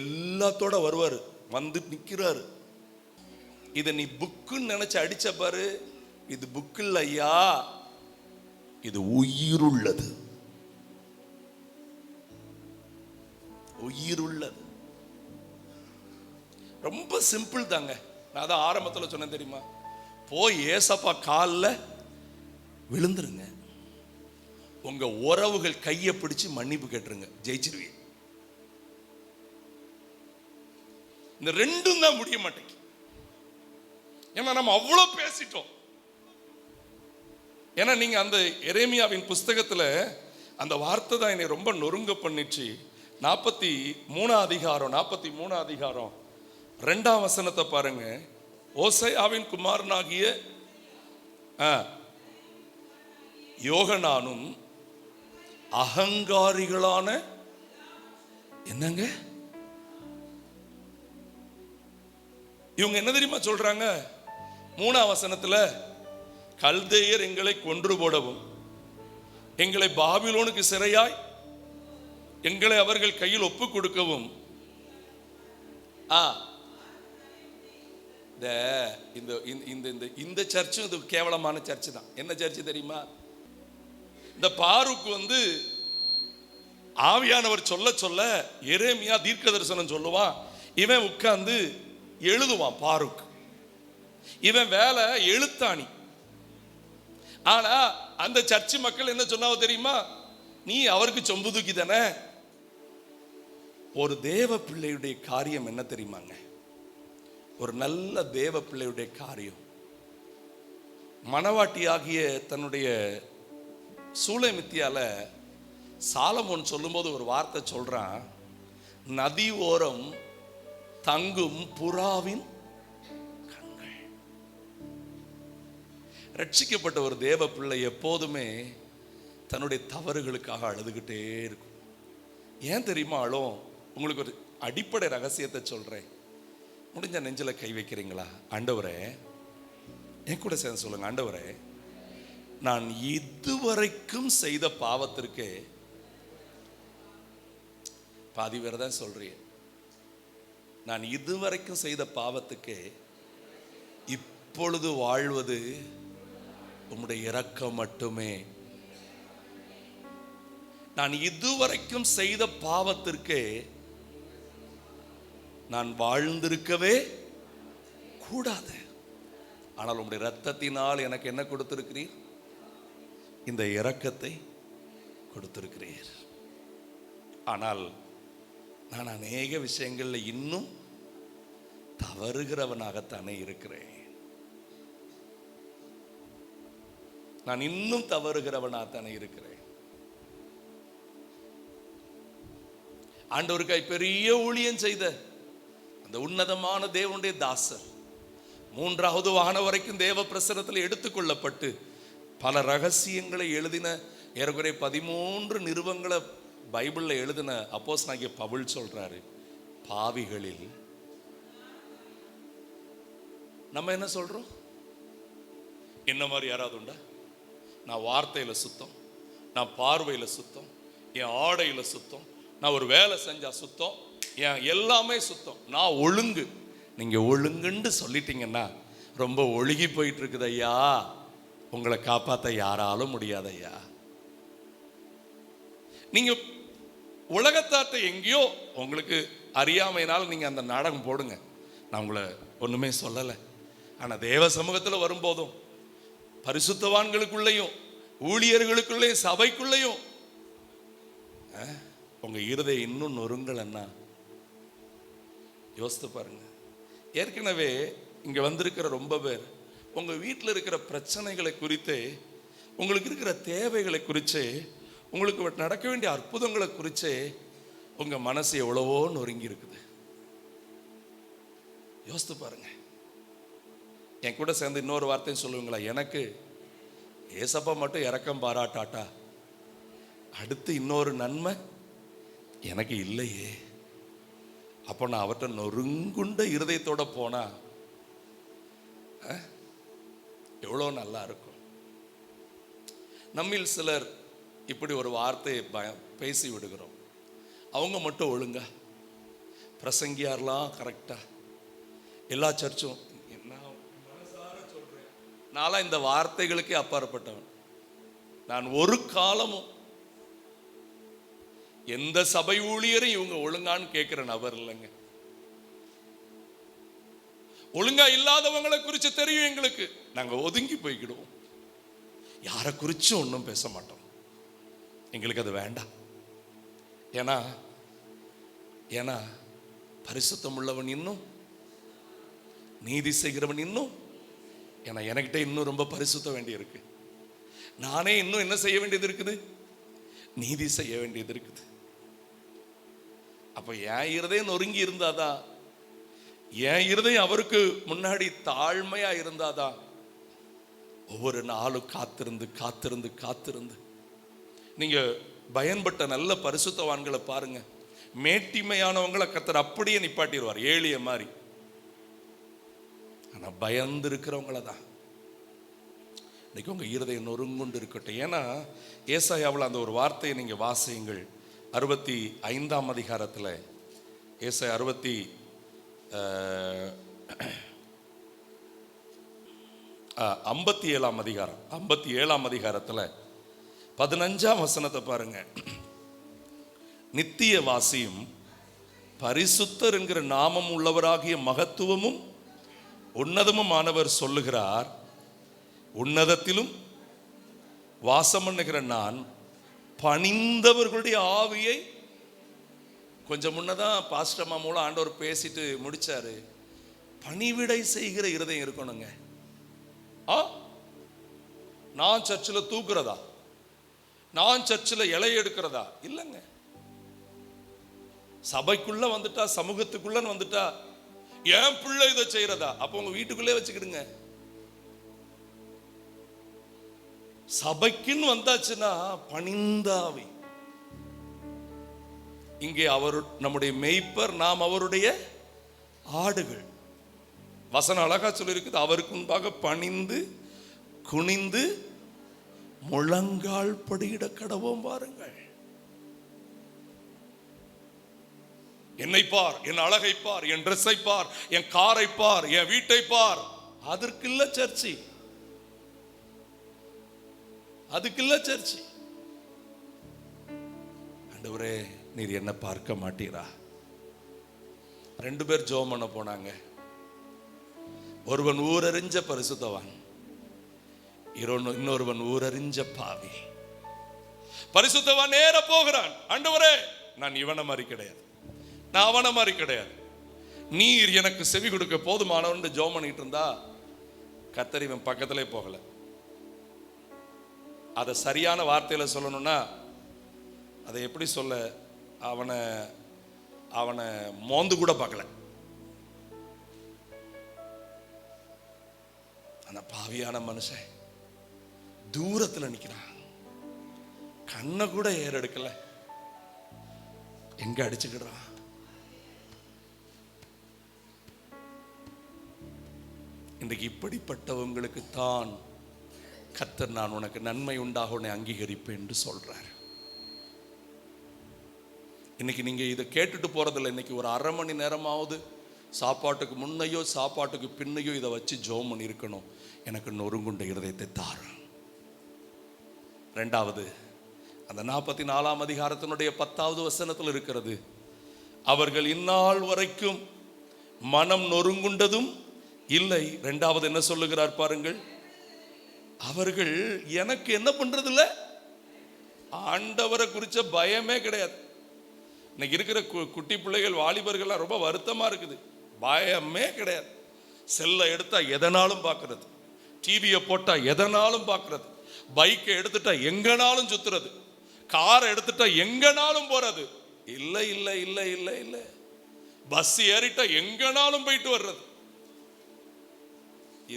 எல்லாத்தோட வருவாரு, வந்து நிற்கிறாரு. இதை நீ புக்குன்னு நினைச்சு அடிச்ச பாரு, இது புக்கு இல்ல ஐயா, இது உயிருள்ளது. உயிருள்ளது. ரொம்ப சிம்பிள் தாங்க. நான் தான் ஆரம்பத்தில் சொன்னேன் தெரியுமா? போய் ஏசப்பா காலில் விழுந்துருங்க. உங்க உறவுகள் கையை பிடிச்சு மன்னிப்பு கேட்டுருங்க, ஜெயிச்சிருவீங்க. இந்த ரெண்டும் தான் முடிய மாட்டேங்குது. ஏன்னா நம்ம அவ்வளோ பேசிட்டோம். ஏன்னா நீங்க அந்த எரேமியாவின் புஸ்தகத்துல அந்த வார்த்தை தான் என்னை ரொம்ப நொறுங்க பண்ணிச்சு. 43 அதிகாரம் 2ஆம் வசனத்தை பாருங்க. ஓசையாவின் குமாரனாகிய யோகனானும் அகங்காரிகளான என்னங்க இவங்க என்ன தெரியுமா சொல்றாங்க? 3ஆம் வசனத்துல, கல்தேயர் எங்களை கொன்று போடவும் எங்களை பாபிலோனுக்கு சிறையாய் எங்களை அவர்கள் கையில் ஒப்பு கொடுக்கவும் இந்த சர்ச்சும் இது கேவலமான சர்ச்சு தான். என்ன சர்ச்சு தெரியுமா? இந்த பாருக்கு ஆவியானவர் சொல்ல சொல்ல எரேமியா தீர்க்க தரிசனம் சொல்லுவான். இவன் உட்கார்ந்து எழுதுவான். பாருக்கு இவன் வேலை எழுத்தாணி. ஆனா அந்த சர்ச்சு மக்கள் என்ன சொன்னாவோ தெரியுமா? நீ அவருக்கு சொம்பு தூக்கி தானே. ஒரு தேவ பிள்ளையுடைய காரியம் என்ன தெரியுமாங்க? ஒரு நல்ல தேவ பிள்ளையுடைய காரியம், மணவாட்டியாகிய தன்னுடைய சூளைமித்தியால சாலமோன் சொல்லும்போது ஒரு வார்த்தை சொல்றான். நதி ஓரம் தங்கும் புறாவின் கண்கள். ரட்சிக்கப்பட்ட ஒரு தேவ பிள்ளை எப்போதுமே தன்னுடைய தவறுகளுக்காக அழுதுகிட்டே இருக்கும். ஏன் தெரியுமா அழும்? உங்களுக்கு ஒரு அடிப்படை ரகசியத்தை சொல்றேன். முடிஞ்ச நெஞ்சில கை வைக்கிறீங்களா? ஆண்டவரே, என் கூட சேர்ந்து சொல்லுங்க. ஆண்டவரே, நான் இதுவரைக்கும் செய்த பாவத்திற்கு பாதி பேர் தான் சொல்றேன். நான் இதுவரைக்கும் செய்த பாவத்துக்கு இப்பொழுது வாழ்வது உம்முடைய இரக்கம் மட்டுமே. நான் இதுவரைக்கும் செய்த பாவத்திற்கு நான் வாழ்ந்திருக்கவே கூடாது. ஆனால் உம்முடைய இரத்தத்தினால் எனக்கு என்ன கொடுத்திருக்கிறீர்? இந்த இரக்கத்தை கொடுத்திருக்கிறீர். ஆனால் நான் அநேக விஷயங்கள்ல இன்னும் தவறுகிறவனாகத்தானே இருக்கிறேன். நான் இன்னும் தவறுகிறவனா தானே இருக்கிறேன். ஆண்டவருக்காய் பெரிய ஊழியம் செய்த அந்த உன்னதமான தேவனுடைய தாசர் 3வது வானம் வரைக்கும் தேவ பிரசனத்தில் எடுத்துக்கொள்ளப்பட்டு பல ரகசியங்களை எழுதின ஏறக்குறைய 13 நிருபங்களை பைபிள்ல எழுதின அப்போஸ்தலனாகிய பவுல் சொல்றாரு, பாவிகளில் நம்ம என்ன சொல்றோம்? என்ன மாதிரி யாராவது உண்டா? நான் வார்த்தையில சுத்தம், நான் பார்வையில சுத்தம், என் ஆடையில சுத்தம், நான் ஒரு வேலை செஞ்சா சுத்தம், என் எல்லாமே சுத்தம், நான் ஒழுங்கு. நீங்க ஒழுங்குன்னு சொல்லிட்டீங்கன்னா ரொம்ப ஒழுகி போயிட்டு இருக்குது ஐயா. உங்களை காப்பாற்ற யாராலும் முடியாது ஐயா. நீங்க உலகத்தாட்ட எங்கேயோ உங்களுக்கு அறியாமையினால் நீங்க அந்த நாடகம் போடுங்க, நான் உங்களை ஒண்ணுமே சொல்லலை. ஆனா தேவ சமூகத்தில் வரும்போதும் பரிசுத்தவான்களுக்குள்ளேயும் ஊழியர்களுக்குள்ளேயும் சபைக்குள்ளேயும் உங்க இருதயம் இன்னும் நொறுங்கலன்னா யோசித்து பாருங்க. ஏற்கனவே இங்க வந்திருக்கிற ரொம்ப பேர் உங்க வீட்டில் இருக்கிற பிரச்சனைகளை குறித்தே, உங்களுக்கு இருக்கிற தேவைகளை குறிச்சே, உங்களுக்கு நடக்க வேண்டிய அற்புதங்களை குறிச்சே உங்க மனசு எவ்வளவோ நொறுங்கி இருக்குது. யோசித்து பாருங்க. என் கூட சேர்ந்து இன்னொரு வார்த்தையும் சொல்லுவீங்களா? எனக்கு ஏசப்பா மட்டும் இரக்கம் பாராட்டாட்டா அடுத்து இன்னொரு நன்மை எனக்கு இல்லையே. அப்போ நான் அவர்கிட்ட நொறுங்குண்ட இருதயத்தோட போனா எவ்வளோ நல்லா இருக்கும். நம்மில் சிலர் இப்படி ஒரு வார்த்தையை பேசி விடுகிறோம். அவங்க மட்டும் ஒழுங்கா, பிரசங்கியார்லாம் கரெக்டா, எல்லா சர்ச்சும். நான்லாம் இந்த வார்த்தைகளுக்கே அப்பாற்பட்டவன். நான் ஒரு காலமும் எந்த சபை ஊழியரும் இவங்க ஒழுங்கான்னு கேட்கிற நபர் இல்லைங்க. ஒழுங்கா இல்லாதவங்களை குறித்து தெரியும் எங்களுக்கு, நாங்க ஒதுங்கி போய்க்கிடுவோம். யாரை குறிச்சும் ஒன்றும் பேச மாட்டோம், எங்களுக்கு அது வேண்டாம். ஏன்னா ஏன்னா பரிசுத்தம் உள்ளவன் இன்னும், நீதி செய்கிறவன் இன்னும், ஏன்னா எனக்கிட்ட இன்னும் ரொம்ப பரிசுத்த வேண்டி இருக்கு. நானே இன்னும் என்ன செய்ய வேண்டியது இருக்குது? நீதி செய்ய வேண்டியது இருக்குது. அப்ப என் இருதயம் நொறுங்கி இருந்தாதான், என் இருதயம் அவருக்கு முன்னாடி தாழ்மையா இருந்தாதான் ஒவ்வொரு நாளும் காத்திருந்து காத்திருந்து காத்திருந்து. நீங்க பயன்பட்ட நல்ல பரிசுத்தவான்களை பாருங்க, மேட்டிமையானவங்களை கர்த்தர் அப்படியே நிப்பாட்டிடுவார், ஏளிய மாதிரி. ஆனா பயந்து இருக்கிறவங்கள தான் இன்னைக்கு உங்க இருதயம் நொறுங்குண்டு இருக்கட்டும். ஏன்னா ஏசாயாவில் அந்த ஒரு வார்த்தையை நீங்க வாசியுங்கள். 65ஆம் அதிகாரத்தில், ஏசாயா 57ஆம் அதிகாரம், 57ஆம் அதிகாரத்தில் 15ஆம் வசனத்தை பாருங்க. நித்திய வாசியும் பரிசுத்தர் என்கிற நாமம் உள்ளவராகிய மகத்துவமும் உன்னதமும் ஆனவர் சொல்லுகிறார், உன்னதத்திலும் வாசம் பண்ணுகிற நான் பணிந்தவர்களுடைய ஆவியை. கொஞ்சம் முன்னதான் பாஸ்டர்மா மூலம் ஆண்டவர் பேசிட்டு முடிச்சாரு. பணிவிடை செய்கிற இருதயம் இருக்கணுங்க. நான் சர்ச்சில் தூக்குறதா, நான் சர்ச்சில் இலை எடுக்கிறதா இல்லைங்க. சபைக்குள்ள வந்துட்டா, சமூகத்துக்குள்ள வந்துட்டா, என் பிள்ளை இதை செய்யறதா, அப்ப உங்க வீட்டுக்குள்ளே வச்சுக்கிடுங்க. சபைக்குன்னு வந்தாச்சுன்னா பணிந்தாவி. இங்கே அவர் நம்முடைய மேய்ப்பர், நாம் அவருடைய ஆடுகள். வசனம் அழகா சொல்லியிருக்குது, அவருக்கு முன்பாக பணிந்து குனிந்து முழங்கால் படியிட கடவோம் பாருங்கள். என்னை பார், என் அழகை பார், என் ட்ரெஸ்ஸை பார், என் காரை பார், என் வீட்டை பார். அதற்கு இல்ல சர்ச்சி, அதுக்கு இல்ல சர்ச்சி. ஆண்டவரே நீர் என்ன பார்க்க மாட்டீரா? 2 பேர் ஜெபம் பண்ண போனாங்க. ஒருவன் ஊரறிஞ்ச பரிசுத்தவான், இன்னொருவன் ஊரறிஞ்ச பாவி. பரிசுத்தவான் நேர போகிறான், ஆண்டவரே நான் இவனை மாதிரி கிடையாது, நான் அவனை மாதிரி கிடையாது, நீர் எனக்கு செவி கொடுக்க போதுமானவன் ஜெபம் பண்ணிட்டு இருந்தா கர்த்தர் இவன் பக்கத்திலே போகல. அதை சரியான வார்த்தையில் சொல்லணும்னா அதை எப்படி சொல்ல, அவனை அவனை மோந்து கூட பார்க்கல. அந்த பாவியான மனுஷன் தூரத்தில் நிற்கிறான், கண்ணை கூட ஏறெடுக்கல, எங்க அடிச்சுக்கிடுறான். இன்றைக்கு இப்படிப்பட்டவங்களுக்கு தான் கர்த்தர் நான் உனக்கு நன்மை உண்டாக உன்னை அங்கீகரிப்பேன் என்று சொல்றார். இன்னைக்கு நீங்க இதை கேட்டுட்டு போறதில்லை. இன்னைக்கு ஒரு அரை மணி நேரமாவது சாப்பாட்டுக்கு முன்னையோ சாப்பாட்டுக்கு பின்னையோ இதை வச்சு ஜெபம் பண்ணி இருக்கணும். எனக்கு நொறுங்குண்ட இருதயத்தை தாரும். ரெண்டாவது, அந்த 44ஆம் அதிகாரத்தினுடைய 10வது வசனத்தில் இருக்கிறது, அவர்கள் இந்நாள் வரைக்கும் மனம் நொறுங்குண்டதும் இல்லை. ரெண்டாவது என்ன சொல்லுகிறார் பாருங்கள், அவர்கள் எனக்கு என்ன பண்றது இல்லை, ஆண்டவரை குறிச்ச பயமே கிடையாது. இன்னைக்கு இருக்கிற குட்டி பிள்ளைகள் வாலிபர்கள்லாம் ரொம்ப வருத்தமா இருக்குது. பயமே கிடையாது. செல்லை எடுத்தா எதனாலும் பார்க்கறது, டிவியை போட்டா எதனாலும் பார்க்கறது, பைக்கை எடுத்துட்டா எங்கனாலும் சுத்துறது, காரை எடுத்துட்டா எங்கனாலும் போறது. இல்லை இல்லை இல்லை இல்லை இல்லை, பஸ் ஏறிட்டா எங்கனாலும் போயிட்டு வர்றது.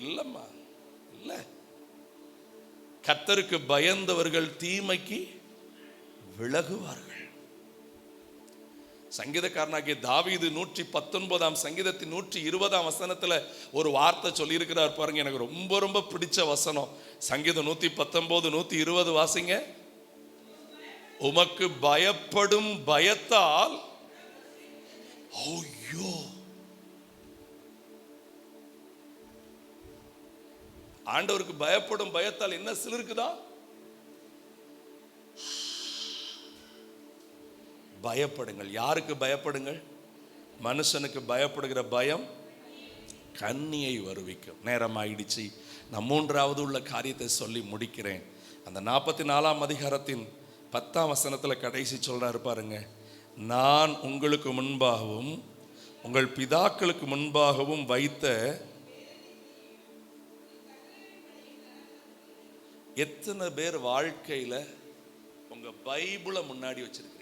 இல்லம்மா இல்ல, கர்த்தருக்கு பயந்தவர்கள் தீமைக்கு விலகுவார்கள். சங்கீதக்காரனாகிய தாவீது 119ஆம் சங்கீதத்தின் 120ஆம் வசனத்துல ஒரு வார்த்தை சொல்லி இருக்கிறார் பாருங்க, எனக்கு ரொம்ப ரொம்ப பிடிச்ச வசனம். சங்கீதம் 119 120 வாசிங்க. உமக்கு பயப்படும் பயத்தால், ஐயோ, ஆண்டவருக்கு பயப்படும் பயத்தால் என்ன சிலிருக்குதா? பயப்படுங்கள். யாருக்கு பயப்படுங்கள்? மனுஷனுக்கு பயப்படுகிற பயம் கண்ணியை வருவிக்கும். நேரம் ஆயிடுச்சு. நான் 3வது உள்ள காரியத்தை சொல்லி முடிக்கிறேன். அந்த 44ஆம் அதிகாரத்தின் 10ஆம் வசனத்துல கடைசி சொல்றாரு பாருங்க, நான் உங்களுக்கு முன்பாகவும் உங்கள் பிதாக்களுக்கு முன்பாகவும் வைத்த எத்தனை பேர் வாழ்க்கையில உங்க பைபிளை முன்னாடி வச்சிருக்கீங்க?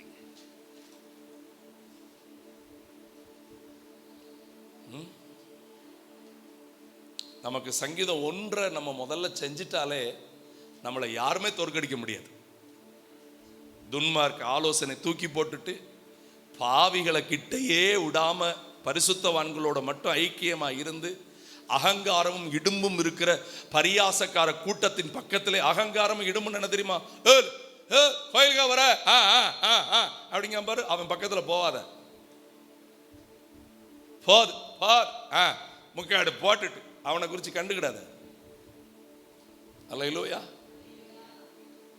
நமக்கு சங்கீதம் 1 நம்ம முதல்ல செஞ்சிட்டாலே நம்மளை யாருமே தோற்கடிக்க முடியாது. துன்மார்க்க ஆலோசனை தூக்கி போட்டுட்டு பாவிகளை கிட்டையே விடாம பரிசுத்தவான்களோட மட்டும் ஐக்கியமா இருந்து அகங்காரமும் இடும்பும் இருக்கிற பரியாசக்கார கூட்டத்தின் பக்கத்திலே, அகங்காரமும் இடும்பும் என்ன தெரியுமா, கோயிலுக்கா வர அப்படிங்க பாரு, அவன் பக்கத்துல போவாத, போது முக்காடு போட்டுட்டு அவனை குறித்து கண்டுக்கிடாத. அல்லேலூயா.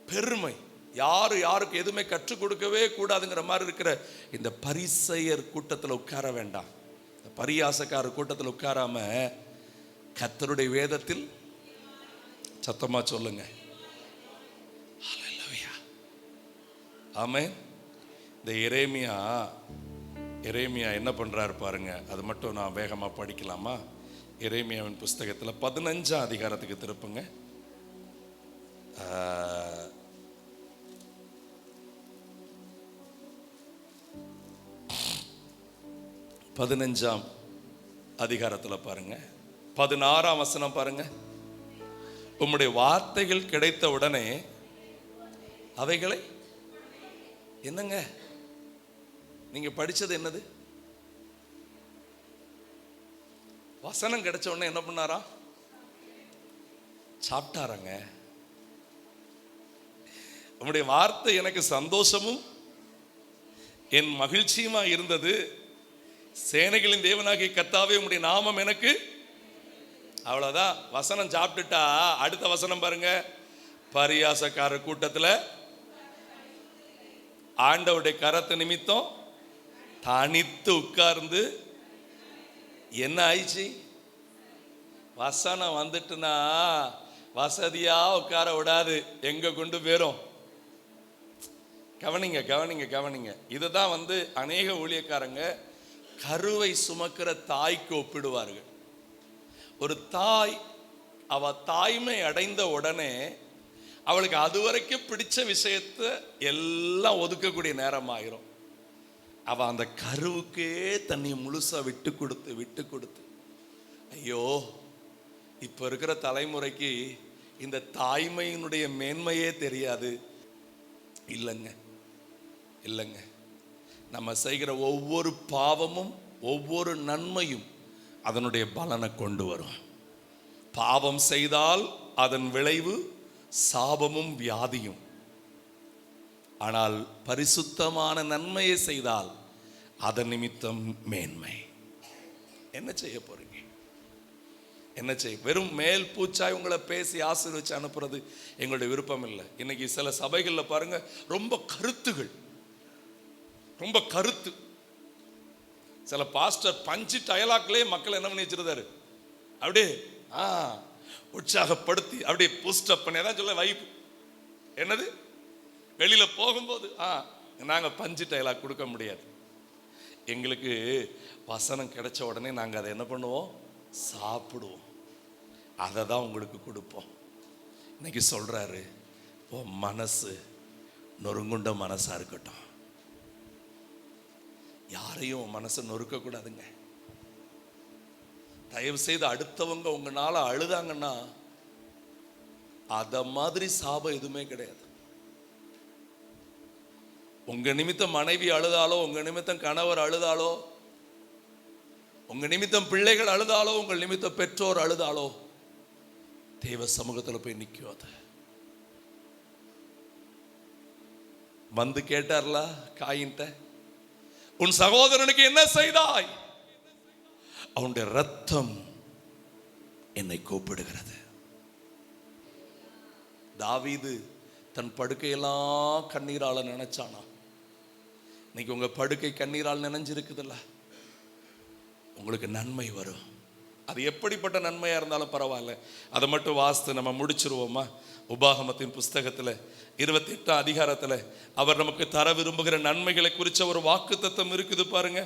பெருமை, யாருக்கு எதுவுமே கற்றுக் கொடுக்கவே கூடாதுங்கிற மாதிரி இருக்கிற இந்த பரிசேயர் கூட்டத்தில் உட்கார வேண்டாம். இந்த பரியாசக்கார கூட்டத்தில் உட்காராம கர்த்தருடைய வேதத்தில் சத்தமா சொல்லுங்க. அல்லேலூயா. ஆமென். இந்த எரேமியா என்ன பண்றாரு பாருங்க, அது மட்டும் நான் வேகமா படிக்கலாமா? எரேமியாவின் புஸ்தகத்தில் 15ஆம் அதிகாரத்துக்கு திருப்புங்க. 15ஆம் அதிகாரத்தில் பாருங்க, 16ஆம் வசனம் பாருங்க. உம்முடைய வார்த்தைகள் கிடைத்த உடனே அவைகளை, என்னங்க நீங்க படிச்சது என்னது? வசனம் கிடைச்ச உடனே என்ன பண்ணாரா? சாப்பிட்டாராங்க. உம்முடைய வார்த்தை எனக்கு சந்தோஷமும் என் மகிழ்ச்சியுமா இருந்தது. சேனைகளின் தேவனாகிய கர்த்தாவே உம்முடைய நாமம் எனக்கு, அவ்வளவுதான். வசனம் சாப்பிட்டுட்டா அடுத்த வசனம் பாருங்க, பரியாசக்கார கூட்டத்தில் ஆண்டவருடைய கரத்து நிமித்தம் தனித்து உட்கார்ந்து என்ன ஆயிடுச்சு? வசனம் வந்துட்டுனா வசதியா உட்கார விடாது, எங்க கொண்டு போயிரும். கவனிங்க கவனிங்க கவனிங்க. இதுதான் அநேக ஊழியக்காரங்க கருவை சுமக்கிற தாய்க்கு ஒப்பிடுவார்கள். ஒரு தாய் அவ தாய்மை அடைந்த உடனே அவளுக்கு அது வரைக்கும் பிடிச்ச விஷயத்தை எல்லாம் ஒதுக்கக்கூடிய நேரம் ஆயிரும். அவ அந்த கருவுக்கே தன்னை முழுசா விட்டு கொடுத்து ஐயோ, இப்ப இருக்கிற தலைமுறைக்கு இந்த தாய்மையினுடைய மேன்மையே தெரியாது. இல்லைங்க, நம்ம செய்கிற ஒவ்வொரு பாவமும் ஒவ்வொரு நன்மையும் அதனுடைய பலனை கொண்டு வரும். பாவம் செய்தால் அதன் விளைவு சாபமும் வியாதியும். ஆனால் பரிசுத்தமான நன்மையை செய்தால் அதன் நிமித்தம் மேன்மை. என்ன செய்ய போறீங்க? என்ன செய்ய? வெறும் மேல் பூச்சாய் உங்களை பேசி ஆசீர்வச்சு அனுப்புறது எங்களுடைய விருப்பம் இல்லை. இன்னைக்கு சில சபைகளில் பாருங்க, ரொம்ப கருத்து. சில பாஸ்டர் பஞ்சு டயலாக்லேயே மக்கள் என்ன பண்ணி வச்சிருந்தாரு, அப்படியே உற்சாகப்படுத்தி அப்படியே பூஸ்டப் பண்ணி தான் சொல்ல வைப்பு. என்னது, வெளியில போகும்போது நாங்கள் பஞ்சு டயலாக் கொடுக்க முடியாது. எங்களுக்கு வசனம் கிடைச்ச உடனே நாங்கள் அதை என்ன பண்ணுவோம், சாப்பிடுவோம். அதை தான் உங்களுக்கு கொடுப்போம். இன்னைக்கு சொல்றாரு, உன் மனசு நொறுங்குண்ட மனசா இருக்கட்டும். யாரையும் மனசை நொறுக்க கூடாதுங்க. தயவு செய்து அடுத்தவங்க உங்களால அழுதாங்கன்னா அத மாதிரி சாபம் எதுவுமே கிடையாது. உங்க நிமித்தம் மனைவி அழுதாலோ, உங்க நிமித்தம் கணவர் அழுதாலோ, உங்க நிமித்தம் பிள்ளைகள் அழுதாலோ, உங்கள் நிமித்தம் பெற்றோர் அழுதாலோ, தேவ சமூகத்தில் போய் நிற்கும். அது வந்து கேட்டார்ல காயின்ட்ட, உன் சகோதரனுக்கு என்ன செய்தாய்? அவனுடைய ரத்தம் என்னை கூப்பிடுகிறது. தாவீது தன் படுக்கையெல்லாம் கண்ணீரால நினைச்சானா? இன்னைக்கு உங்க படுக்கை கண்ணீரால் நினைஞ்சிருக்குதுல்ல, உங்களுக்கு நன்மை வரும். அது எப்படிப்பட்ட நன்மையா இருந்தாலும் பரவாயில்ல. அதை மட்டும் வாசித்து நம்ம முடிச்சிருவோமா? உபாகமத்தின் புஸ்தகத்துல 28 அதிகாரத்துல அவர் நமக்கு தர விரும்புகிற நன்மைகளை குறித்த ஒரு வாக்குத்தத்தம் இருக்குது பாருங்க.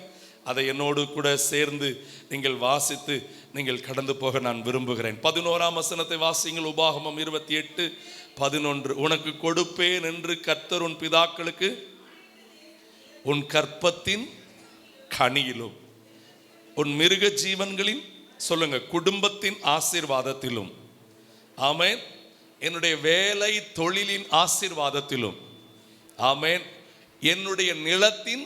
அதை என்னோடு கூட சேர்ந்து நீங்கள் வாசித்து நீங்கள் கடந்து போக நான் விரும்புகிறேன். 11ஆம் வசனத்தை வாசிங்கள். உபாகமம் 28:11. உனக்கு கொடுப்பேன் என்று கர்த்தர் உன் பிதாக்களுக்கு உன் கற்பத்தின் கனியிலும் உன் மிருக ஜீவன்களின் சொல்லுங்க குடும்பத்தின் ஆசீர்வாதத்திலும், ஆமென், என்னுடைய வேலை தொழிலின் ஆசீர்வாதத்திலும், ஆமென், என்னுடைய நிலத்தின்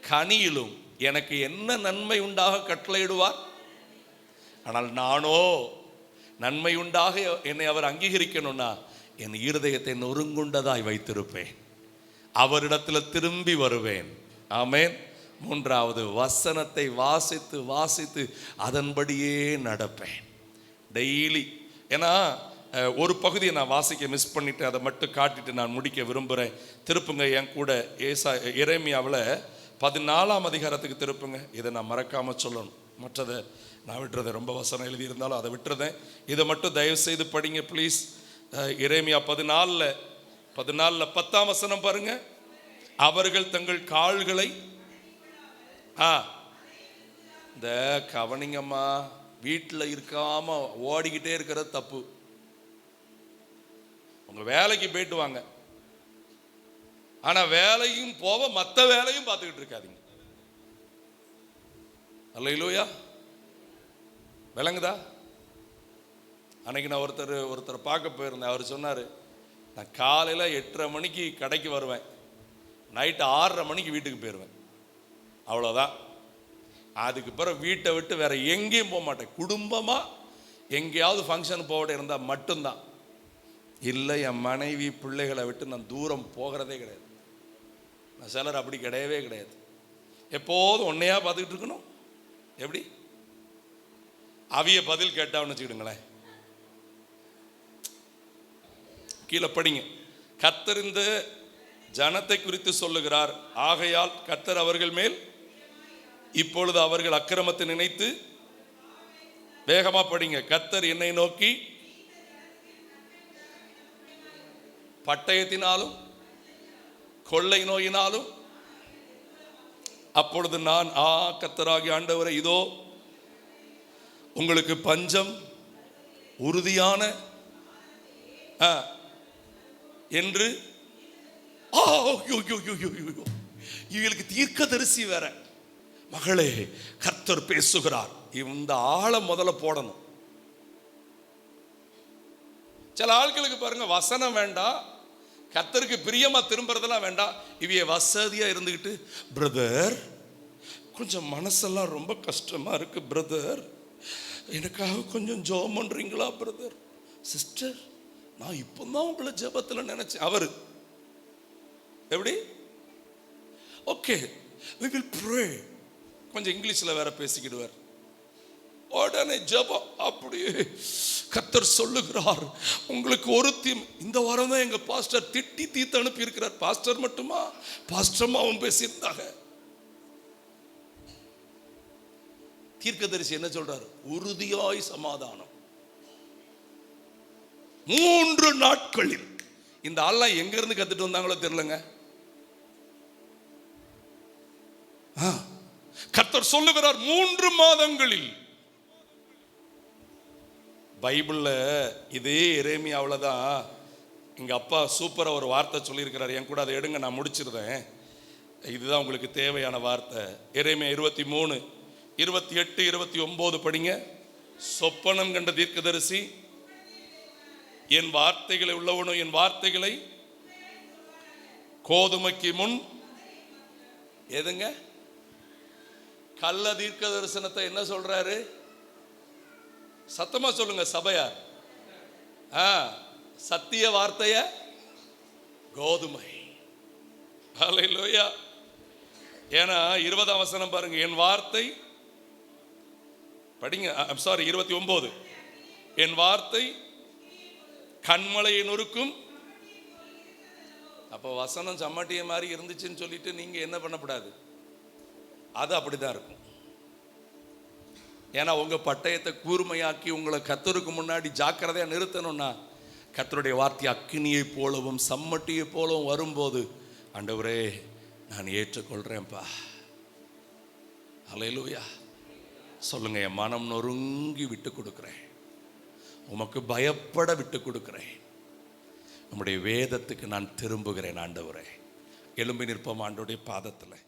கனியிலும் எனக்கு என்ன நன்மை உண்டாக கட்டளையிடுவார். ஆனால் நானோ நன்மை உண்டாக என்னை அவர் அங்கீகரிக்கணும்னா என் இருதயத்தை நொறுங்குண்டதாய் வைத்திருப்பேன், அவரிடத்தில் திரும்பி வருவேன். ஆமென். 3வது வசனத்தை வாசித்து வாசித்து அதன்படியே நடப்பேன் டெய்லி. ஏன்னா ஒரு பகுதியை நான் வாசிக்க மிஸ் பண்ணிட்டு அதை மட்டும் காட்டிட்டு நான் முடிக்க விரும்புகிறேன். திருப்புங்க என் கூட எரேமியாவில் 14ஆம் அதிகாரத்துக்கு திருப்புங்க. இதை நான் மறக்காம சொல்லணும். மற்றதை நான் விட்டுறதை, ரொம்ப வசனம் எழுதியிருந்தாலும் அதை விட்டுறதேன். இதை மட்டும் தயவு செய்து படிங்க ப்ளீஸ். எரேமியா 14 10ஆம் வசனம் பாருங்க. அவர்கள் தங்கள் கால்களை இந்த கவனிங்கம்மா, வீட்டில் இருக்காம ஓடிக்கிட்டே இருக்கிறது தப்பு. உங்க வேலைக்கு போயிட்டு வாங்க, ஆனா வேலையும் போக மற்ற வேலையும் பார்த்துக்கிட்டு இருக்காதீங்க. அல்லேலூயா, விளங்குதா? அன்னைக்கு நான் ஒருத்தர் பார்க்க போயிருந்தேன். அவர் சொன்னார், நான் காலையில் 8:30 மணிக்கு கடைக்கு வருவேன், நைட்டு 6:30 மணிக்கு வீட்டுக்கு போயிடுவேன், அவ்வளோதான். அதுக்கு பிறகு வீட்டை விட்டு வேற எங்கேயும் போக மாட்டேன். குடும்பமாக எங்கேயாவது ஃபங்க்ஷன் போக இருந்தால் மட்டும்தான். இல்லை, என் மனைவி பிள்ளைகளை விட்டு நான் தூரம் போகிறதே கிடையாது. நான் சிலர் அப்படி கிடையவே கிடையாது. எப்போதும் ஒன்னையா பார்த்துக்கிட்டு இருக்கணும். எப்படி அவிய பதில் கேட்டான்னு வச்சுக்கிடுங்களேன். கீழே படிங்க. கர்த்தர் இந்த ஜனத்தை குறித்து சொல்லுகிறார், ஆகையால் கர்த்தர் அவர்கள் மேல் இப்பொழுது அவர்கள் அக்கிரமத்தை நினைத்து, வேகமா படிங்க. கர்த்தர் என்னை நோக்கி பட்டயத்தினாலும் கொள்ளை நோயினாலும், அப்பொழுது நான் கர்த்தராகிய ஆண்டவரே, இதோ உங்களுக்கு பஞ்சம், உறுதியான என்று இவங்களுக்கு தீர்க்கதரிசி வேற. மகளே, கர்த்தர் பேசுகிறார். இந்த ஆளை முதல்ல போடணும். சில ஆட்களுக்கு பாருங்க, வசனம் வேண்டாம், கர்த்தருக்கு பிரியமா திரும்புறதெல்லாம் வேண்டாம். இவைய வசதியா இருந்துகிட்டு, பிரதர் கொஞ்சம் மனசெல்லாம் ரொம்ப கஷ்டமா இருக்கு பிரதர், எனக்காக கொஞ்சம் ஜெபம் பண்றீங்களா பிரதர்? சிஸ்டர், நான் இப்பதான் உங்களை ஜெபத்துல நினைச்சேன். அவரு எப்படி? Okay, we will pray. கொஞ்சம் இங்கிலீஷ்ல வேற பேசிக்கிடுவார். உடனே ஜெபம். அப்படியே கர்த்தர் சொல்லுகிறார், உங்களுக்கு ஒரு இந்த வாரம் தான் எங்க பாஸ்டர் திட்டி தீத்து அனுப்பி இருக்கிறார். பாஸ்டர் மட்டுமா, பாஸ்டர்மாவும் பேசியிருந்தாங்க. தீர்க்கதரிசி என்ன சொல்றாரு? உறுதியாய் சமாதானம். 3 நாட்களில். இந்த ஆள்லாம் எங்க இருந்து கத்துட்டு வந்தாங்களோ தெரியலங்க. கர்த்தர் சொல்லுகிறார் 3 மாதங்களில். பைபிள்ல இதே எரேமியாவுல தான் எங்க அப்பா சூப்பரா ஒரு வார்த்தை சொல்லியிருக்கிறார். என் கூட அதை எடுங்க, நான் முடிச்சிருந்தேன். இதுதான் உங்களுக்கு தேவையான வார்த்தை. எரேமியா 23, 28, 29 படிங்க. சொப்பனம் கண்ட தீர்க்கதரிசி, என் வார்த்தைகளை உள்ளவனும் என் வார்த்தைகளை கோதுமைக்கு முன் எதுங்க கள்ள தீர்க்க தரிசனத்தை என்ன சொல்றாரு? சத்தமா சொல்லுங்க சபையார். சத்திய வார்த்தைய கோதுமை. ஹல்லேலூயா. ஏன்னா 20ஆம் வசனம் பாருங்க, என் வார்த்தை படிங்க. 29, என் வார்த்தை கண்மலையை நொறுக்கும். அப்போ வசனம் சம்மட்டிய மாதிரி இருந்துச்சுன்னு சொல்லிட்டு நீங்க என்ன பண்ணக்கூடாது, அது அப்படிதான் இருக்கும். ஏன்னா உங்க பட்டயத்தை கூர்மையாக்கி உங்களை கர்த்தருக்கு முன்னாடி ஜாக்கிரதையா நிறுத்தணும்னா, கர்த்தருடைய வார்த்தை அக்கினியை போலவும் சம்மட்டியை போலவும் வரும்போது, ஆண்டவரே நான் ஏற்றுக்கொள்றேன்ப்பா. ஹல்லேலூயா சொல்லுங்க. என் மனம் நொறுங்கி விட்டு கொடுக்கிறேன், உமக்கு பயப்பட விட்டு கொடுக்கிறேன், நம்முடைய வேதத்துக்கு நான் திரும்புகிறேன். ஆண்டவரே, எழும்பி நிற்போம் ஆண்டவருடைய பாதத்தில்.